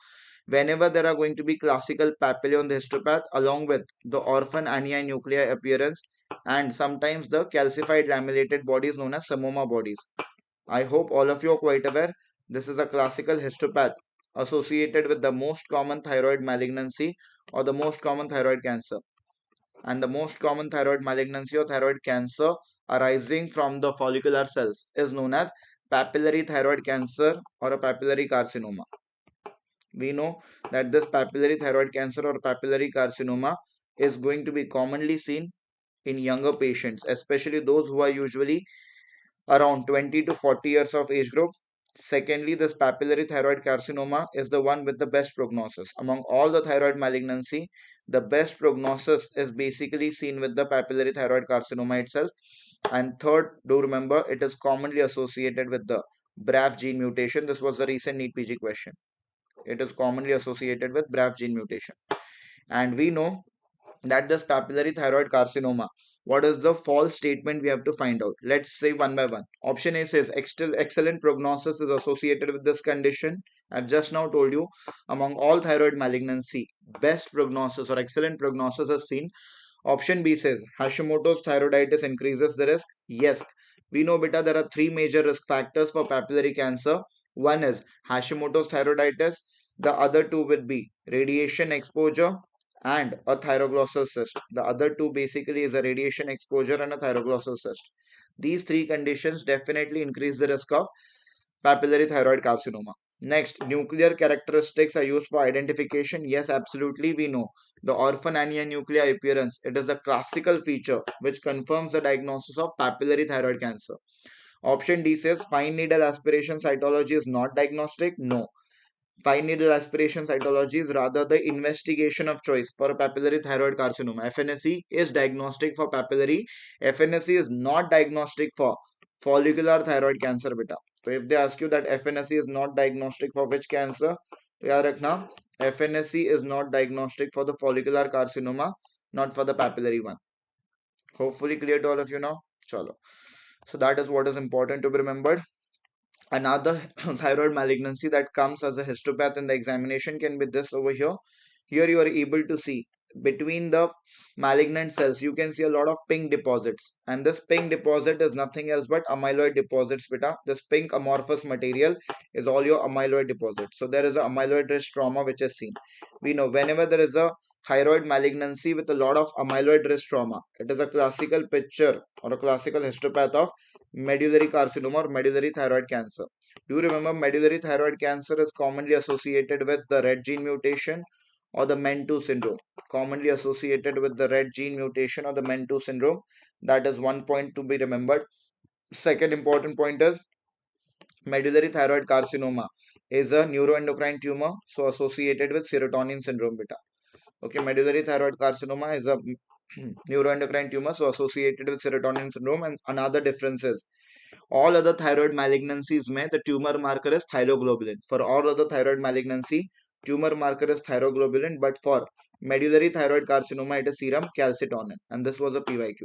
whenever there are going to be classical papillae on the histopath along with the orphan ani nuclei appearance and sometimes the calcified lamellated bodies known as samoma bodies. I hope all of you are quite aware. This is a classical histopath associated with the most common thyroid malignancy or the most common thyroid cancer. And the most common thyroid malignancy or thyroid cancer arising from the follicular cells is known as papillary thyroid cancer or a papillary carcinoma. We know that this papillary thyroid cancer or papillary carcinoma is going to be commonly seen in younger patients, especially those who are usually around 20 to 40 years of age group. Secondly, this papillary thyroid carcinoma is the one with the best prognosis. Among all the thyroid malignancy, the best prognosis is basically seen with the papillary thyroid carcinoma itself. And third, do remember, it is commonly associated with the BRAF gene mutation. This was the recent NEET PG question. It is commonly associated with BRAF gene mutation. And we know that this papillary thyroid carcinoma, what is the false statement we have to find out? Let's say one by one. Option A says excellent prognosis is associated with this condition. I've just now told you among all thyroid malignancy, best prognosis or excellent prognosis is seen. Option B says Hashimoto's thyroiditis increases the risk. Yes, we know beta there are three major risk factors for papillary cancer. One is Hashimoto's thyroiditis. The other two would be radiation exposure and a thyroglossal cyst. The other two basically is a radiation exposure and a thyroglossal cyst. These three conditions definitely increase the risk of papillary thyroid carcinoma. Next, nuclear characteristics are used for identification. Yes, absolutely, we know. The orphan Ania nuclei appearance, it is a classical feature which confirms the diagnosis of papillary thyroid cancer. Option D says fine needle aspiration cytology is not diagnostic. No. Fine needle aspiration cytology is rather the investigation of choice for papillary thyroid carcinoma. FNSE is diagnostic for papillary. FNSE is not diagnostic for follicular thyroid cancer beta. So if they ask you that FNSE is not diagnostic for which cancer, तो याद रखना FNSE is not diagnostic for the follicular carcinoma, not for the papillary one. Hopefully clear to all of you now. Chalo. So that is what is important to be remembered. Another thyroid malignancy that comes as a histopath in the examination can be this over here. Here you are able to see between the malignant cells, you can see a lot of pink deposits. And this pink deposit is nothing else but amyloid deposits, beta. This pink amorphous material is all your amyloid deposits. So there is a amyloid rich trauma which is seen. We know whenever there is a thyroid malignancy with a lot of amyloid rich trauma, it is a classical picture or a classical histopath of medullary carcinoma or medullary thyroid cancer. Do you remember medullary thyroid cancer is commonly associated with the red gene mutation or the MEN2 syndrome? Commonly associated with the red gene mutation or the MEN2 syndrome. That is one point to be remembered. Second important point is medullary thyroid carcinoma is a neuroendocrine tumor, so associated with serotonin syndrome beta. Okay, medullary thyroid carcinoma is a neuroendocrine tumor, so associated with serotonin syndrome. And another difference is all other thyroid malignancies में the tumor marker is thyroglobulin. For all other thyroid malignancy, tumor marker is thyroglobulin, but for medullary thyroid carcinoma, it is serum calcitonin. And this was a PYQ.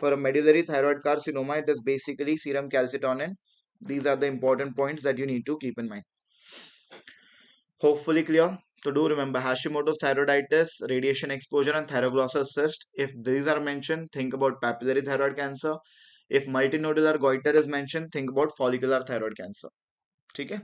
For a medullary thyroid carcinoma, it is basically serum calcitonin. These are the important points that you need to keep in mind. Hopefully clear. So do remember Hashimoto's thyroiditis, radiation exposure, and thyroglossus cyst. If these are mentioned, think about papillary thyroid cancer. If multinodular goiter is mentioned, think about follicular thyroid cancer. Okay.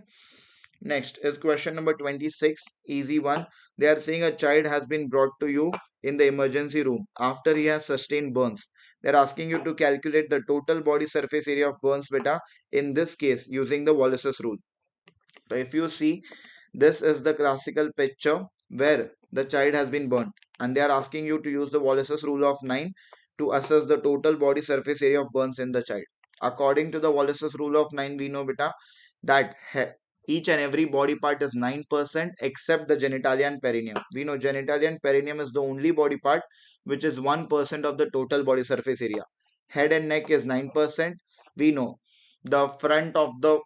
Next is question number 26. Easy one. They are saying a child has been brought to you in the emergency room after he has sustained burns. They are asking you to calculate the total body surface area of burns beta in this case using the Wallace's rule. So if you see, this is the classical picture where the child has been burnt and they are asking you to use the Wallace's rule of 9 to assess the total body surface area of burns in the child. According to the Wallace's rule of 9, we know beta that each and every body part is 9% except the genitalia and perineum. We know genitalia and perineum is the only body part which is 1% of the total body surface area. Head and neck is 9%. We know the front of the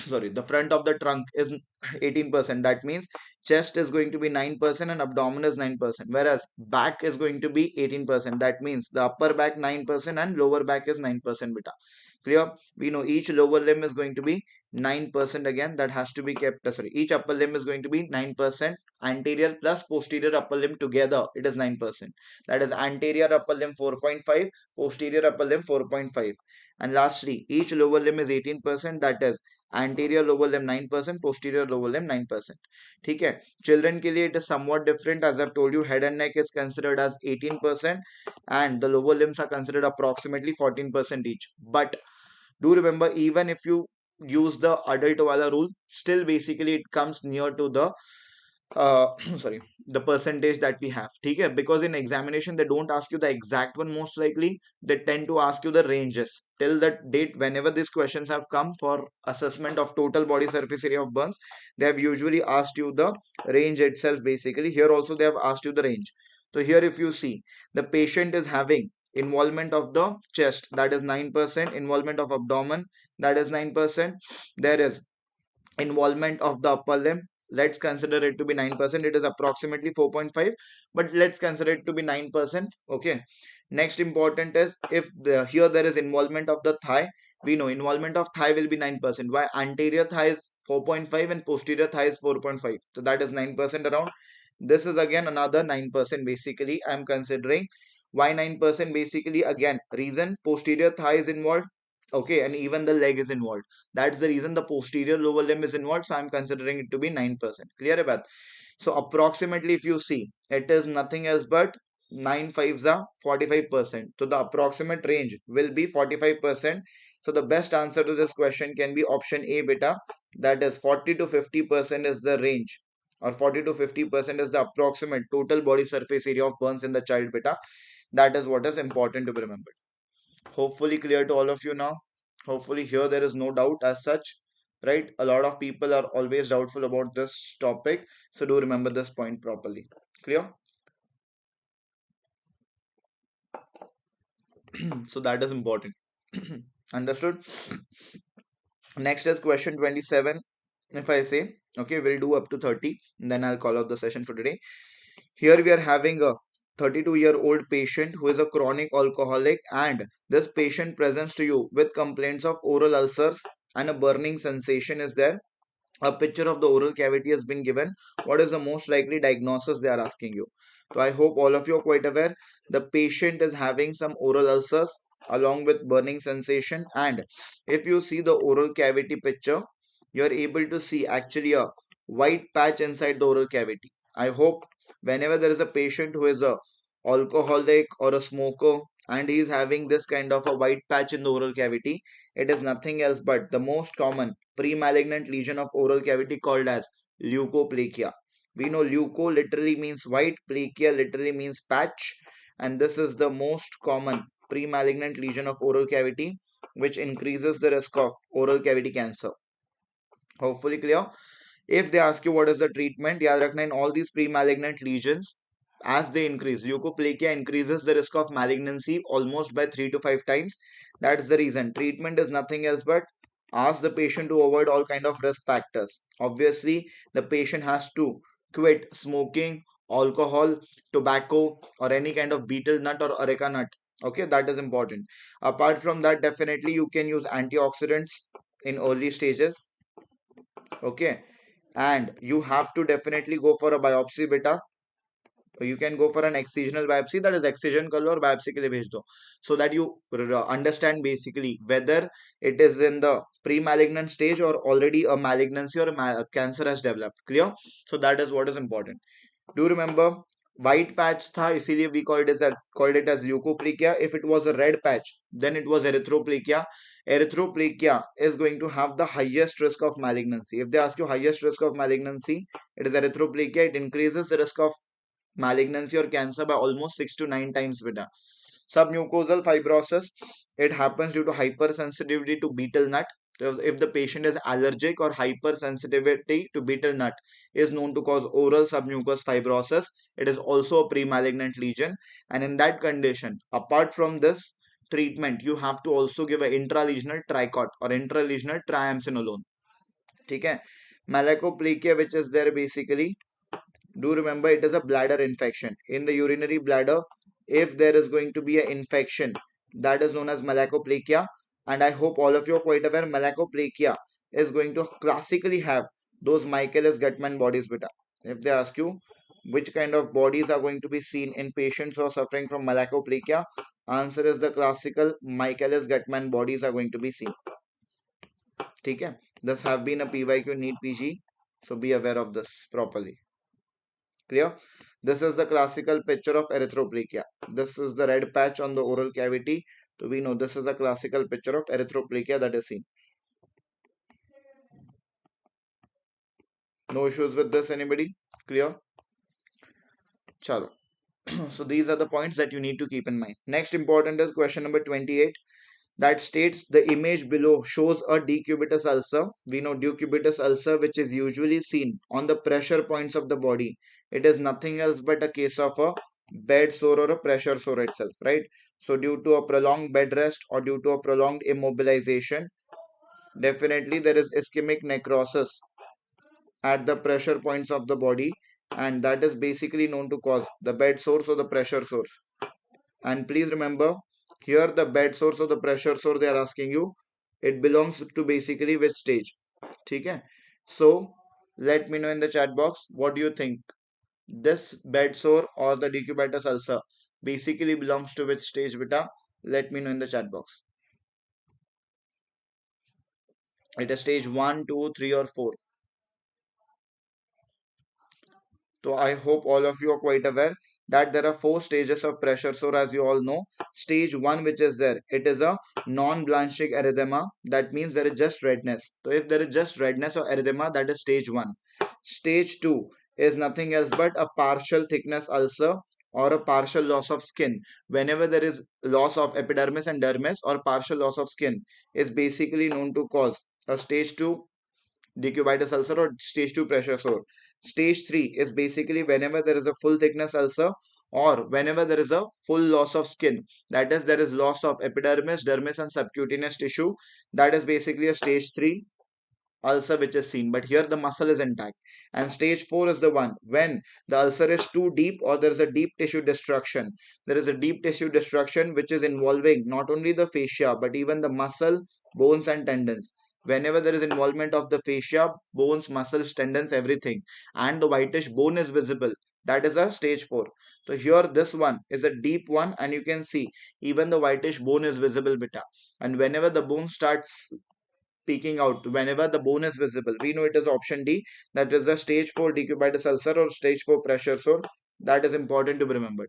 sorry, the front of the trunk is 18%. That means chest is going to be 9% and abdomen is 9%, whereas back is going to be 18%. That means the upper back 9% and lower back is 9% beta. Clear? We know each lower limb is going to be 9%. Again, that has to be kept. Sorry, each upper limb is going to be 9%. Anterior plus posterior upper limb together, it is 9%. That is anterior upper limb 4.5, posterior upper limb 4.5. And lastly, each lower limb is 18%. That is anterior lower limb 9%, posterior lower limb 9%. ठीक है. Children के लिए it is somewhat different. As I've told you, head and neck is considered as 18% and the lower limbs are considered approximately 14% each. But do remember, even if you use the adult wala rule, still basically it comes near to the sorry, the percentage that we have. Okay, because in examination they don't ask you the exact one. Most likely they tend to ask you the ranges. Till that date, whenever these questions have come for assessment of total body surface area of burns, they have usually asked you the range itself. Basically here also they have asked you the range. So here if you see, the patient is having involvement of the chest, that is 9%, involvement of abdomen, that is 9%, there is involvement of the upper limb, let's consider it to be 9%. It is approximately 4.5, but let's consider it to be 9%. Okay, next important is if here there is involvement of the thigh. We know involvement of thigh will be 9%. Why? Anterior thigh is 4.5 and posterior thigh is 4.5, so that is 9% around. This is again another 9% basically I'm considering. Why 9%? Basically, again, reason posterior thigh is involved. Okay, and even the leg is involved. That's the reason the posterior lower limb is involved. So I'm considering it to be 9%. Clear about? So approximately if you see, it is nothing else but 9 5s are 45%. So the approximate range will be 45%. So the best answer to this question can be option A, beta. That is 40 to 50% is the range, or 40 to 50% is the approximate total body surface area of burns in the child, beta. That is what is important to be remembered. Hopefully clear to all of you now. Hopefully here there is no doubt as such, right? A lot of people are always doubtful about this topic, so do remember this point properly. Clear? So that is important. Understood? Next is question 27. If I say, okay, we'll do up to 30, then I'll call out the session for today. Here we are having a 32-year-old patient who is a chronic alcoholic, and this patient presents to you with complaints of oral ulcers and a burning sensation is there. A picture of the oral cavity has been given. What is the most likely diagnosis they are asking you? So I hope all of you are quite aware. The patient is having some oral ulcers along with burning sensation, and if you see the oral cavity picture, you are able to see actually a white patch inside the oral cavity. I hope whenever there is a patient who is a alcoholic or a smoker and he is having this kind of a white patch in the oral cavity, it is nothing else but the most common pre-malignant lesion of oral cavity called as leukoplakia. We know leuko literally means white, plakia literally means patch, and this is the most common pre-malignant lesion of oral cavity which increases the risk of oral cavity cancer. Hopefully clear. If they ask you what is the treatment, yaad rakhna, in all these pre-malignant lesions, as they increase, leukoplakia increases the risk of malignancy almost by 3 to 5 times. That's the reason. Treatment is nothing else but ask the patient to avoid all kind of risk factors. Obviously, the patient has to quit smoking, alcohol, tobacco, or any kind of betel nut or areca nut. Okay, that is important. Apart from that, definitely you can use antioxidants in early stages. Okay, and you have to definitely go for a biopsy, beta. You can go for an excisional biopsy, that is excision कर लो और biopsy के लिए भेज दो, so that you understand basically whether it is in the pre-malignant stage or already a malignancy or a cancer has developed. Clear? So that is what is important. Do remember white patch था इसीलिए we called it as leukoplakia. If it was a red patch, then it was erythroplakia. Erythroplakia is going to have the highest risk of malignancy. If they ask you highest risk of malignancy, it is erythroplakia. It increases the risk of malignancy or cancer by almost 6 to 9 times, beta. Submucosal fibrosis, it happens due to hypersensitivity to betel nut. So if the patient is allergic or hypersensitivity to betel nut is known to cause oral submucous fibrosis, it is also a pre-malignant lesion. And in that condition, apart from this treatment, you have to also give an intralesional tricot or intralesional triamcinolone. Okay? Malakoplakia, which is there basically, do remember it is a bladder infection in the urinary bladder. If there is going to be an infection, that is known as malakoplakia. And I hope all of you are quite aware malakoplakia is going to classically have those Michaelis Guttman bodies, beta. If they ask you which kind of bodies are going to be seen in patients who are suffering from malakoplakia, answer is the classical Michaelis Guttman bodies are going to be seen. Okay, this have been a PYQ NEET PG, so be aware of this properly. Clear? This is the classical picture of erythroplakia. This is the red patch on the oral cavity. So we know this is a classical picture of erythroplakia that is seen. No issues with this, anybody? Clear? Chalo. So these are the points that you need to keep in mind. Next important is question number 28. That states the image below shows a decubitus ulcer. We know decubitus ulcer, which is usually seen on the pressure points of the body. It is nothing else but a case of a bed sore or a pressure sore itself, right? So due to a prolonged bed rest or due to a prolonged immobilization, definitely there is ischemic necrosis at the pressure points of the body, and that is basically known to cause the bed sores or the pressure sores. And please remember, here the bed source or the pressure source they are asking you, it belongs to basically which stage. Okay? So let me know in the chat box, what do you think? This bed sore or the decubitus ulcer basically belongs to which stage, beta? Let me know in the chat box. It is stage 1, 2, 3 or 4. So I hope all of you are quite aware that there are four stages of pressure sore, as you all know. Stage 1, which is there, it is a non-blanching erythema. That means there is just redness. So if there is just redness or erythema, that is stage 1. Stage 2 is nothing else but a partial thickness ulcer or a partial loss of skin. Whenever there is loss of epidermis and dermis or partial loss of skin, is basically known to cause a stage 2 decubitus ulcer or stage 2 pressure sore. Stage 3 is basically whenever there is a full thickness ulcer or whenever there is a full loss of skin. That is, there is loss of epidermis, dermis and subcutaneous tissue. That is basically a stage 3 ulcer which is seen, but here the muscle is intact. And stage 4 is the one when the ulcer is too deep or there is a deep tissue destruction. There is a deep tissue destruction which is involving not only the fascia but even the muscle, bones and tendons. Whenever there is involvement of the fascia, bones, muscles, tendons, everything, and the whitish bone is visible, that is a stage 4. So here this one is a deep one, and you can see even the whitish bone is visible, beta. And whenever the bone starts peeking out, whenever the bone is visible, we know it is option D, that is the stage 4 decubitus ulcer or stage 4 pressure sore. That is important to be remembered.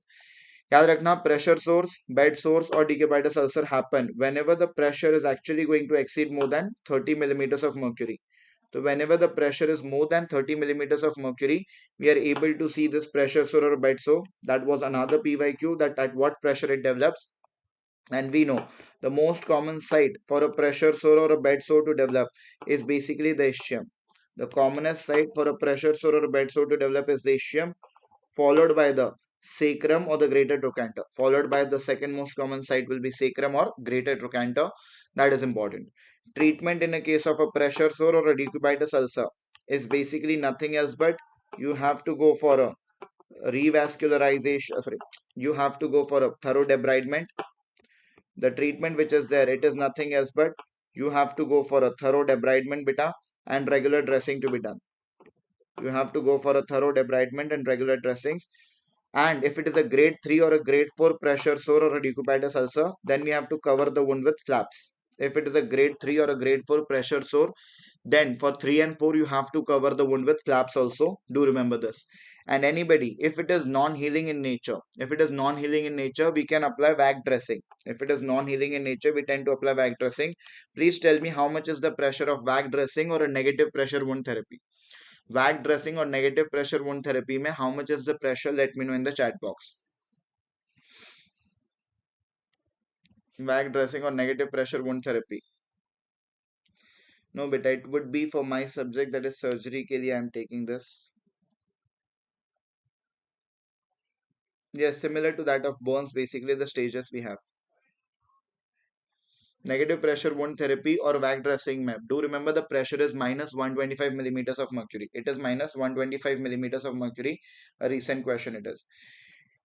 याद रखना, pressure sores, bed sores or decubitus ulcer happen whenever the pressure is actually going to exceed more than 30 millimeters of mercury. So whenever the pressure is more than 30 millimeters of mercury, we are able to see this pressure sore or bed sore. That was another PYQ, that at what pressure it develops. And we know the most common site for a pressure sore or a bed sore to develop is basically the ischium. The commonest site for a pressure sore or a bed sore to develop is the ischium, followed by the sacrum or the greater trochanter. Followed by the second most common site will be sacrum or greater trochanter. That is important. Treatment in a case of a pressure sore or a decubitus ulcer is basically nothing else but you have to go for a revascularization. Sorry, you have to go for a thorough debridement. The treatment which is there, it is nothing else but you have to go for a thorough debridement, beta, and regular dressing to be done. You have to go for a thorough debridement and regular dressings. And if it is a grade 3 or a grade 4 pressure sore or a decubitus ulcer, then we have to cover the wound with flaps. If it is a grade 3 or a grade 4 pressure sore, then for 3 and 4, you have to cover the wound with flaps also. Do remember this. And anybody, if it is non-healing in nature, we can apply vac dressing. If it is non-healing in nature, we tend to apply vac dressing. Please tell me how much is the pressure of vac dressing or a negative pressure wound therapy. Vac dressing or negative pressure wound therapy mein how much is the pressure? Let me know in the chat box. Vac dressing or negative pressure wound therapy. No, but it would be for my subject, that is surgery ke liye I am taking this. Yes, similar to that of burns, basically the stages we have. Negative pressure wound therapy or vac dressing map. Do remember the pressure is minus 125 millimeters of mercury. It is minus 125 millimeters of mercury. A recent question it is.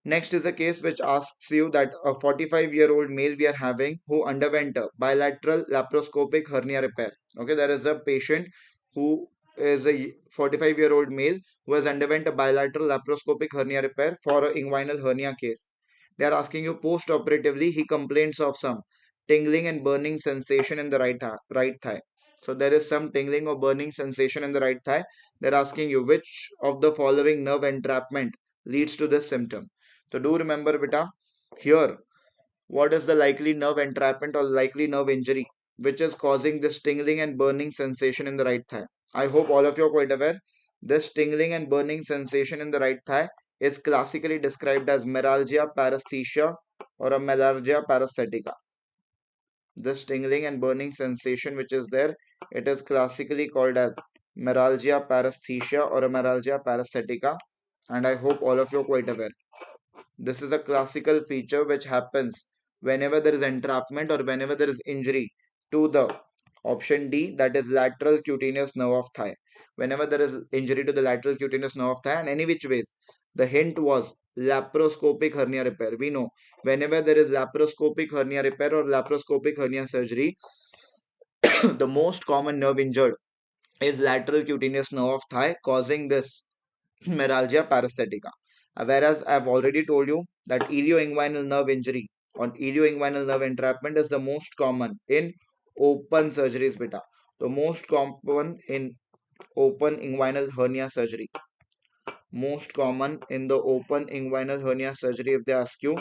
Next is a case which asks you that a 45-year-old male we are having who underwent a bilateral laparoscopic hernia repair. Okay, there is a patient who is a 45-year-old male who has underwent a bilateral laparoscopic hernia repair for a inguinal hernia case. They are asking you post-operatively he complains of some tingling and burning sensation in the right thigh. So there is some tingling or burning sensation in the right thigh. They're asking you which of the following nerve entrapment leads to this symptom. So do remember, beta, here, what is the likely nerve entrapment or likely nerve injury which is causing this tingling and burning sensation in the right thigh? I hope all of you are quite aware. This tingling and burning sensation in the right thigh is classically described as meralgia paresthesia or a melalgia paresthetica. This tingling and burning sensation which is there, it is classically called as meralgia paresthesia or a meralgia paresthetica, and I hope all of you are quite aware. This is a classical feature which happens whenever there is entrapment or whenever there is injury to the option D, that is lateral cutaneous nerve of thigh. Whenever there is injury to the lateral cutaneous nerve of thigh, and any which ways, the hint was laparoscopic hernia repair. We know whenever there is laparoscopic hernia repair or laparoscopic hernia surgery, the most common nerve injured is lateral cutaneous nerve of thigh, causing this meralgia paresthetica. Whereas I've already told you that ilioinguinal nerve injury or ilioinguinal nerve entrapment is the most common in open surgeries, beta. The most common in open inguinal hernia surgery. Most common in the open inguinal hernia surgery, if they ask you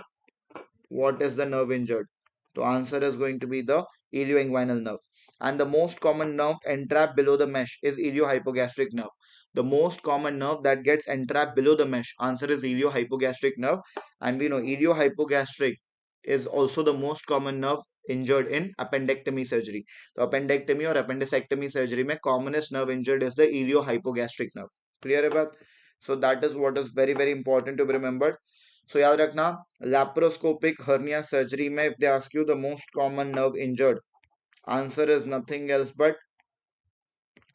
what is the nerve injured? The answer is going to be the ilioinguinal nerve. And the most common nerve entrapped below the mesh is iliohypogastric nerve. The most common nerve that gets entrapped below the mesh, answer is iliohypogastric nerve. And we know iliohypogastric is also the most common nerve injured in appendectomy surgery. The appendectomy or appendicectomy surgery में commonest nerve injured is the iliohypogastric nerve. Clear about? So that is what is very very important to be remembered. So याद रखना laparoscopic hernia surgery में if they ask you the most common nerve injured, answer is nothing else but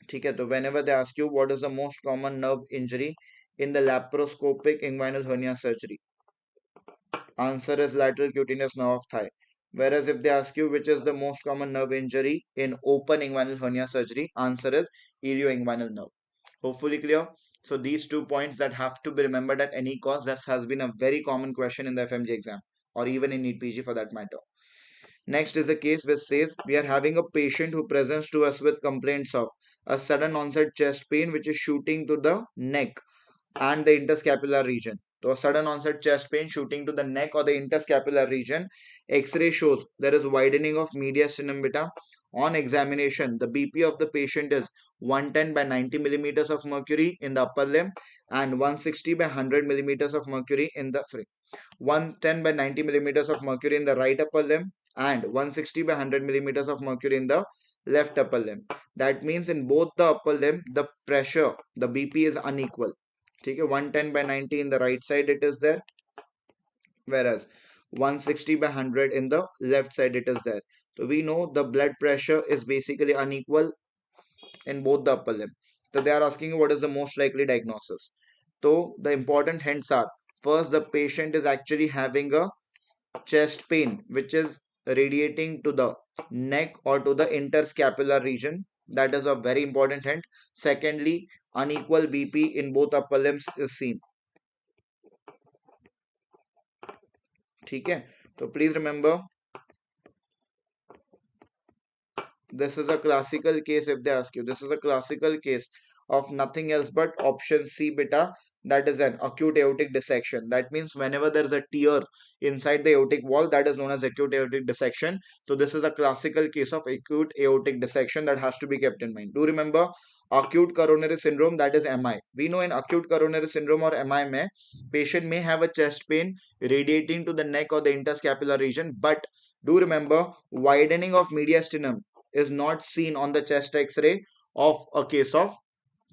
ठीक है. तो whenever they ask you what is the most common nerve injury in the laparoscopic inguinal hernia surgery, answer is lateral cutaneous nerve of thigh. Whereas if they ask you which is the most common nerve injury in open inguinal hernia surgery, answer is ilioinguinal nerve. Hopefully clear. So these 2 points that have to be remembered at any cost. That has been a very common question in the FMG exam or even in NEET PG for that matter. Next is a case which says we are having a patient who presents to us with complaints of a sudden onset chest pain which is shooting to the neck and the interscapular region. So a sudden onset chest pain shooting to the neck or the interscapular region. X-ray shows there is widening of mediastinum beta. On examination, the BP of the patient is 110 by 90 millimeters of mercury in the upper limb and 160 by 100 millimeters of mercury in the 110 by 90 millimeters of mercury in the right upper limb and 160 by 100 millimeters of mercury in the left upper limb. That means in both the upper limb, the pressure, the BP is unequal. Okay, 110 by 90 in the right side it is there, whereas 160 by 100 in the left side it is there. So we know the blood pressure is basically unequal in both the upper limb. So they are asking you what is the most likely diagnosis. So the important hints are, first the patient is actually having a chest pain which is radiating to the neck or to the interscapular region. That is a very important hint. Secondly, unequal BP in both upper limbs is seen. ठीक है, तो please remember this is a classical case. If they ask you, this is a classical case of nothing else but option C beta, that is an acute aortic dissection. That means whenever there is a tear inside the aortic wall, that is known as acute aortic dissection. So this is a classical case of acute aortic dissection that has to be kept in mind. Do remember acute coronary syndrome, that is MI. We know in acute coronary syndrome or MI mein, patient may have a chest pain radiating to the neck or the interscapular region, but do remember widening of mediastinum is not seen on the chest x-ray of a case of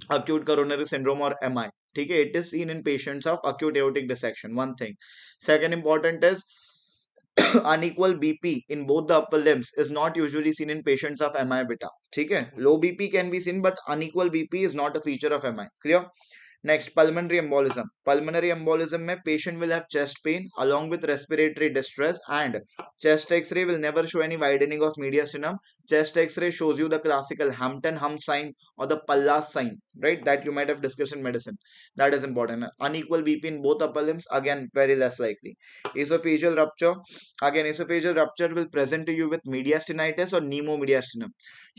acute coronary syndrome or MI. Okay, it is seen in patients of acute aortic dissection. One thing. Second important is unequal BP in both the upper limbs is not usually seen in patients of MI beta. Okay, low BP can be seen, but unequal BP is not a feature of MI. Clear? Next, pulmonary embolism. Pulmonary embolism में patient will have chest pain along with respiratory distress, and chest X-ray will never show any widening of mediastinum. Chest X-ray shows you the classical Hampton Hump sign or the Pallas sign, right? That you might have discussed in medicine. That is important. Unequal BP in both upper limbs, again very less likely. Esophageal rupture. Again, esophageal rupture will present to you with mediastinitis or pneumomediastinum.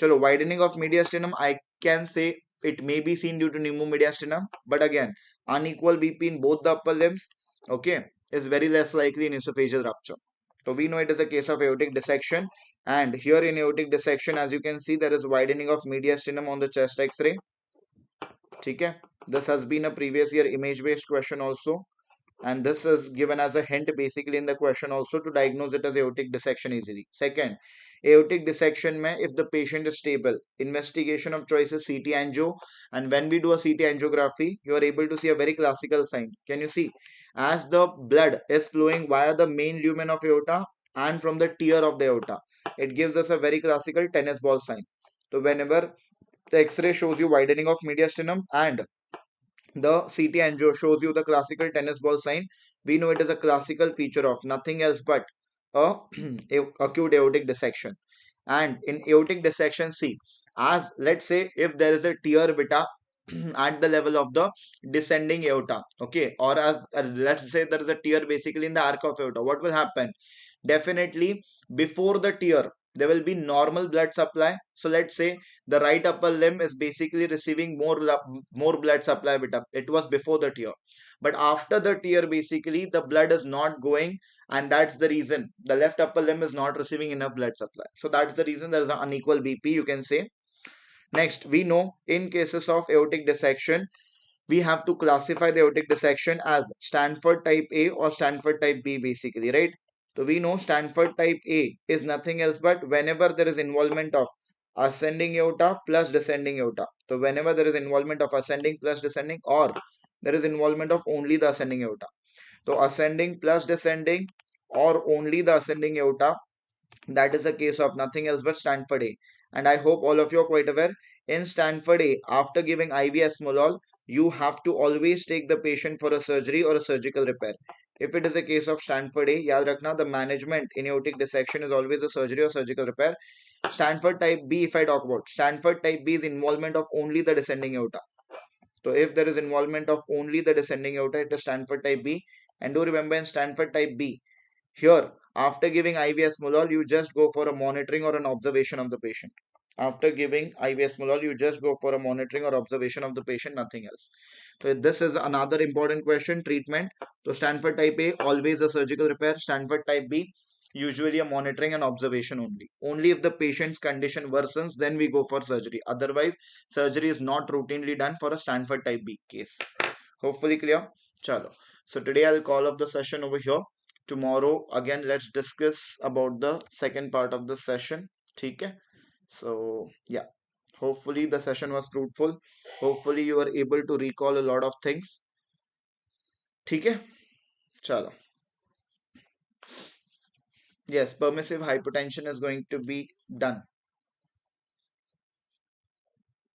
Chalo, widening of mediastinum, I can say it may be seen due to pneumomediastinum, but again, unequal BP in both the upper limbs, okay, is very less likely in esophageal rupture. So we know it is a case of aortic dissection, and here in aortic dissection, as you can see, there is widening of mediastinum on the chest X-ray. Okay, this has been a previous year image-based question also, and this is given as a hint basically in the question also to diagnose it as aortic dissection easily. Second, aortic dissection mein if the patient is stable, investigation of choice is CT angio, and when we do a CT angiography, you are able to see a very classical sign. Can you see? As the blood is flowing via the main lumen of aorta and from the tear of the aorta, it gives us a very classical tennis ball sign. So whenever the X-ray shows you widening of mediastinum and the CT angio shows you the classical tennis ball sign, we know it is a classical feature of nothing else but a acute aortic dissection. And in aortic dissection, see, as let's say if there is a tear beta at the level of the descending aorta, okay, or as let's say there is a tear basically in the arc of aorta, what will happen? Definitely before the tear there will be normal blood supply. So let's say the right upper limb is basically receiving more blood supply with it was before the tear, but after the tear basically the blood is not going, and that's the reason the left upper limb is not receiving enough blood supply. So that's the reason there is an unequal BP, you can say. Next, we know in cases of aortic dissection, we have to classify the aortic dissection as Stanford type A or Stanford type B basically, right? So we know Stanford type A is nothing else but whenever there is involvement of ascending aorta plus descending aorta. So whenever there is involvement of ascending plus descending, or there is involvement of only the ascending aorta. So ascending plus descending or only the ascending aorta, that is a case of nothing else but Stanford A. And I hope all of you are quite aware. In Stanford A, after giving IV esmolol, you have to always take the patient for a surgery or a surgical repair. If it is a case of Stanford A, yaad rakhna, the management in aortic dissection is always a surgery or surgical repair. Stanford type B, if I talk about, Stanford type B is involvement of only the descending aorta. So if there is involvement of only the descending aorta, it is Stanford type B. And do remember, in Stanford type B, here, after giving IV esmolol, you just go for a monitoring or an observation of the patient. After giving IV esmolol, you just go for a monitoring or observation of the patient, nothing else. So this is another important question, treatment. So Stanford type A, always a surgical repair. Stanford type B, usually a monitoring and observation only. Only if the patient's condition worsens, then we go for surgery. Otherwise, surgery is not routinely done for a Stanford type B case. Hopefully clear. Chalo. So today I'll call off the session over here. Tomorrow again let's discuss about the second part of the session. Okay. So yeah. Hopefully the session was fruitful. Hopefully you were able to recall a lot of things. Okay. Chalo. Yes, permissive hypertension is going to be done.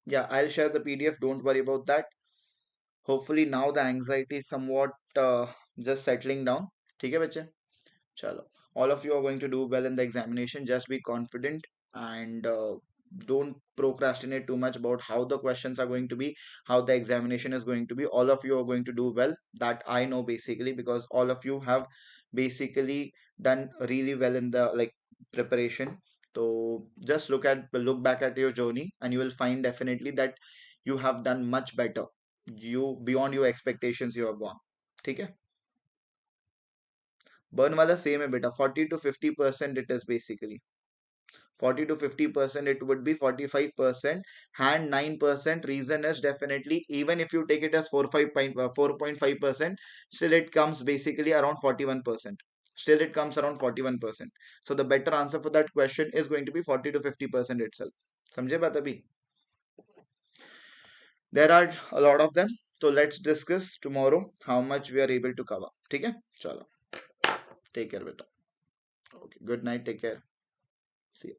Yeah, I'll share the PDF. Don't worry about that. Hopefully now the anxiety is somewhat just settling down. ठीक है बच्चे? Chalo. All of you are going to do well in the examination. Just be confident and don't procrastinate too much about how the questions are going to be, how the examination is going to be. All of you are going to do well. That I know basically because all of you have basically done really well in the like preparation. So just look back at your journey and you will find definitely that you have done much better. You beyond your expectations you have gone. ठीक है? Burn वाला same है बेटा 40 to 50% it is basically 40 to 50% it would be 45% and 9% reason is definitely even if you take it as 4.5% still it comes basically around 41%, still it comes around 41%. So the better answer for that question is going to be 40 to 50% itself. समझे बात अभी? There are a lot of them, so let's discuss tomorrow how much we are able to cover. ठीक है? चलो, take care बेटा. Okay, good night, take care. See you.